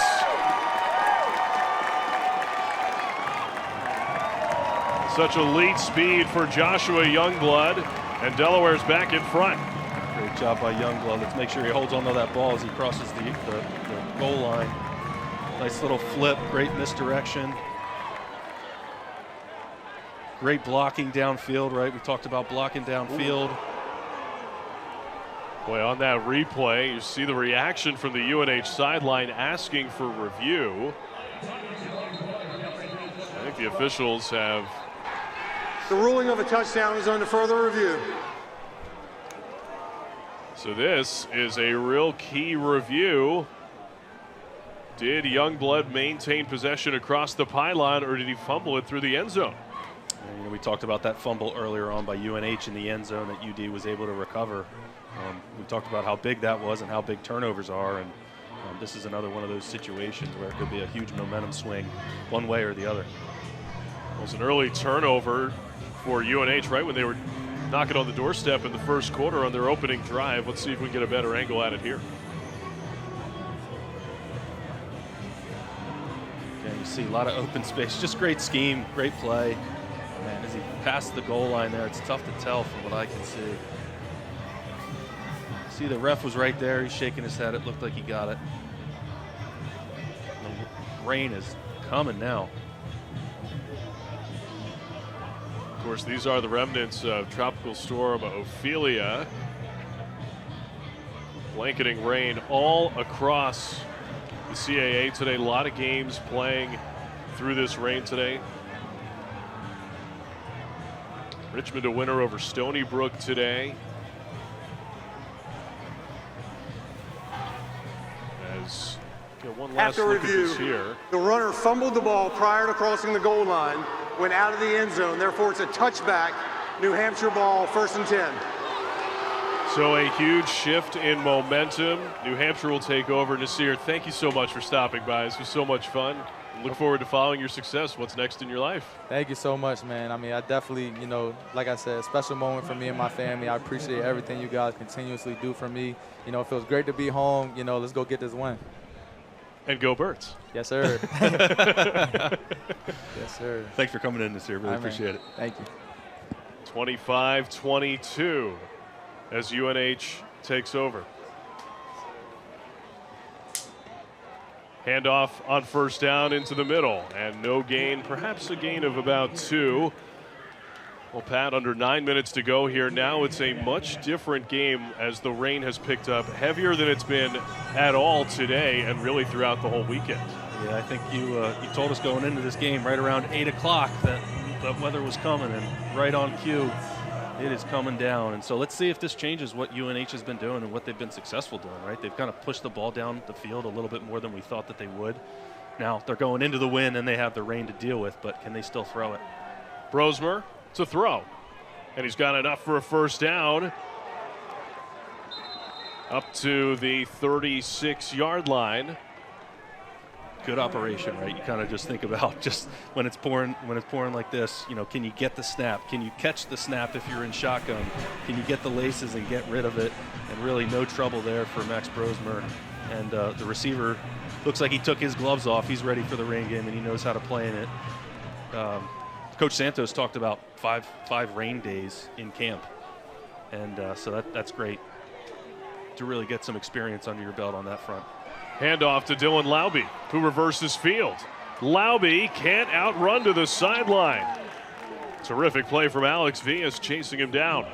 Speaker 6: Such elite speed for Joshua Youngblood, and Delaware's back in front.
Speaker 4: Great job by Youngblood. Let's make sure he holds onto that ball as he crosses the goal line. Nice little flip, great misdirection. Great blocking downfield, right? We talked about blocking downfield.
Speaker 6: Boy, on that replay, you see the reaction from the UNH sideline asking for review. I think the officials have...
Speaker 1: The ruling of a touchdown is under further review.
Speaker 6: So this is a real key review. Did Youngblood maintain possession across the pylon, or did he fumble it through the end zone?
Speaker 4: And we talked about that fumble earlier on by UNH in the end zone that UD was able to recover. We talked about how big that was and how big turnovers are, and this is another one of those situations where it could be a huge momentum swing one way or the other.
Speaker 6: It was an early turnover for UNH right when they were knocking on the doorstep in the first quarter on their opening drive. Let's see if we can get a better angle at it here.
Speaker 4: And you see a lot of open space. Just great scheme, great play. Man, as he passed the goal line there, it's tough to tell from what I can see. See, the ref was right there. He's shaking his head. It looked like he got it. The rain is coming now.
Speaker 6: Of course, these are the remnants of Tropical Storm Ophelia. Blanketing rain all across the CAA today. A lot of games playing through this rain today. Richmond a winner over Stony Brook today. As one last
Speaker 1: After
Speaker 6: look
Speaker 1: review,
Speaker 6: at this here.
Speaker 1: the runner fumbled the ball prior to crossing the goal line, went out of the end zone. Therefore, it's a touchback. New Hampshire ball, 1st and 10.
Speaker 6: So a huge shift in momentum. New Hampshire will take over. Nasir, thank you so much for stopping by. This was so much fun. Look forward to following your success. What's next in your life?
Speaker 19: Thank you so much, man. I mean, I definitely, like I said, special moment for me and my family. I appreciate everything you guys continuously do for me. It feels great to be home. Let's go get this win.
Speaker 6: And go Birds.
Speaker 19: Yes, sir. Yes, sir.
Speaker 4: Thanks for coming in this year. Really appreciate it.
Speaker 19: Thank you.
Speaker 6: 25-22 as UNH takes over. Handoff on first down into the middle, and no gain, perhaps a gain of about 2. Well, Pat, under 9 minutes to go here. Now it's a much different game as the rain has picked up heavier than it's been at all today and really throughout the whole weekend.
Speaker 4: Yeah, I think you told us going into this game right around 8 o'clock that weather was coming, and right on cue, it is coming down. And so let's see if this changes what UNH has been doing and what they've been successful doing, right? They've kind of pushed the ball down the field a little bit more than we thought that they would. Now they're going into the wind and they have the rain to deal with, but can they still throw it?
Speaker 6: Brosmer to throw, and he's got enough for a first down up to the 36-yard line.
Speaker 4: Good operation, right? You kind of just think about just when it's pouring like this, can you get the snap? Can you catch the snap if you're in shotgun? Can you get the laces and get rid of it? And really no trouble there for Max Brosmer. And the receiver looks like he took his gloves off. He's ready for the rain game, and he knows how to play in it. Coach Santos talked about five rain days in camp. And so that's great to really get some experience under your belt on that front.
Speaker 6: Handoff to Dylan Laube, who reverses field. Laube can't outrun to the sideline. Terrific play from Alex Villas chasing him down.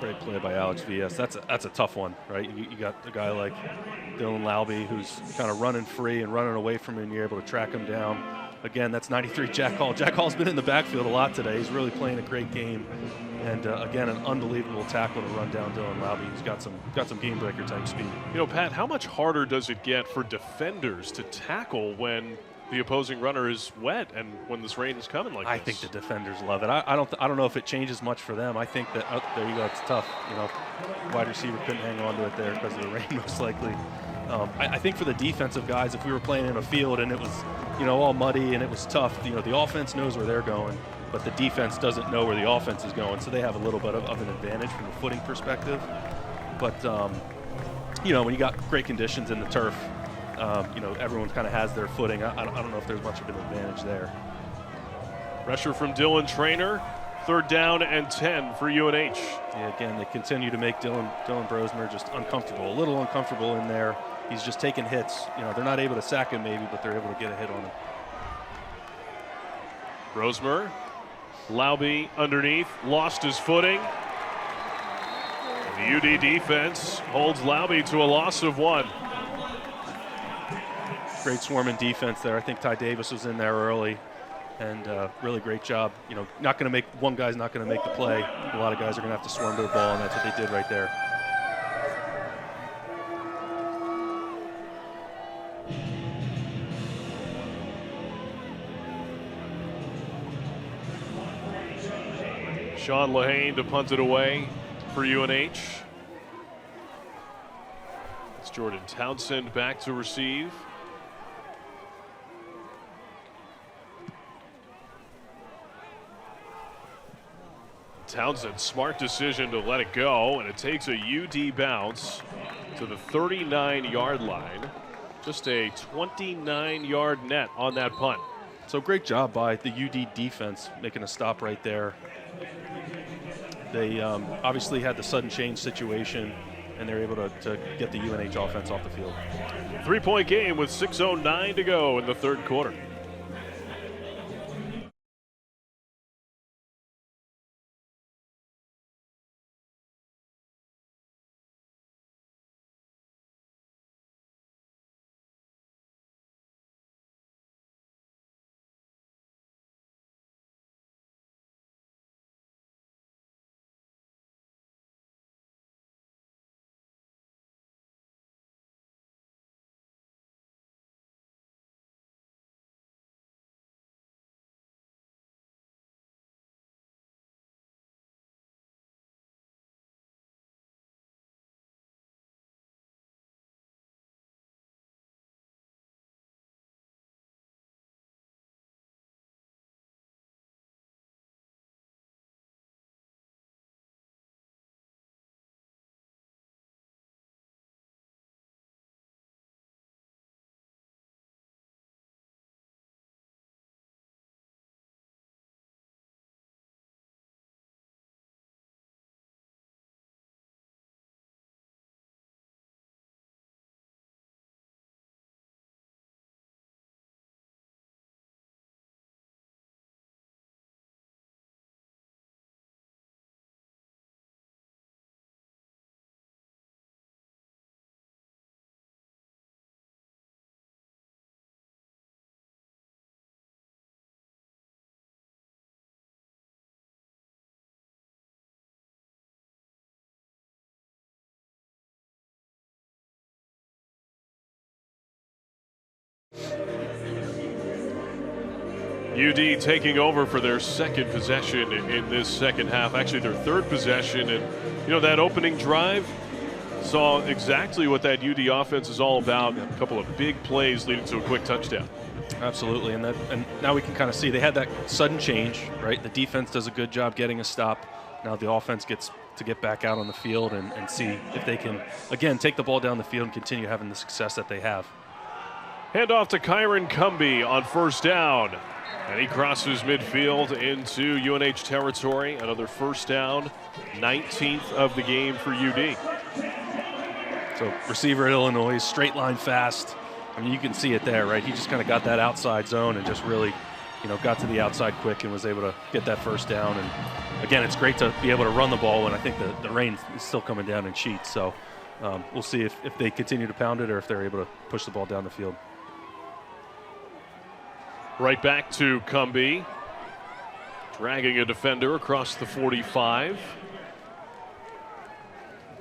Speaker 4: Great play by Alex Villas. That's a tough one, right? You got a guy like Dylan Laube who's kind of running free and running away from him, and you're able to track him down. Again, that's 93 Jack Hall. Jack Hall's been in the backfield a lot today. He's really playing a great game. And again, an unbelievable tackle to run down Dylan Laube. He's got some game breaker type speed.
Speaker 6: Pat, how much harder does it get for defenders to tackle when the opposing runner is wet and when this rain is coming like this?
Speaker 4: I think the defenders love it. I don't know if it changes much for them. I think that there you go. It's tough. Wide receiver couldn't hang on to it there because of the rain, most likely. I think for the defensive guys, if we were playing in a field and it was all muddy and it was tough, the offense knows where they're going, but the defense doesn't know where the offense is going, so they have a little bit of an advantage from a footing perspective. But when you got great conditions in the turf, everyone kind of has their footing. I don't know if there's much of an advantage there.
Speaker 6: Pressure from Dylan Traynor. 3rd down and 10 for UNH.
Speaker 4: Yeah, again, they continue to make Dylan Brosmer just uncomfortable, a little uncomfortable in there. He's just taking hits. They're not able to sack him maybe, but they're able to get a hit on him.
Speaker 6: Brosmer, Laube underneath, lost his footing. The UD defense holds Laube to a loss of 1.
Speaker 4: Great swarming defense there. I think Ty Davis was in there early. And really great job. One guy's not going to make the play. A lot of guys are going to have to swarm to the ball, and that's what they did right there.
Speaker 6: Sean Lehane to punt it away for UNH. It's Jordan Townsend back to receive. Townsend, smart decision to let it go, and it takes a UD bounce to the 39-yard line. Just a 29-yard net on that punt.
Speaker 4: So great job by the UD defense making a stop right there. They obviously had the sudden change situation, and they're able to get the UNH offense off the field.
Speaker 6: 3-point game with 6:09 to go in the third quarter. UD taking over for their second possession in this second half, actually their third possession. And, you know, that opening drive saw exactly what that UD offense is all about. A couple of big plays leading to a quick touchdown.
Speaker 4: Absolutely, and now we can kind of see they had that sudden change, right? The defense does a good job getting a stop. Now the offense gets to get back out on the field and see if they can, again, take the ball down the field and continue having the success that they have.
Speaker 6: Handoff to Kyron Cumby on first down. And he crosses midfield into UNH territory. Another first down, 19th of the game for UD.
Speaker 4: So receiver at Illinois, straight line fast. I mean, you can see it there, right? He just kind of got that outside zone and just really, you know, got to the outside quick and was able to get that first down. And again, it's great to be able to run the ball when I think the rain is still coming down in sheets. So we'll see if they continue to pound it or if they're able to push the ball down the field.
Speaker 6: Right back to Cumby, dragging a defender across the 45.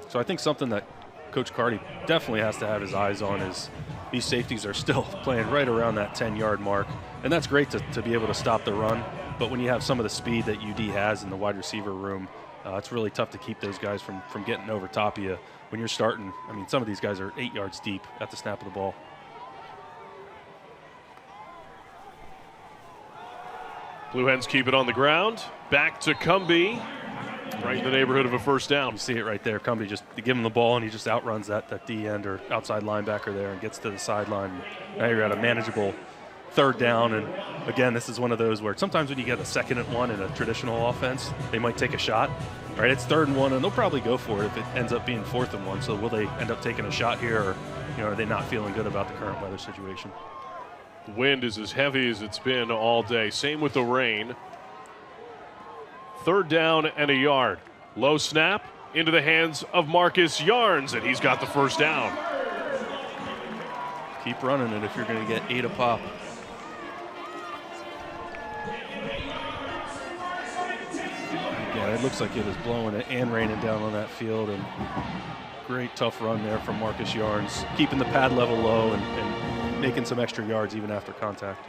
Speaker 4: So I think something that Coach Carty definitely has to have his eyes on is these safeties are still playing right around that 10-yard mark. And that's great to be able to stop the run. But when you have some of the speed that UD has in the wide receiver room, it's really tough to keep those guys from getting over top of you when you're starting. I mean, some of these guys are 8 yards deep at the snap of the ball.
Speaker 6: Blue Hens keep it on the ground. Back to Cumby, right in the neighborhood of a first down.
Speaker 4: You see it right there. Cumby just give him the ball, and he just outruns that D end or outside linebacker there and gets to the sideline. Now you're at a manageable third down. And again, this is one of those where sometimes when you get a 2nd and 1 in a traditional offense, they might take a shot. Right, it's 3rd and 1, and they'll probably go for it if it ends up being 4th and 1. So will they end up taking a shot here, or are they not feeling good about the current weather situation?
Speaker 6: The wind is as heavy as it's been all day. Same with the rain. 3rd down and a yard. Low snap into the hands of Marcus Yarns, and he's got the first down.
Speaker 4: Keep running it if you're going to get 8 a pop. Yeah, it looks like it is blowing it and raining down on that field, and great tough run there from Marcus Yarns, keeping the pad level low and making some extra yards even after contact.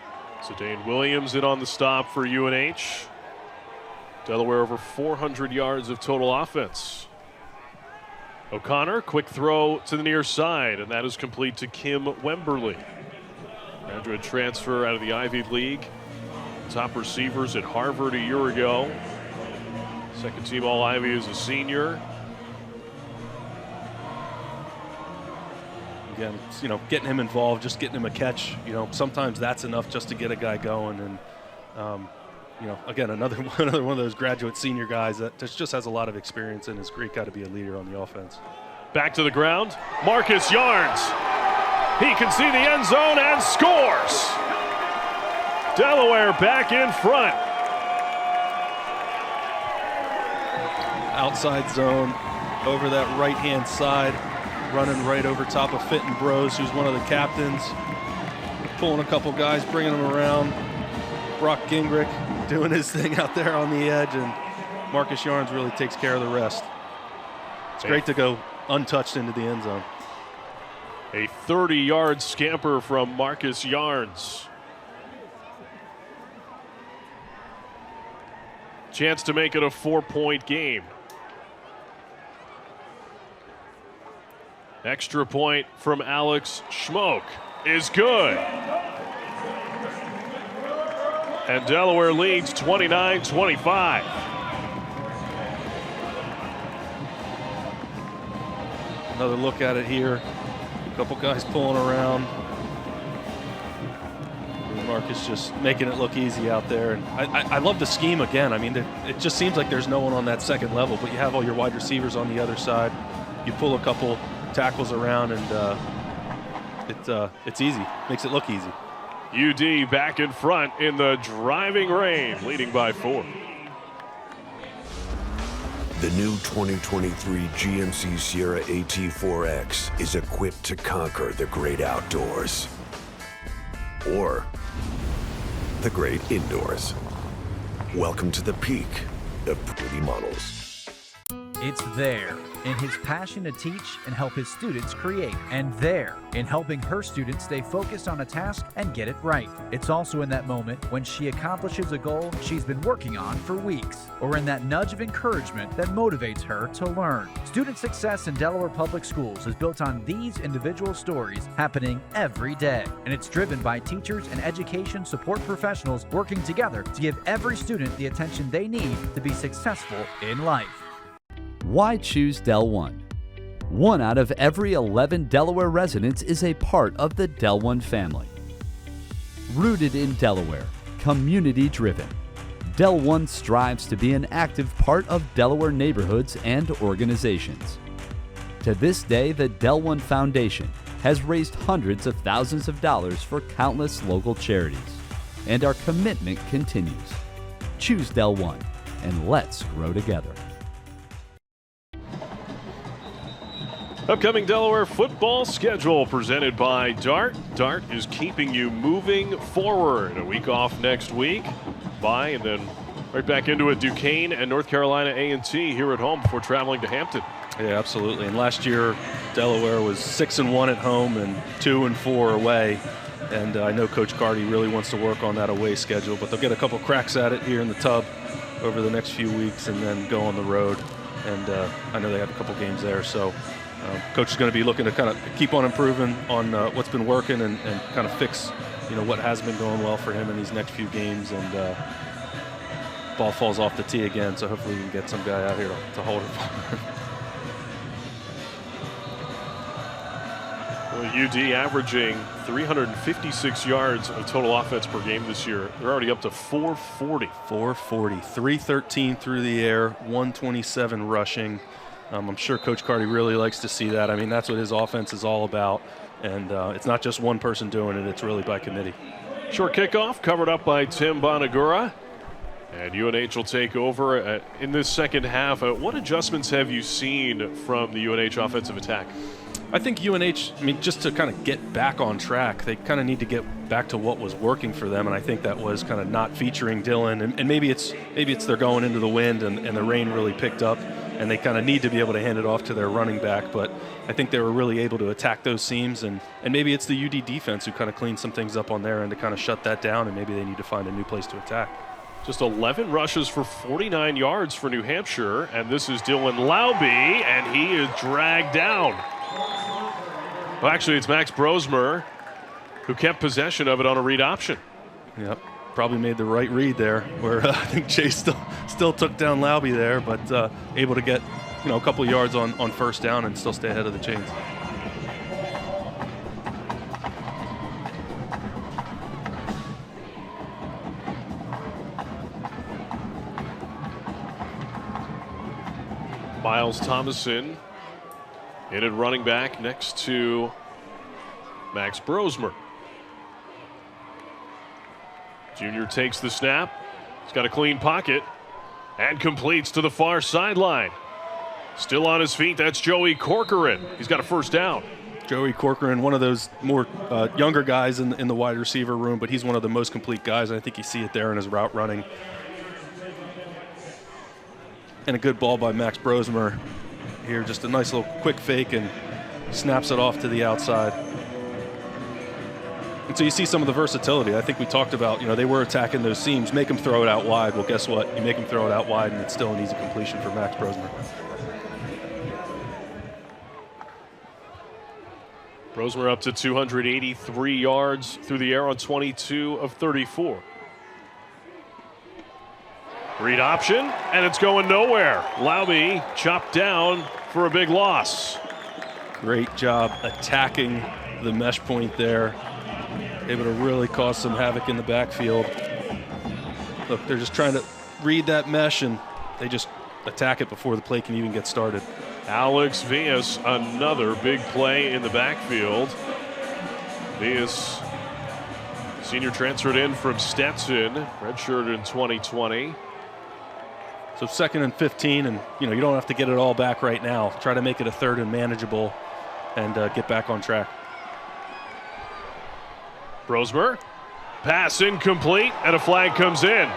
Speaker 6: So Dane Williams in on the stop for UNH. Delaware over 400 yards of total offense. O'Connor, quick throw to the near side, and that is complete to Kim Wemberly. Graduate transfer out of the Ivy League. Top receivers at Harvard a year ago. Second team All-Ivy as a senior.
Speaker 4: Again, getting him involved, just getting him a catch, sometimes that's enough just to get a guy going. And, again, another one of those graduate senior guys that just has a lot of experience and is a great guy to be a leader on the offense.
Speaker 6: Back to the ground, Marcus Yarns. He can see the end zone and scores. Delaware back in front.
Speaker 4: Outside zone, over that right-hand side, running right over top of Fenton Bros, who's one of the captains. Pulling a couple guys, bringing them around. Brock Gingrich doing his thing out there on the edge, and Marcus Yarns really takes care of the rest. It's great to go untouched into the end zone.
Speaker 6: A 30-yard scamper from Marcus Yarns. Chance to make it a 4-point game. Extra point from Alex Schmoke is good. And Delaware leads 29-25.
Speaker 4: Another look at it here. A couple guys pulling around. Marcus just making it look easy out there. And I love the scheme again. I mean, it just seems like there's no one on that second level, but you have all your wide receivers on the other side. You pull a couple tackles around, and it's easy. Makes it look easy.
Speaker 6: UD back in front in the driving rain, leading by 4.
Speaker 20: The new 2023 GMC Sierra AT4X is equipped to conquer the great outdoors. Or the great indoors. Welcome to the peak of pretty models.
Speaker 21: It's there in his passion to teach and help his students create, and there in helping her students stay focused on a task and get it right. It's also in that moment when she accomplishes a goal she's been working on for weeks, or in that nudge of encouragement that motivates her to learn. Student success in Delaware Public Schools is built on these individual stories happening every day, and it's driven by teachers and education support professionals working together to give every student the attention they need to be successful in life.
Speaker 22: Why choose Del One? 1 out of every 11 Delaware residents is a part of the Del One family. Rooted in Delaware, community-driven, Del One strives to be an active part of Delaware neighborhoods and organizations. To this day, the Del One Foundation has raised hundreds of thousands of dollars for countless local charities, and our commitment continues. Choose Del One, and let's grow together.
Speaker 6: Upcoming Delaware football schedule presented by Dart. Dart is keeping you moving forward. A week off next week. Bye, and then right back into it. Duquesne and North Carolina A&T here at home before traveling to Hampton.
Speaker 4: Yeah, absolutely. And last year, Delaware was 6-1 at home and 2-4 away. And I know Coach Carty really wants to work on that away schedule, but they'll get a couple cracks at it here in the tub over the next few weeks and then go on the road. And I know they have a couple games there, so Coach is going to be looking to kind of keep on improving on what's been working and kind of fix, what has been going well for him in these next few games. And ball falls off the tee again, so hopefully we can get some guy out here to hold it.
Speaker 6: Well, UD averaging 356 yards of total offense per game this year. They're already up to 440.
Speaker 4: 313 through the air, 127 rushing. I'm sure Coach Carty really likes to see that. I mean, that's what his offense is all about. And it's not just one person doing it, it's really by committee.
Speaker 6: Short kickoff covered up by Tim Bonagura. And UNH will take over in this second half. What adjustments have you seen from the UNH offensive attack?
Speaker 4: I think UNH, just to kind of get back on track, they kind of need to get back to what was working for them, and I think that was kind of not featuring Dylan, and maybe it's they're going into the wind and the rain really picked up, and they kind of need to be able to hand it off to their running back, but I think they were really able to attack those seams, and maybe it's the UD defense who kind of cleaned some things up on there and to kind of shut that down, and maybe they need to find a new place to attack.
Speaker 6: Just 11 rushes for 49 yards for New Hampshire, and this is Dylan Laube, and he is dragged down. Well, actually, it's Max Brosmer who kept possession of it on a read option.
Speaker 4: Yep, probably made the right read there, where I think Chase still took down Laube there, but able to get a couple yards on first down and still stay ahead of the chains.
Speaker 6: Miles Thomason in at running back next to Max Brosmer. Junior takes the snap. He's got a clean pocket and completes to the far sideline. Still on his feet, that's Joey Corcoran. He's got a first down.
Speaker 4: Joey Corcoran, one of those more younger guys in the wide receiver room, but he's one of the most complete guys. And I think you see it there in his route running. And a good ball by Max Brosmer here. Just a nice little quick fake and snaps it off to the outside. And so you see some of the versatility. I think we talked about, they were attacking those seams, make them throw it out wide. Well, guess what? You make them throw it out wide, and it's still an easy completion for Max Brosmer.
Speaker 6: Brosmer up to 283 yards through the air on 22 of 34. Read option, and it's going nowhere. Laube chopped down for a big loss.
Speaker 4: Great job attacking the mesh point there. Able to really cause some havoc in the backfield. Look, they're just trying to read that mesh, and they just attack it before the play can even get started.
Speaker 6: Alex Villas, another big play in the backfield. Villas, senior, transferred in from Stetson, redshirted in 2020.
Speaker 4: So 2nd and 15, and you don't have to get it all back right now. Try to make it a 3rd and manageable, and get back on track.
Speaker 6: Brosmer, pass incomplete, and a flag comes in.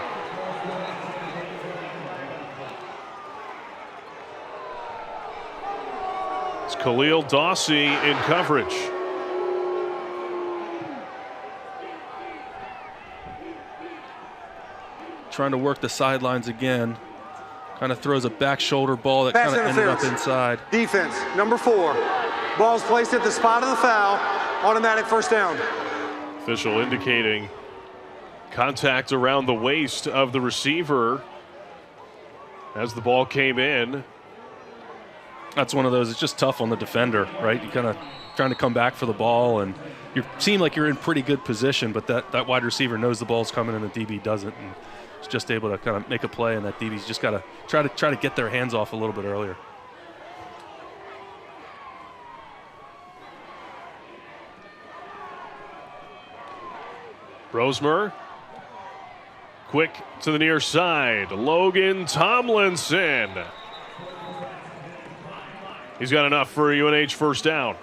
Speaker 6: It's Khalil Dawsey in coverage.
Speaker 4: Trying to work the sidelines again. Kind of throws a back shoulder ball that kind of ended up inside.
Speaker 1: Defense, number 4. Ball's placed at the spot of the foul. Automatic first down.
Speaker 6: Official indicating contact around the waist of the receiver as the ball came in.
Speaker 4: That's one of those, it's just tough on the defender, right? You kind of trying to come back for the ball, and you seem like you're in pretty good position, but that wide receiver knows the ball's coming and the DB doesn't. And is just able to kind of make a play, and that DB's just got to try to get their hands off a little bit earlier.
Speaker 6: Brosmer, quick to the near side. Logan Tomlinson. He's got enough for a UNH first down.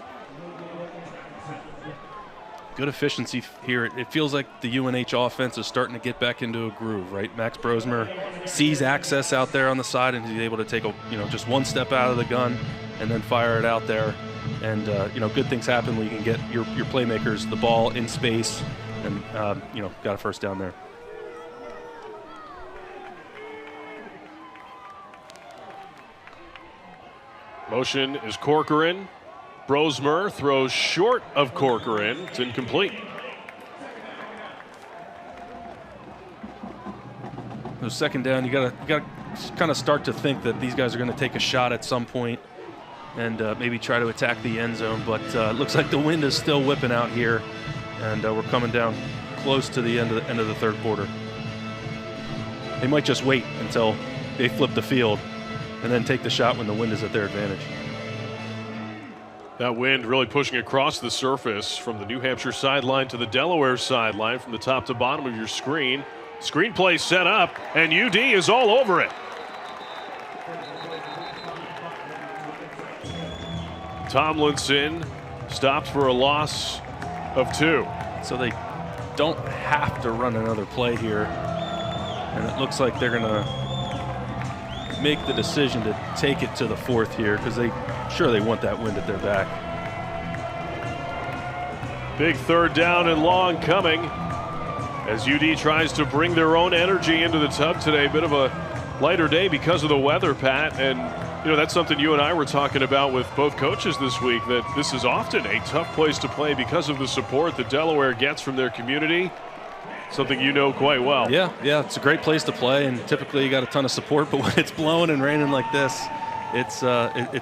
Speaker 4: Good efficiency here. It feels like the UNH offense is starting to get back into a groove, right? Max Brosmer sees access out there on the side, and he's able to take just one step out of the gun and then fire it out there. And good things happen when you can get your playmakers the ball in space, and got a first down there.
Speaker 6: Motion is Corcoran. Brosmer throws short of Corcoran. It's incomplete.
Speaker 4: So 2nd down, you got to kind of start to think that these guys are going to take a shot at some point and maybe try to attack the end zone. But it looks like the wind is still whipping out here, and we're coming down close to the end of the 3rd quarter. They might just wait until they flip the field and then take the shot when the wind is at their advantage.
Speaker 6: That wind really pushing across the surface from the New Hampshire sideline to the Delaware sideline, from the top to bottom of your screen. Screenplay set up, and UD is all over it. Tomlinson stopped for a loss of 2.
Speaker 4: So they don't have to run another play here. And it looks like they're going to make the decision to take it to the 4th here, because they want that wind at their back.
Speaker 6: Big 3rd down and long coming As UD tries to bring their own energy into the tub today. Bit of a lighter day because of the weather, Pat. And, that's something you and I were talking about with both coaches this week, that this is often a tough place to play because of the support that Delaware gets from their community. Something you know quite well.
Speaker 4: Yeah, it's a great place to play, and typically you got a ton of support, but when it's blowing and raining like this, it's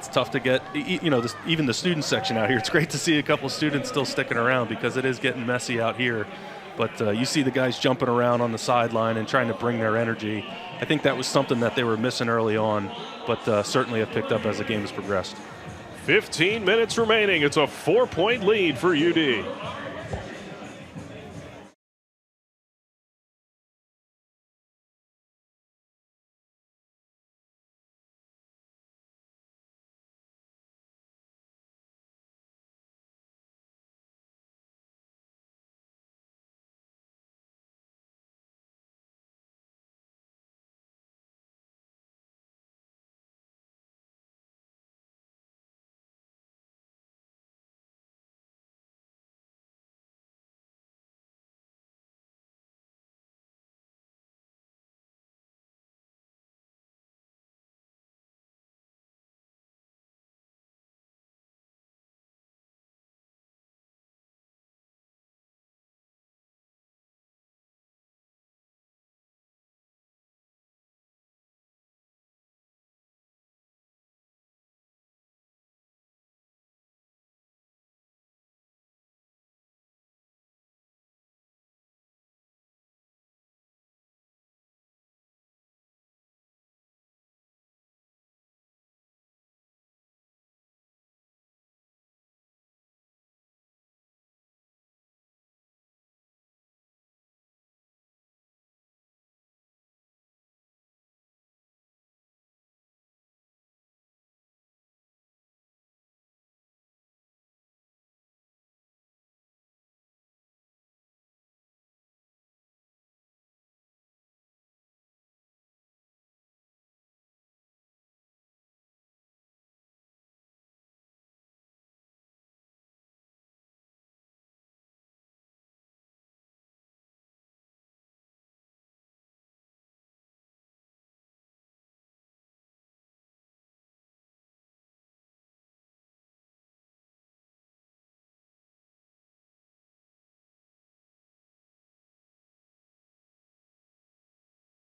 Speaker 4: tough to get, even the student section out here. It's great to see a couple of students still sticking around because it is getting messy out here. But you see the guys jumping around on the sideline and trying to bring their energy. I think that was something that they were missing early on, but certainly have picked up as the game has progressed.
Speaker 6: 15 minutes remaining. It's a 4-point lead for UD.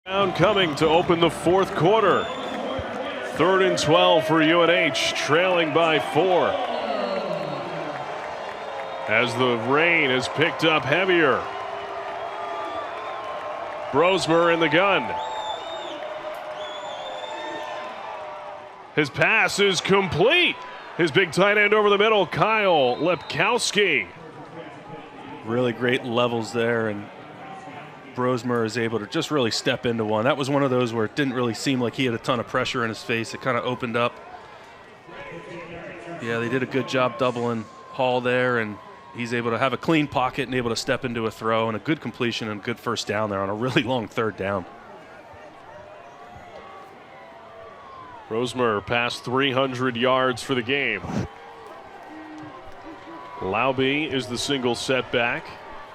Speaker 6: Round coming to open the fourth quarter. 3rd and 12 for UNH, trailing by 4. As the rain has picked up heavier. Brosmer in the gun. His pass is complete. His big tight end over the middle, Kyle Lepkowski.
Speaker 4: Really great levels there, and Brosmer is able to just really step into one. That was one of those where it didn't really seem like he had a ton of pressure in his face. It kind of opened up. Yeah, they did a good job doubling Hall there, and he's able to have a clean pocket and able to step into a throw and a good completion and good first down there on a really long 3rd down.
Speaker 6: Brosmer passed 300 yards for the game. Laube is the single setback.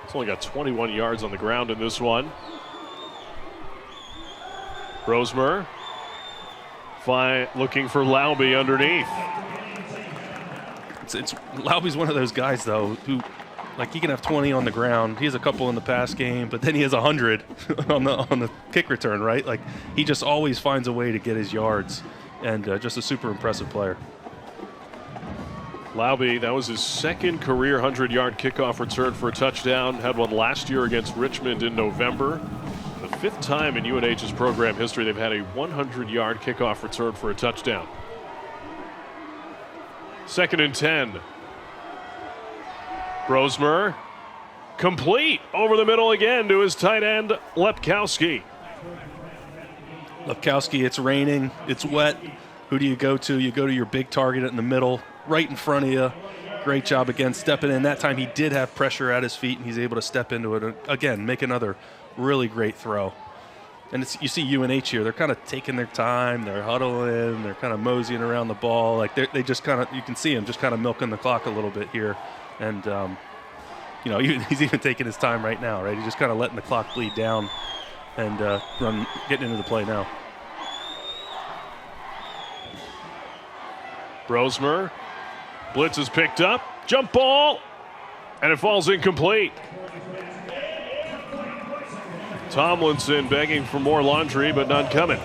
Speaker 6: He's only got 21 yards on the ground in this one. Brosmer looking for Laube underneath.
Speaker 4: Laube's one of those guys, though, who, like, he can have 20 on the ground. He has a couple in the pass game, but then he has 100 on the kick return, right? Like, he just always finds a way to get his yards, and just a super impressive player.
Speaker 6: Laube, that was his 2nd career 100-yard kickoff return for a touchdown. Had one last year against Richmond in November. The 5th time in UNH's program history they've had a 100-yard kickoff return for a touchdown. 2nd and 10. Brosmer, complete over the middle again to his tight end, Lepkowski.
Speaker 4: Lepkowski, it's raining, it's wet. Who do you go to? You go to your big target in the middle, right in front of you. Great job again stepping in. That time he did have pressure at his feet, and he's able to step into it. Again, make another really great throw. And you see UNH here. They're kind of taking their time. They're huddling. They're kind of moseying around the ball. Like they just kind of, you can see them just kind of milking the clock a little bit here. And he's even taking his time right now, right? He's just kind of letting the clock bleed down and getting into the play now.
Speaker 6: Brosmer. Blitz is picked up. Jump ball. And it falls incomplete. Tomlinson begging for more laundry, but none coming.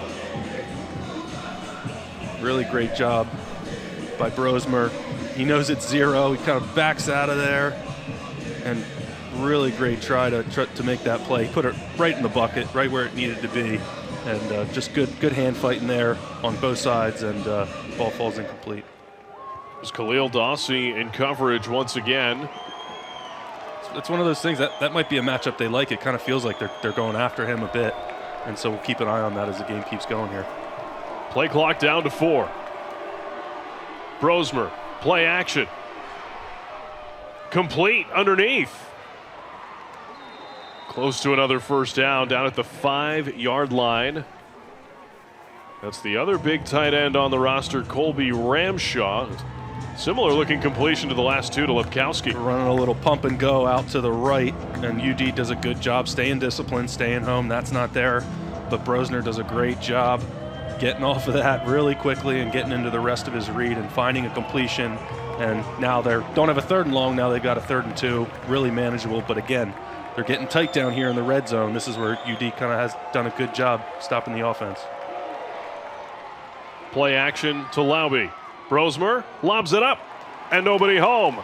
Speaker 4: Really great job by Brosmer. He knows it's 0. He kind of backs out of there. And really great try to make that play. Put it right in the bucket, right where it needed to be. And just good hand fighting there on both sides, and ball falls incomplete.
Speaker 6: There's Khalil Dawsey in coverage once again.
Speaker 4: It's one of those things that might be a matchup they like. It kind of feels like they're going after him a bit, and so we'll keep an eye on that as the game keeps going here.
Speaker 6: Play clock down to 4. Brosmer, play action. Complete underneath. Close to another first down at the 5-yard line. That's the other big tight end on the roster, Colby Ramshaw. Similar looking completion to the last two to Lepkowski.
Speaker 4: Running a little pump and go out to the right, and UD does a good job staying disciplined, staying home. That's not there, but Brosner does a great job getting off of that really quickly and getting into the rest of his read and finding a completion. And now they don't have a 3rd and long. Now they've got a 3rd and 2, really manageable. But again, they're getting tight down here in the red zone. This is where UD kind of has done a good job stopping the offense.
Speaker 6: Play action to Laube. Brosmer lobs it up, and nobody home.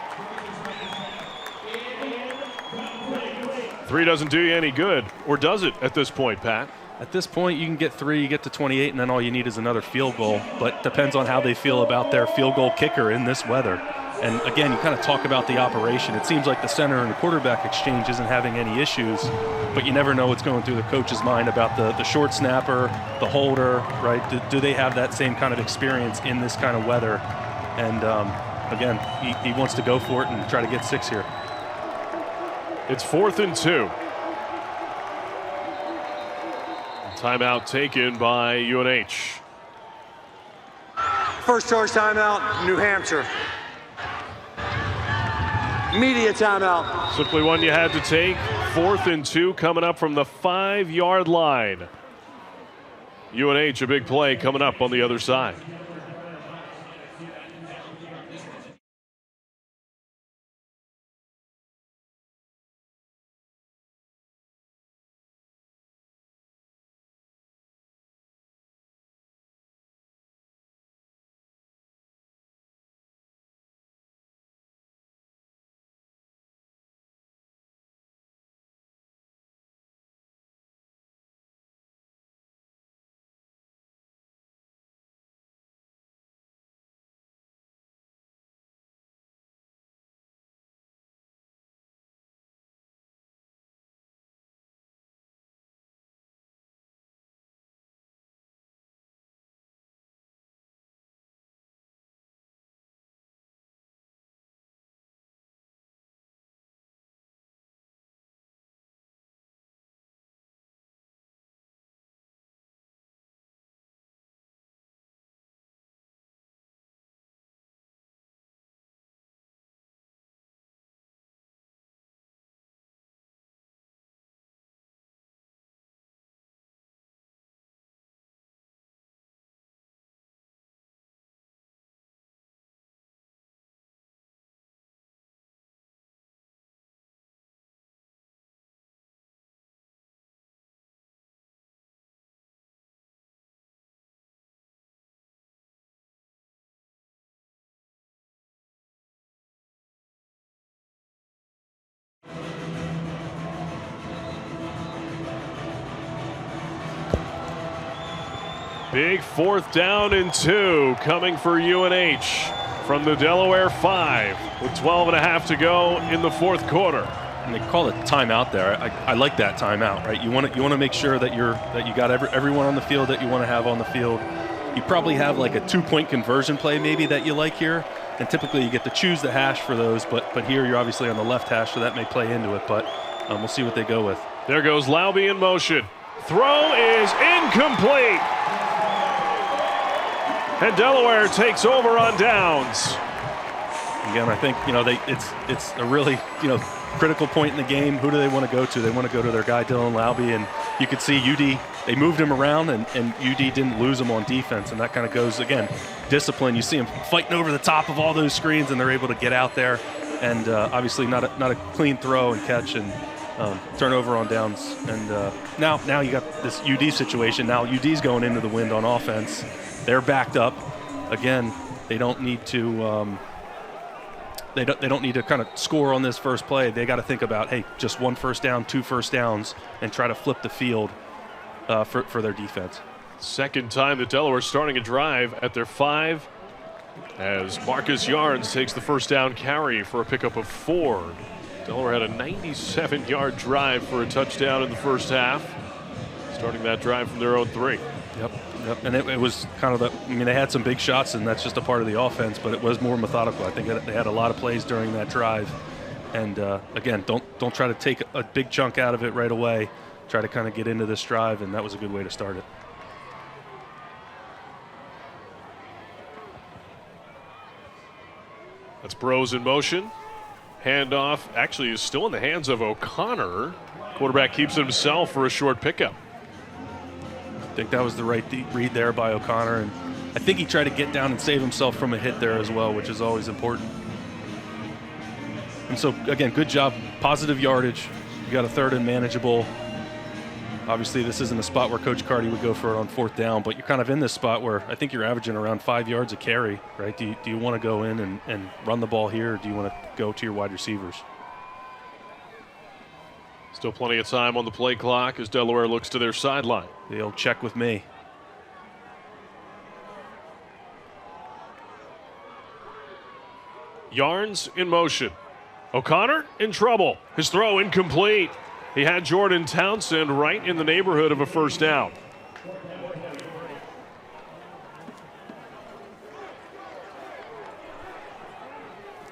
Speaker 6: 3 doesn't do you any good, or does it at this point, Pat?
Speaker 4: At this point, you can get 3, you get to 28, and then all you need is another field goal. But depends on how they feel about their field goal kicker in this weather. And again, you kind of talk about the operation. It seems like the center and the quarterback exchange isn't having any issues, but you never know what's going through the coach's mind about the short snapper, the holder, right? Do they have that same kind of experience in this kind of weather? And again, he wants to go for it and try to get 6 here.
Speaker 6: It's 4th and 2. Timeout taken by UNH.
Speaker 1: First charge timeout, New Hampshire. Media timeout.
Speaker 6: Simply one you had to take. 4th and 2 coming up from the 5-yard line. UNH, a big play coming up on the other side. Big 4th down and 2 coming for UNH from the Delaware 5 with 12.5 to go in the 4th quarter.
Speaker 4: And they call it timeout there. I like that timeout, right? You want to make sure that you got everyone on the field that you want to have on the field. You probably have like a 2-point conversion play maybe that you like here, and typically you get to choose the hash for those. But here you're obviously on the left hash, so that may play into it. But we'll see what they go with.
Speaker 6: There goes Laube in motion. Throw is incomplete. And Delaware takes over on downs.
Speaker 4: Again, I think it's a really critical point in the game. Who do they want to go to? They want to go to their guy Dylan Laube, and you could see UD. They moved him around, and UD didn't lose him on defense, and that kind of goes again discipline. You see him fighting over the top of all those screens, and they're able to get out there, and obviously not a clean throw and catch and turnover on downs. And now you got this UD situation. Now UD's going into the wind on offense. They're backed up. Again, they don't need to. They don't need to kind of score on this first play. They got to think about, hey, just 1 first down, 2 first downs, and try to flip the field for their defense.
Speaker 6: Second time that Delaware's starting a drive at their 5 as Marcus Yarns takes the first down carry for a pickup of 4. Delaware had a 97-yard drive for a touchdown in the first half, starting that drive from their own 3.
Speaker 4: Yep. And it was kind of they had some big shots, and that's just a part of the offense, but it was more methodical. I think they had a lot of plays during that drive. And again, don't try to take a big chunk out of it right away. Try to kind of get into this drive, and that was a good way to start it.
Speaker 6: That's Bros in motion. Handoff actually is still in the hands of O'Connor. Quarterback keeps it himself for a short pickup.
Speaker 4: I think that was the right read there by O'Connor, and I think he tried to get down and save himself from a hit there as well, which is always important. And so, again, good job. Positive yardage. You got a 3rd and manageable. Obviously, this isn't a spot where Coach Carty would go for it on 4th down, but you're kind of in this spot where I think you're averaging around 5 yards a carry, right? Do you want to go in and run the ball here, or do you want to go to your wide receivers?
Speaker 6: Still plenty of time on the play clock as Delaware looks to their sideline.
Speaker 4: The old check with me.
Speaker 6: Yarns in motion. O'Connor in trouble. His throw incomplete. He had Jordan Townsend right in the neighborhood of a first down.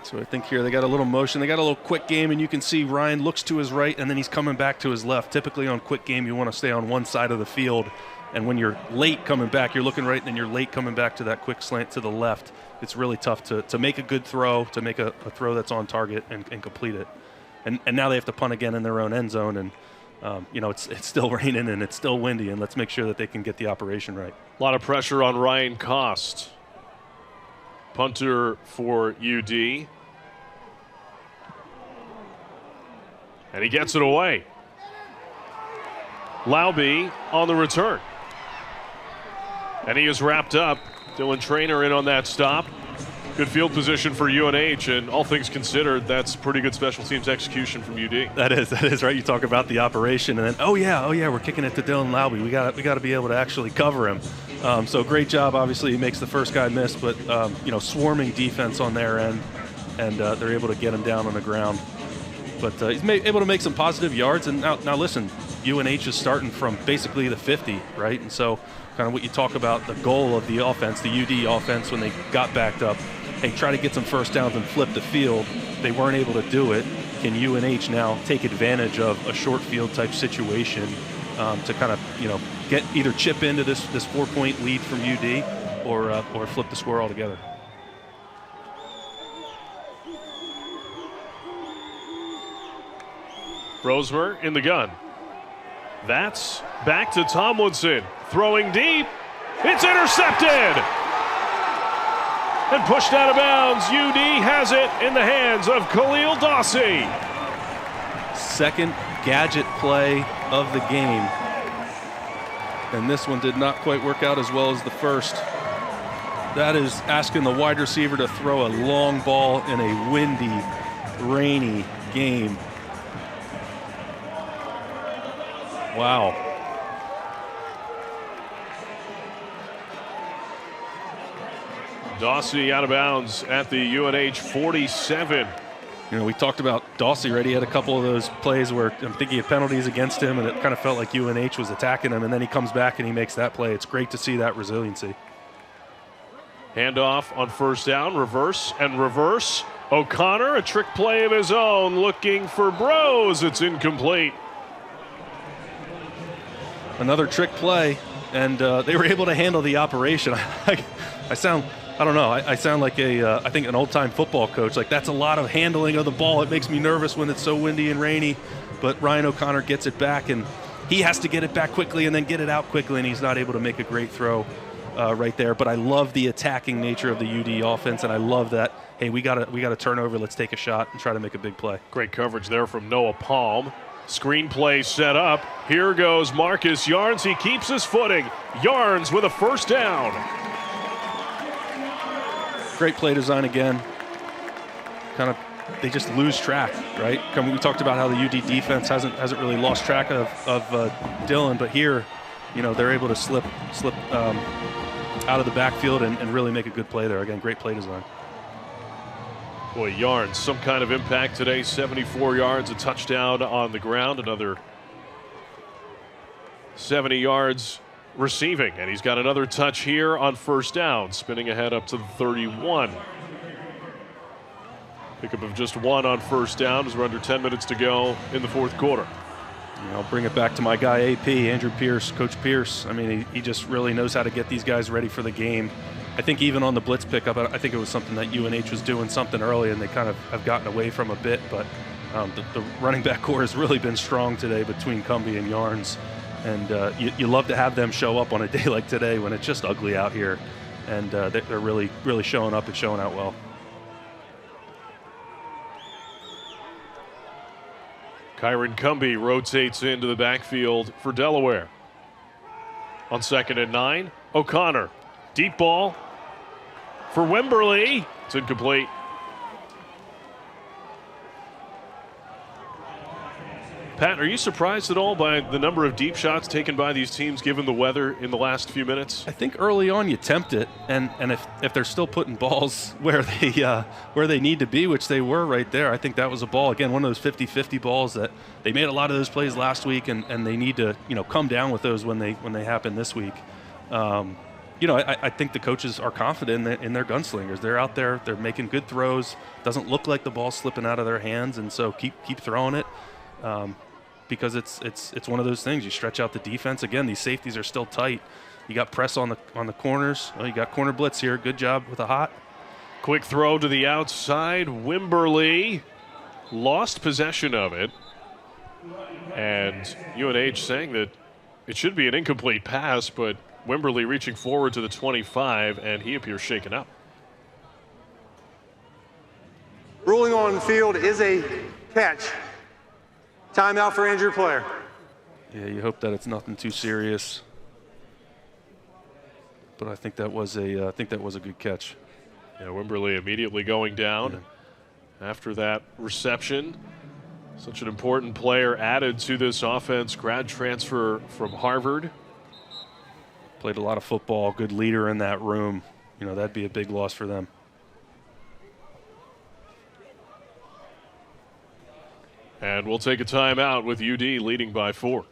Speaker 4: So I think here they got a little motion. They got a little quick game, and you can see Ryan looks to his right, and then he's coming back to his left. Typically on quick game, you want to stay on one side of the field. And when you're late coming back, you're looking right, and then you're late coming back to that quick slant to the left. It's really tough to make a good throw, to make a throw that's on target and complete it. And now they have to punt again in their own end zone, and it's still raining and it's still windy, and let's make sure that they can get the operation right.
Speaker 6: A lot of pressure on Ryan Cost. Punter for UD. And he gets it away. Laube on the return. And he is wrapped up. Dylan Traynor in on that stop. Good field position for UNH, and all things considered, that's pretty good special teams execution from UD.
Speaker 4: That is right. You talk about the operation, and then oh yeah, we're kicking it to Dylan Laube. We got to be able to actually cover him. So great job. Obviously, he makes the first guy miss, but swarming defense on their end, and they're able to get him down on the ground. But he's able to make some positive yards. And now listen, UNH is starting from basically the 50, right? And so kind of what you talk about, the goal of the offense, the UD offense, when they got backed up, hey, try to get some first downs and flip the field. They weren't able to do it. Can UNH now take advantage of a short field type situation to kind of, get either chip into this 4-point lead from UD or flip the score altogether?
Speaker 6: Brosmer in the gun. That's back to Tomlinson. Throwing deep. It's intercepted. And pushed out of bounds. UD has it in the hands of Khalil Dawsey.
Speaker 4: Second gadget play of the game. And this one did not quite work out as well as the first. That is asking the wide receiver to throw a long ball in a windy, rainy game. Wow.
Speaker 6: Dawsey out of bounds at the UNH 47.
Speaker 4: We talked about Dawsey, right? He had a couple of those plays where I'm thinking he had penalties against him, and it kind of felt like UNH was attacking him, and then he comes back and he makes that play. It's great to see that resiliency.
Speaker 6: Handoff on first down, reverse and reverse. O'Connor, a trick play of his own, looking for Bros. It's incomplete.
Speaker 4: Another trick play, and they were able to handle the operation. I sound I don't know. I sound like I think an old-time football coach. Like, that's a lot of handling of the ball. It makes me nervous when it's so windy and rainy. But Ryan O'Connor gets it back, and he has to get it back quickly and then get it out quickly, and he's not able to make a great throw right there. But I love the attacking nature of the UD offense, and I love that, hey, we got a turnover. Let's take a shot and try to make a big play.
Speaker 6: Great coverage there from Noah Palm. Screen play set up. Here goes Marcus Yarns. He keeps his footing. Yarns with a first down.
Speaker 4: Great play design again. Kind of, they just lose track, right? We talked about how the UD defense hasn't really lost track of Dylan, but here, they're able to slip out of the backfield and really make a good play there. Again, great play design.
Speaker 6: Boy, Yarns, some kind of impact today. 74 yards, a touchdown on the ground, another 70 yards receiving, and he's got another touch here on first down, spinning ahead up to the 31. Pickup of just one on first down as we're under 10 minutes to go in the fourth quarter.
Speaker 4: I'll bring it back to my guy AP, Andrew Pierce, Coach Pierce. I mean, he just really knows how to get these guys ready for the game. I think even on the blitz pickup, I think it was something that UNH was doing something early, and they kind of have gotten away from a bit, but the running back core has really been strong today between Cumbie and Yarns. And you love to have them show up on a day like today when it's just ugly out here. And they're really, really showing up and showing out well.
Speaker 6: Kyron Cumbie rotates into the backfield for Delaware. On 2nd and 9, O'Connor. Deep ball for Wimberly. It's incomplete. Pat, are you surprised at all by the number of deep shots taken by these teams given the weather in the last few minutes?
Speaker 4: I think early on you tempt it, and if they're still putting balls where they need to be, which they were right there, I think that was a ball. Again, one of those 50-50 balls that they made a lot of those plays last week, and they need to come down with those when they happen this week. I think the coaches are confident in their gunslingers. They're out there, they're making good throws. Doesn't look like the ball's slipping out of their hands, and so keep throwing it. Because it's one of those things. You stretch out the defense. Again, these safeties are still tight. You got press on the corners. You got corner blitz here. Good job with a hot.
Speaker 6: Quick throw to the outside. Wimberly lost possession of it. And UNH saying that it should be an incomplete pass, but Wimberly reaching forward to the 25, and he appears shaken up.
Speaker 1: Ruling on the field is a catch. Timeout for injured player.
Speaker 4: Yeah, you hope that it's nothing too serious. But I think that was a good catch.
Speaker 6: Yeah, Wimberly immediately going down after that reception. Such an important player added to this offense. Grad transfer from Harvard.
Speaker 4: Played a lot of football. Good leader in that room. That'd be a big loss for them.
Speaker 6: And we'll take a timeout with UD leading by 4.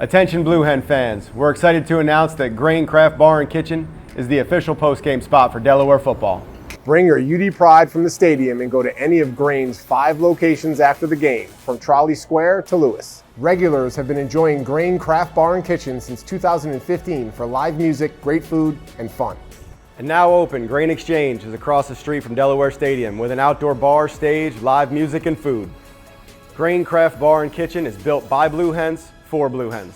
Speaker 3: Attention Blue Hen fans, we're excited to announce that Grain Craft Bar and Kitchen is the official post-game spot for Delaware football.
Speaker 5: Bring your UD pride from the stadium and go to any of Grain's 5 locations after the game, from Trolley Square to Lewis. Regulars have been enjoying Grain Craft Bar and Kitchen since 2015 for live music, great food, and fun.
Speaker 3: And now open, Grain Exchange is across the street from Delaware Stadium with an outdoor bar, stage, live music, and food. Grain Craft Bar and Kitchen is built by Blue Hens for Blue Hens.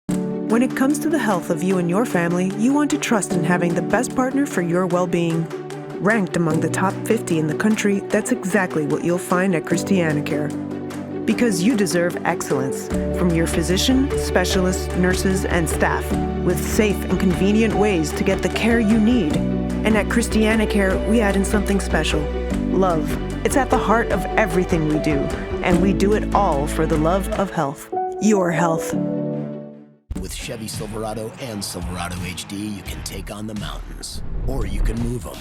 Speaker 23: When it comes to the health of you and your family, you want to trust in having the best partner for your well-being. Ranked among the top 50 in the country, that's exactly what you'll find at ChristianaCare. Because you deserve excellence from your physician, specialists, nurses, and staff, with safe and convenient ways to get the care you need. And at ChristianaCare, we add in something special: love. It's at the heart of everything we do, and we do it all for the love of health. Your health.
Speaker 24: With Chevy Silverado and Silverado HD, you can take on the mountains, or you can move them.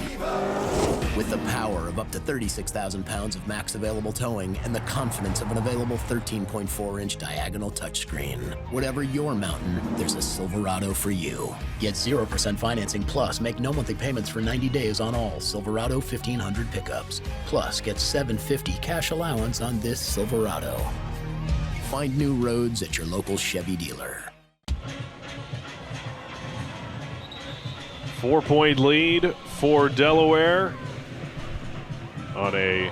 Speaker 24: With the power of up to 36,000 pounds of max available towing and the confidence of an available 13.4-inch diagonal touchscreen. Whatever your mountain, there's a Silverado for you. Get 0% financing plus make no monthly payments for 90 days on all Silverado 1500 pickups. Plus, get $750 cash allowance on this Silverado. Find new roads at your local Chevy dealer.
Speaker 6: 4-point lead for Delaware on a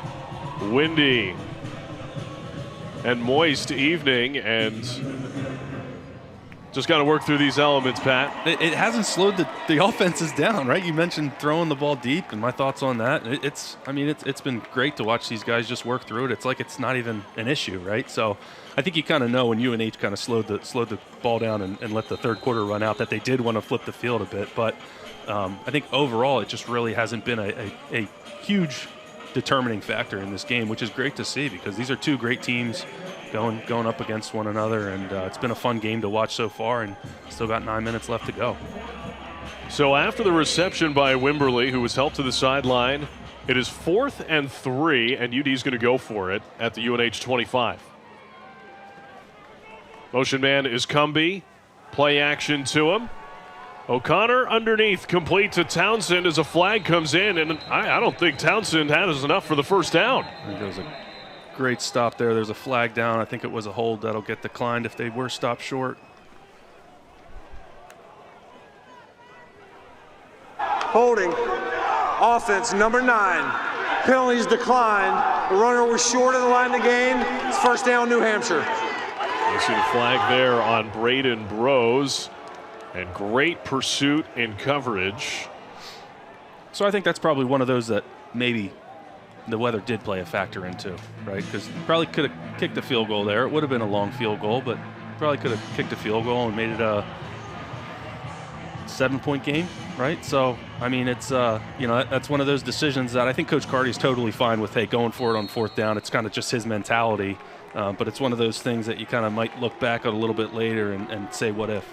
Speaker 6: windy and moist evening, and just got to work through these elements, Pat.
Speaker 4: It hasn't slowed the offenses down, right? You mentioned throwing the ball deep, and my thoughts on that. It's been great to watch these guys just work through it. It's like it's not even an issue, right? So I think you kind of know when UNH kind of slowed the ball down and let the third quarter run out that they did want to flip the field a bit. But I think overall it just really hasn't been a huge determining factor in this game, which is great to see because these are two great teams going up against one another, and it's been a fun game to watch so far, and still got 9 minutes left to go.
Speaker 6: So after the reception by Wimberly, who was helped to the sideline, it is 4th and 3, and UD's going to go for it at the UNH 25. Motion man is Cumbie. Play action to him. O'Connor underneath, complete to Townsend as a flag comes in, and I don't think Townsend has enough for the first down.
Speaker 4: I think there was a great stop there. There's a flag down. I think it was a hold that'll get declined if they were stopped short.
Speaker 1: Holding. Offense, number 9. Penalties declined. The runner was short of the line to gain. It's first down, New Hampshire.
Speaker 6: You see the flag there on Braden Brose. And great pursuit and coverage.
Speaker 4: So I think that's probably one of those that maybe the weather did play a factor into, right? Because probably could have kicked a field goal there. It would have been a long field goal, but probably could have kicked a field goal and made it a 7-point game, right? So, I mean, it's, that's one of those decisions that I think Coach Carty's totally fine with, hey, going for it on 4th down. It's kind of just his mentality. But it's one of those things that you kind of might look back on a little bit later and say, what if?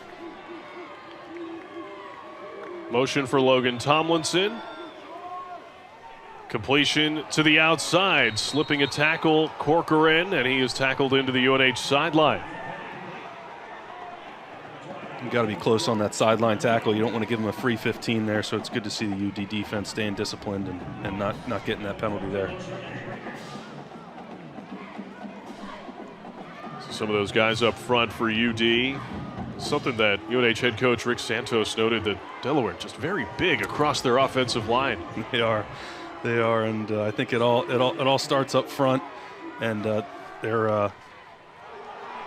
Speaker 6: Motion for Logan Tomlinson. Completion to the outside. Slipping a tackle, Corcoran, and he is tackled into the UNH sideline.
Speaker 4: You got to be close on that sideline tackle. You don't want to give him a free 15 there, so it's good to see the UD defense staying disciplined and not getting that penalty there.
Speaker 6: Some of those guys up front for UD. Something that UNH head coach Rick Santos noted that Delaware just very big across their offensive line.
Speaker 4: They are, and I think it all starts up front, and they're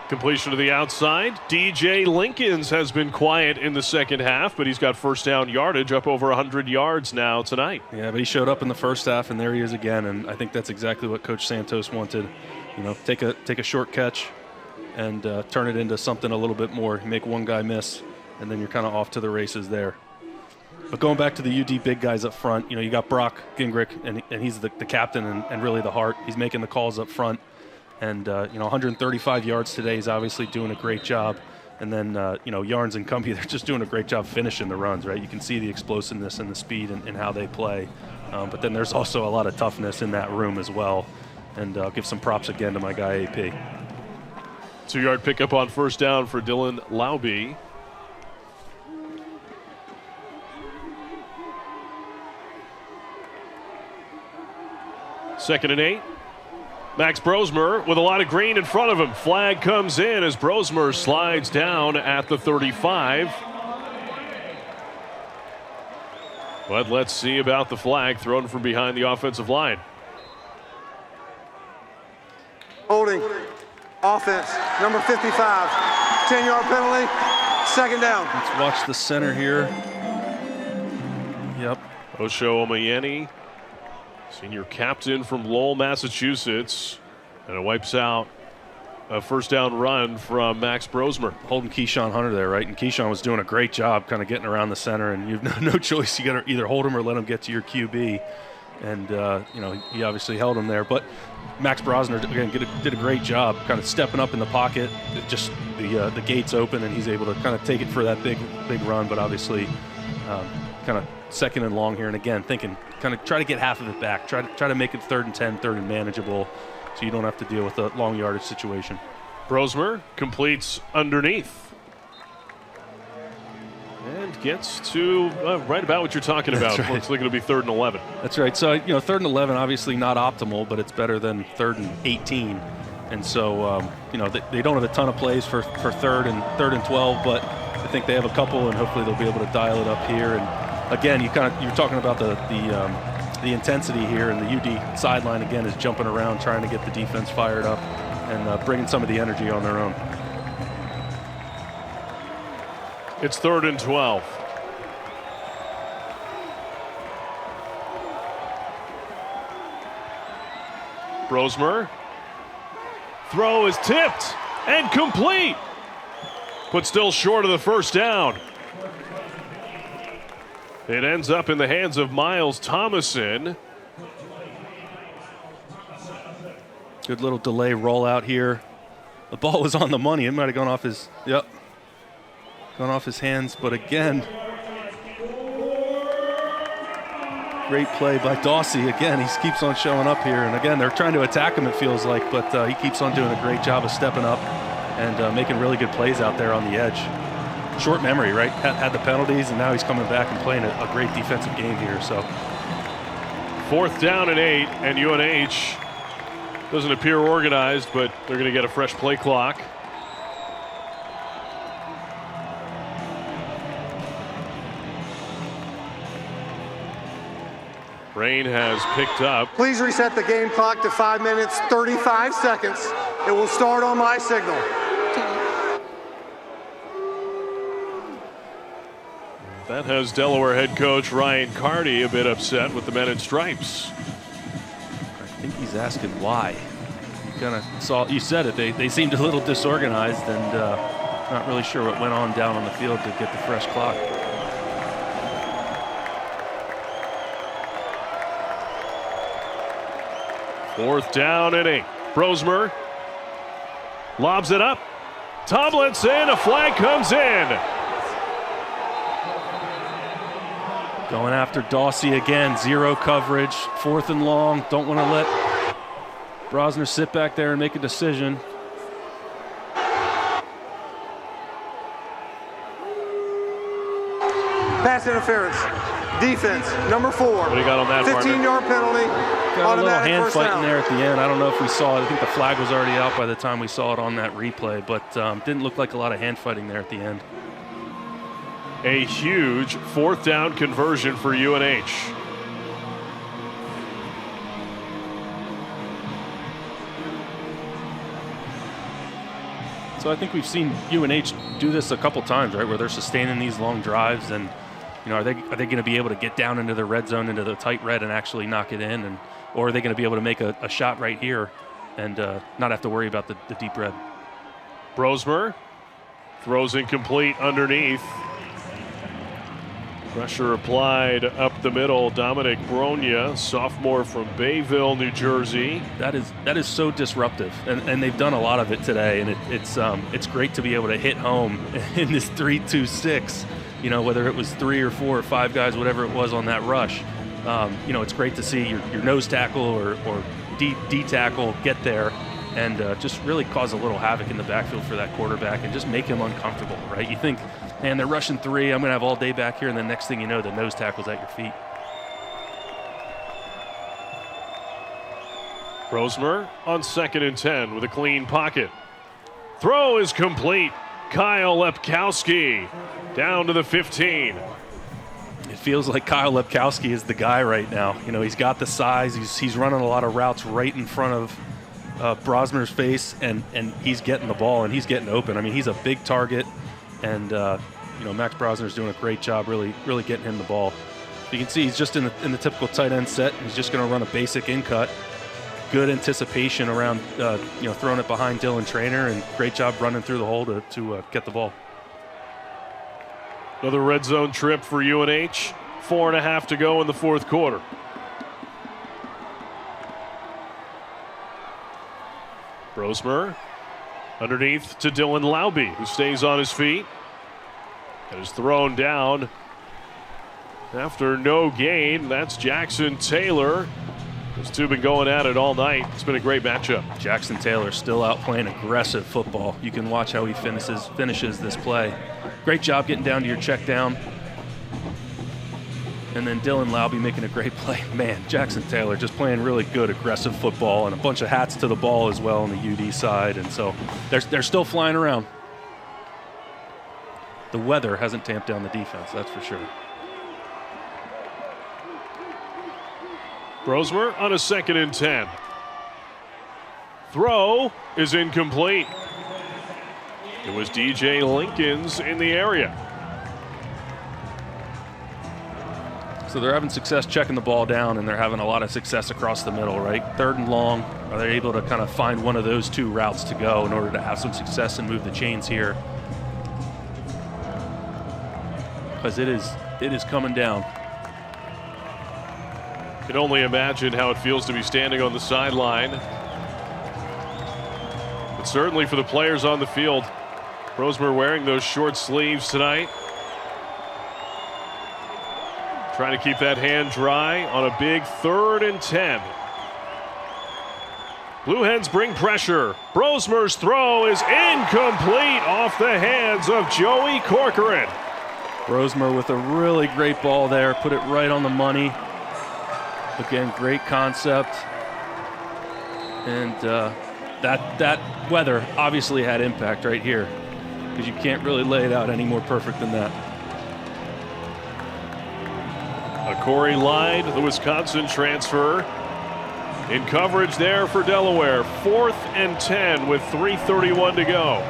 Speaker 6: completion to the outside. DJ Lincolns has been quiet in the second half, but he's got first down yardage up over 100 yards now tonight.
Speaker 4: Yeah, but he showed up in the first half, and there he is again, and I think that's exactly what Coach Santos wanted. You know, take a short catch and turn it into something a little bit more. You make one guy miss, and then you're kind of off to the races there. But going back to the UD big guys up front, you got Brock Gingrich, and he's the captain and really the heart. He's making the calls up front. And, 135 yards today. He's obviously doing a great job. And then, Yarns and Cumbie, they're just doing a great job finishing the runs, right? You can see the explosiveness and the speed and how they play. But then there's also a lot of toughness in that room as well. And I'll give some props again to my guy, AP.
Speaker 6: 2-yard pickup on first down for Dylan Laube. Second and 8. Max Brosmer with a lot of green in front of him. Flag comes in as Brosmer slides down at the 35. But let's see about the flag thrown from behind the offensive line.
Speaker 1: Holding. Offense, number 55. 10-yard penalty. Second down.
Speaker 4: Let's watch the center here. Yep.
Speaker 6: Osho Omayeni, senior captain from Lowell, Massachusetts. And it wipes out a first down run from Max Brosmer.
Speaker 4: Holding Keyshawn Hunter there, right? And Keyshawn was doing a great job kind of getting around the center, and you've no choice. You got to either hold him or let him get to your QB. And, he obviously held him there. But Max Brosner, again, did a great job kind of stepping up in the pocket. Just the gates open, and he's able to kind of take it for that big run. But obviously kind of second and long here. And, again, thinking kind of try to get half of it back. Try to make it 3rd and 10, 3rd and manageable, so you don't have to deal with a long yardage situation.
Speaker 6: Brosmer completes underneath. And gets to right about what you're talking about.
Speaker 4: Right.
Speaker 6: Looks like it'll be 3rd and 11.
Speaker 4: That's right. So, 3rd and 11, obviously not optimal, but it's better than 3rd and 18. And so, they don't have a ton of plays for 3rd and 12, but I think they have a couple, and hopefully they'll be able to dial it up here. And again, you're talking about the intensity here, and the UD sideline again is jumping around trying to get the defense fired up and bringing some of the energy on their own.
Speaker 6: It's 3rd and 12. Brosmer. Throw is tipped and complete, but still short of the first down. It ends up in the hands of Miles Thomason.
Speaker 4: Good little delay rollout here. The ball was on the money. It might have gone off his, gone off his hands, but again, great play by Dawsey. Again, he keeps on showing up here, and again, they're trying to attack him, it feels like, but he keeps on doing a great job of stepping up and making really good plays out there on the edge. Short memory, right? Had the penalties, and now he's coming back and playing a great defensive game here. So
Speaker 6: 4th down and 8, and UNH doesn't appear organized, but they're going to get a fresh play clock. Rain has picked up.
Speaker 1: Please reset the game clock to 5 minutes, 35 seconds. It will start on my signal.
Speaker 6: That has Delaware head coach Ryan Carty a bit upset with the men in stripes.
Speaker 4: I think he's asking why. You kind of saw, you said it, they seemed a little disorganized and not really sure what went on down on the field to get the fresh clock.
Speaker 6: Fourth down and 8. Brosmer lobs it up. Tomlinson, a flag comes in.
Speaker 4: Going after Dawsey again, 0 coverage, 4th and long. Don't want to let Brosner sit back there and make a decision.
Speaker 1: Pass interference. Defense, number 4.
Speaker 6: What do you got on that,
Speaker 1: 15-yard penalty.
Speaker 4: Got a little hand fighting there at the end. I don't know if we saw it. I think the flag was already out by the time we saw it on that replay, but didn't look like a lot of hand fighting there at the end.
Speaker 6: A huge 4th down conversion for UNH.
Speaker 4: So I think we've seen UNH do this a couple times, right, where they're sustaining these long drives, and are they going to be able to get down into the red zone, into the tight red, and actually knock it in, and or are they going to be able to make a shot right here and not have to worry about the deep red?
Speaker 6: Brosmer throws incomplete underneath. Pressure applied up the middle. Dominic Bronya, sophomore from Bayville, New Jersey.
Speaker 4: That is so disruptive, and they've done a lot of it today, and it's great to be able to hit home in this 3-2-6. Whether it was 3 or 4 or 5 guys, whatever it was on that rush. It's great to see your nose tackle or D tackle get there and just really cause a little havoc in the backfield for that quarterback and just make him uncomfortable, right? You think, man, they're rushing 3, I'm going to have all day back here, and the next thing you know, the nose tackle's at your feet.
Speaker 6: Brosmer on 2nd and 10 with a clean pocket. Throw is complete. Kyle Lepkowski down to the 15.
Speaker 4: It feels like Kyle Lepkowski is the guy right now. He's got the size. He's running a lot of routes right in front of Brosmer's face, and he's getting the ball, and he's getting open. I mean, he's a big target, and Max Brosner's doing a great job really getting him the ball. You can see he's just in the typical tight end set. He's just going to run a basic in cut. Good anticipation around throwing it behind Dylan Traynor, and great job running through the hole to get the ball.
Speaker 6: Another red zone trip for UNH. 4.5 to go in the 4th quarter. Brosmer underneath to Dylan Laube, who stays on his feet and is thrown down after no gain. That's Jackson Taylor. Those two have been going at it all night. It's been a great matchup.
Speaker 4: Jackson Taylor still out playing aggressive football. You can watch how he finishes this play. Great job getting down to your check down. And then Dylan Laube making a great play. Man, Jackson Taylor just playing really good aggressive football, and a bunch of hats to the ball as well on the UD side. And so they're still flying around. The weather hasn't tamped down the defense, that's for sure.
Speaker 6: Brosmer on a 2nd and 10. Throw is incomplete. It was DJ Lincoln's in the area.
Speaker 4: So they're having success checking the ball down, and they're having a lot of success across the middle, right? 3rd and long. Are they able to kind of find one of those 2 routes to go in order to have some success and move the chains here? Because it is coming down.
Speaker 6: Can only imagine how it feels to be standing on the sideline. But certainly for the players on the field, Brosmer wearing those short sleeves tonight. Trying to keep that hand dry on a big 3rd and 10. Blue Hens bring pressure. Brosmer's throw is incomplete off the hands of Joey Corcoran.
Speaker 4: Brosmer with a really great ball there, put it right on the money. Again, great concept. And that weather obviously had impact right here, because you can't really lay it out any more perfect than that.
Speaker 6: Corey Lyde, the Wisconsin transfer, in coverage there for Delaware. 4th and 10 with 3:31 to go.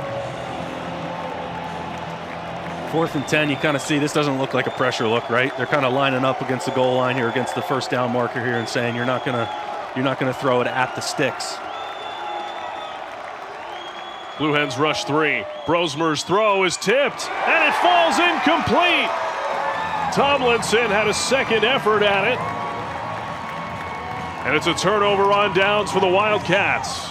Speaker 4: 4th and 10, you kind of see this doesn't look like a pressure look, right? They're kind of lining up against the goal line here, against the first down marker here, and saying you're not gonna throw it at the sticks.
Speaker 6: Blue Hens rush 3. Brosmer's throw is tipped, and it falls incomplete. Tomlinson had a 2nd effort at it. And it's a turnover on downs for the Wildcats.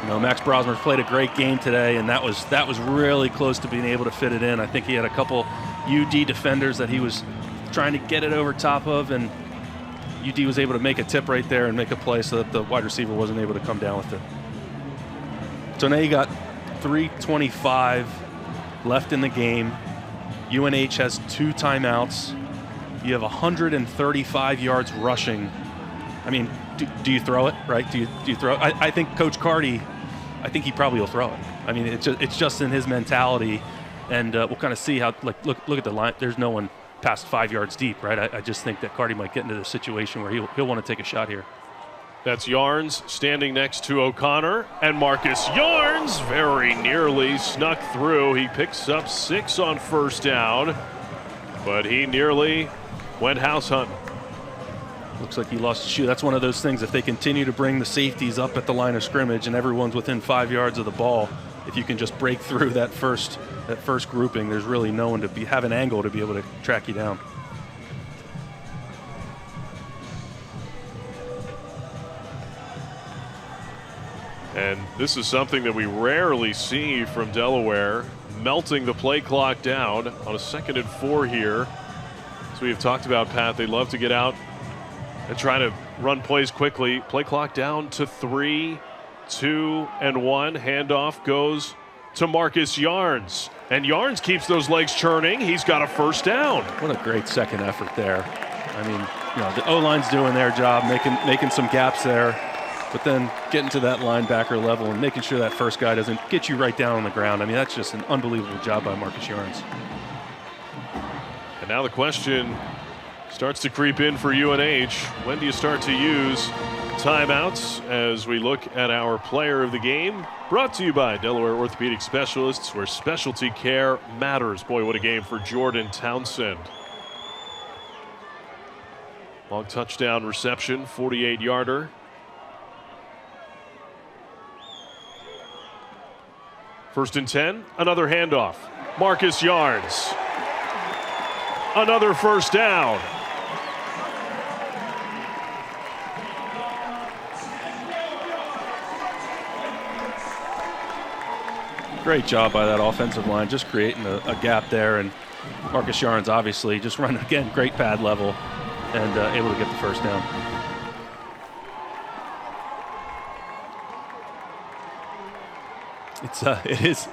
Speaker 4: You know, Max Brosmer's played a great game today, and that was really close to being able to fit it in. I think he had a couple UD defenders that he was trying to get it over top of, and UD was able to make a tip right there and make a play so that the wide receiver wasn't able to come down with it. So now you got 3:25 left in the game. UNH has 2 timeouts. You have 135 yards rushing. I mean, do you throw it, right? Do you throw it? I think Coach Carty, I think he probably will throw it. I mean, it's just in his mentality, and we'll kind of see how. Like, look at the line. There's no one past 5 yards deep, right? I just think that Carty might get into the situation where he'll want to take a shot here.
Speaker 6: That's Yarns standing next to O'Connor, and Marcus Yarns very nearly snuck through. He picks up 6 on 1st down, but he nearly went house hunting.
Speaker 4: Looks like he lost a shoe. That's one of those things. If they continue to bring the safeties up at the line of scrimmage and everyone's within 5 yards of the ball, if you can just break through that first grouping, there's really no one to have an angle to be able to track you down.
Speaker 6: And this is something that we rarely see from Delaware, melting the play clock down on a 2nd and 4 here. As we have talked about, Pat, they love to get out and try to run plays quickly. Play clock down to 3, 2, and 1. Handoff goes to Marcus Yarns. And Yarns keeps those legs churning. He's got a 1st down.
Speaker 4: What a great 2nd effort there. I mean, you know, the O-line's doing their job, making some gaps there. But then getting to that linebacker level and making sure that first guy doesn't get you right down on the ground. I mean, that's just an unbelievable job by Marcus Yarns.
Speaker 6: And now the question starts to creep in for UNH. When do you start to use timeouts as we look at our player of the game? Brought to you by Delaware Orthopedic Specialists, where specialty care matters. Boy, what a game for Jordan Townsend. Long touchdown reception, 48-yarder. First and 10, another handoff. Marcus Yarns. Another 1st down.
Speaker 4: Great job by that offensive line, just creating a gap there. And Marcus Yarns obviously just running, again, great pad level and able to get the 1st down.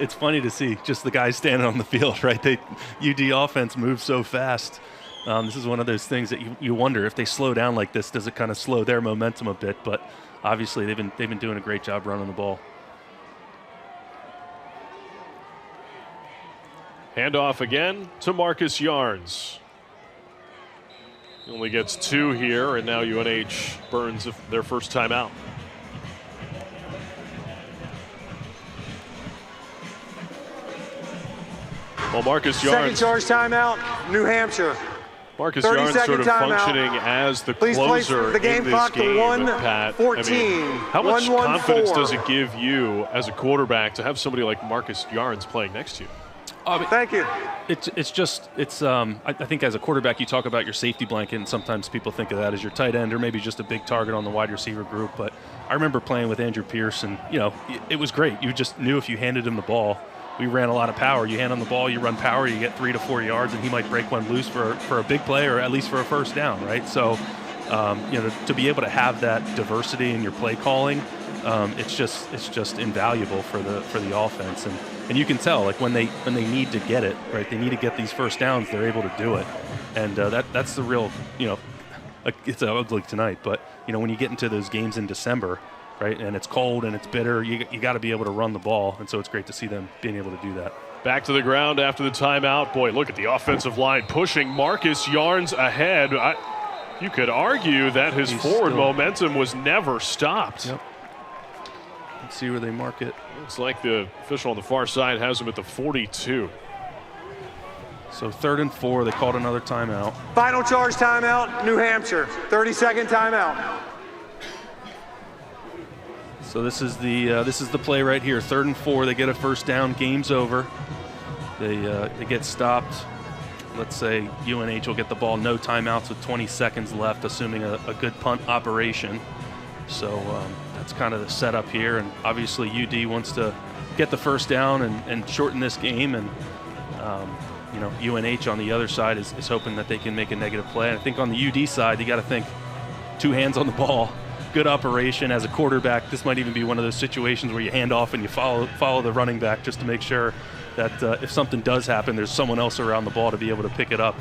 Speaker 4: It's funny to see just the guys standing on the field, right? UD offense moves so fast. This is one of those things that you wonder if they slow down like this, does it kind of slow their momentum a bit? But obviously they've been doing a great job running the ball.
Speaker 6: Handoff again to Marcus Yarns. He only gets 2 here, and now UNH burns their first timeout. Well, Marcus Yarns.
Speaker 1: Second charge timeout, New Hampshire.
Speaker 6: Marcus Yarns sort of functioning as the closer
Speaker 1: the game
Speaker 6: in this
Speaker 1: clock
Speaker 6: game,
Speaker 1: to 1:14.
Speaker 6: Pat. I mean, how much
Speaker 1: 1-1-4.
Speaker 6: confidence does it give you as a quarterback to have somebody like Marcus Yarns playing next to you?
Speaker 1: Thank you.
Speaker 4: I think as a quarterback, you talk about your safety blanket, and sometimes people think of that as your tight end or maybe just a big target on the wide receiver group. But I remember playing with Andrew Pierce, and it was great. You just knew if you handed him the ball, we ran a lot of power. You hand him the ball, you run power, you get 3 to 4 yards, and he might break one loose for a big play or at least for a first down, right? So, to be able to have that diversity in your play calling, it's just invaluable for the offense. And you can tell, like when they need to get it, right? They need to get these first downs. They're able to do it, and that's the real, it's ugly tonight, but when you get into those games in December, right, and it's cold and it's bitter, you got to be able to run the ball, and so it's great to see them being able to do that.
Speaker 6: Back to the ground after the timeout. Boy, look at the offensive line pushing Marcus Yarns ahead. You could argue that his forward momentum was never stopped.
Speaker 4: Yep. Let's see where they mark it.
Speaker 6: Looks like the official on the far side has him at the 42.
Speaker 4: So 3rd and 4, they called another timeout.
Speaker 1: Final charge timeout, New Hampshire. 30-second timeout.
Speaker 4: So this is the play right here. 3rd and 4, they get a first down. Game's over. They get stopped. Let's say UNH will get the ball, no timeouts with 20 seconds left, assuming a good punt operation. So that's kind of the setup here, and obviously UD wants to get the first down and shorten this game, and UNH on the other side is hoping that they can make a negative play. I think on the UD side, you got to think 2 hands on the ball, good operation. As a quarterback, this might even be one of those situations where you hand off and you follow the running back just to make sure that if something does happen, there's someone else around the ball to be able to pick it up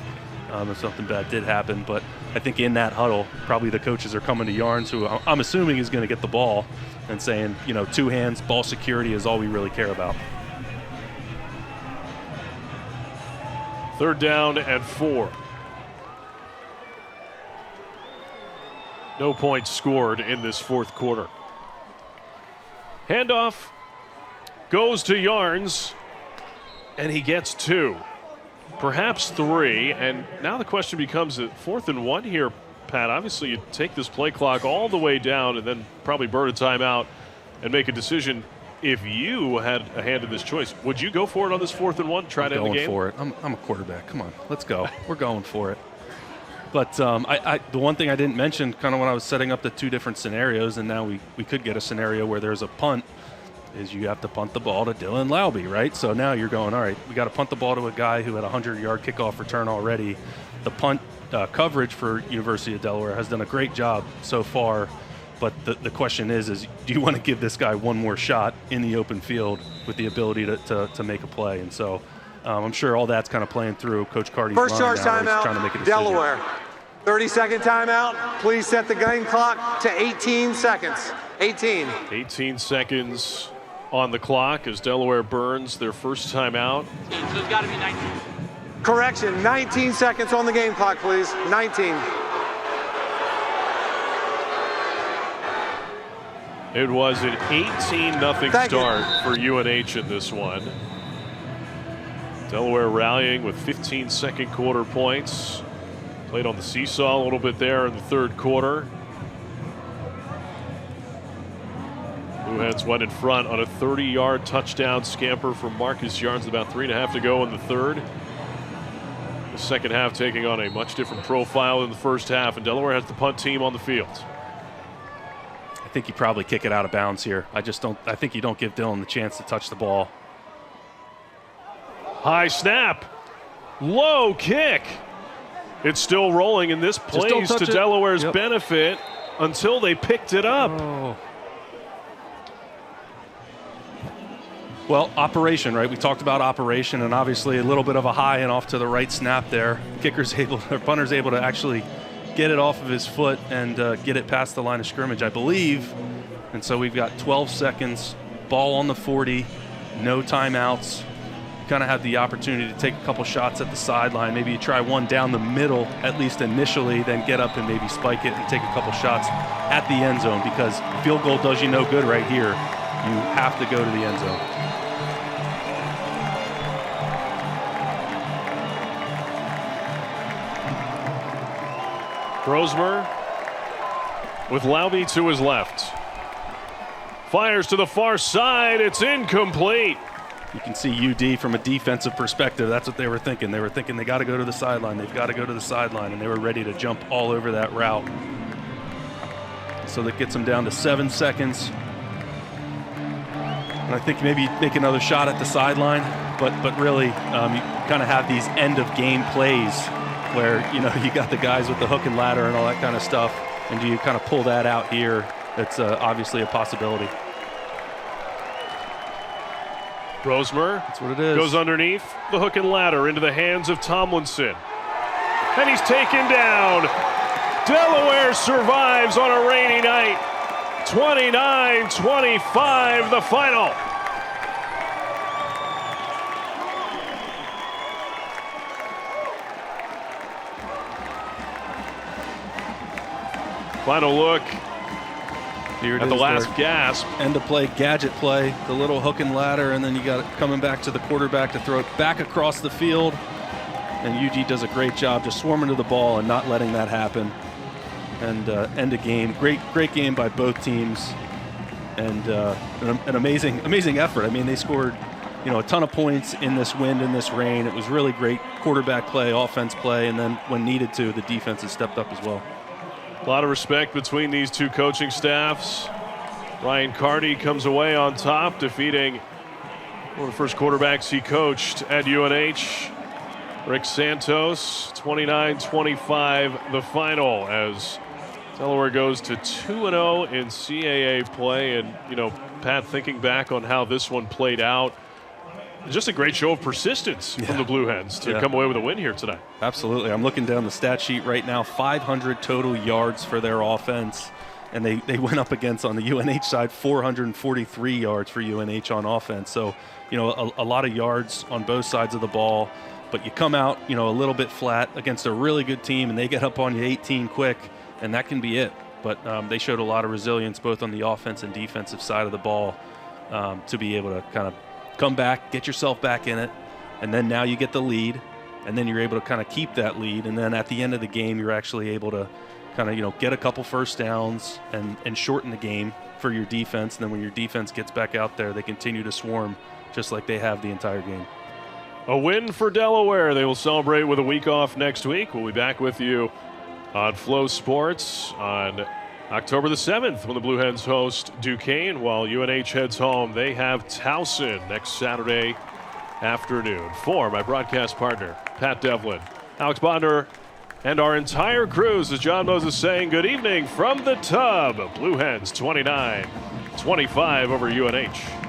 Speaker 4: if something bad did happen. But I think in that huddle, probably the coaches are coming to Yarns, who I'm assuming is going to get the ball, and saying, 2 hands, ball security is all we really care about.
Speaker 6: 3rd down and 4. No points scored in this 4th quarter. Handoff goes to Yarns, and he gets 2, perhaps 3. And now the question becomes at 4th and 1 here, Pat. Obviously, you take this play clock all the way down and then probably burn a timeout and make a decision. If you had a hand in this choice, would you go for it on this 4th and 1? Try to end the game?
Speaker 4: I'm going for it. I'm a quarterback. Come on, let's go. We're going for it. But the one thing I didn't mention, kind of when I was setting up the 2 different scenarios, and now we could get a scenario where there's a punt, is you have to punt the ball to Dylan Laube, right? So now you're going, all right, we got to punt the ball to a guy who had a 100-yard kickoff return already. The punt coverage for University of Delaware has done a great job so far. But the question is do you want to give this guy one more shot in the open field with the ability to make a play? And so I'm sure all that's kind of playing through Coach Carty's mind now. He's trying to make a decision.
Speaker 1: Delaware. 30-second timeout. Please set the game clock to 18 seconds.
Speaker 6: 18 seconds on the clock as Delaware burns their first timeout.
Speaker 1: So it's got to be 19. Correction, 19 seconds on the game clock, please. 19.
Speaker 6: It was an 18-0 start for UNH in this one. Delaware rallying with 15-second quarter points. Played on the seesaw a little bit there in the 3rd quarter. Blue Hens went in front on a 30-yard touchdown scamper from Marcus Yarns, about 3.5 to go in the 3rd. The second half taking on a much different profile than the first half, and Delaware has the punt team on the field.
Speaker 4: I think you probably kick it out of bounds here. I think you don't give Dylan the chance to touch the ball.
Speaker 6: High snap. Low kick. It's still rolling, and this plays to Delaware's benefit until they picked it up.
Speaker 4: Oh. Well, operation, right? We talked about operation, and obviously a little bit of a high and off to the right snap there. Punter's able to actually get it off of his foot and get it past the line of scrimmage, I believe. And so we've got 12 seconds, ball on the 40, no timeouts. kind of have the opportunity to take a couple shots at the sideline. Maybe you try one down the middle, at least initially, then get up and maybe spike it and take a couple shots at the end zone, because field goal does you no good right here. You have to go to the end zone.
Speaker 6: Brosmer with Laube to his left. Fires to the far side. It's incomplete.
Speaker 4: You can see UD from a defensive perspective. That's what they were thinking. They were thinking they got to go to the sideline. They've got to go to the sideline, and they were ready to jump all over that route. So that gets them down to 7 seconds. And I think maybe make another shot at the sideline, but really you kind of have these end of game plays where you got the guys with the hook and ladder and all that kind of stuff, and do you kind of pull that out here? That's obviously a possibility.
Speaker 6: Brosmer,
Speaker 4: that's what it is.
Speaker 6: Goes underneath the hook and ladder into the hands of Tomlinson. And he's taken down. Delaware survives on a rainy night. 29-25 the final. Final look
Speaker 4: here
Speaker 6: at the last gasp.
Speaker 4: End of play, gadget play, the little hook and ladder, and then you got it coming back to the quarterback to throw it back across the field. And UG does a great job just swarming to the ball and not letting that happen. And end of game. Great game by both teams. And an amazing effort. I mean, they scored a ton of points in this wind, in this rain. It was really great quarterback play, offense play, and then when needed to, the defense has stepped up as well.
Speaker 6: A lot of respect between these two coaching staffs. Ryan Carty comes away on top, defeating one of the first quarterbacks he coached at UNH, Rick Santos. 29-25 the final, as Delaware goes to 2-0 in CAA play. And, Pat, thinking back on how this one played out, just a great show of persistence from the Blue Hens to come away with a win here tonight.
Speaker 4: Absolutely. I'm looking down the stat sheet right now, 500 total yards for their offense. And they went up against, on the UNH side, 443 yards for UNH on offense. So, a lot of yards on both sides of the ball. But you come out, a little bit flat against a really good team, and they get up on you 18 quick, and that can be it. But they showed a lot of resilience both on the offense and defensive side of the ball to be able to kind of come back, get yourself back in it, and then now you get the lead, and then you're able to kind of keep that lead, and then at the end of the game you're actually able to kind of get a couple first downs and shorten the game for your defense. And then when your defense gets back out there, they continue to swarm just like they have the entire game.
Speaker 6: A win for Delaware. They will celebrate with a week off next week. We'll be back with you on Flow Sports on October the 7th when the Blue Hens host Duquesne, while UNH heads home. They have Towson next Saturday afternoon. For my broadcast partner, Pat Devlin, Alex Bonder, and our entire crew, as John Moses saying, good evening from the Tub. Blue Hens 29-25 over UNH.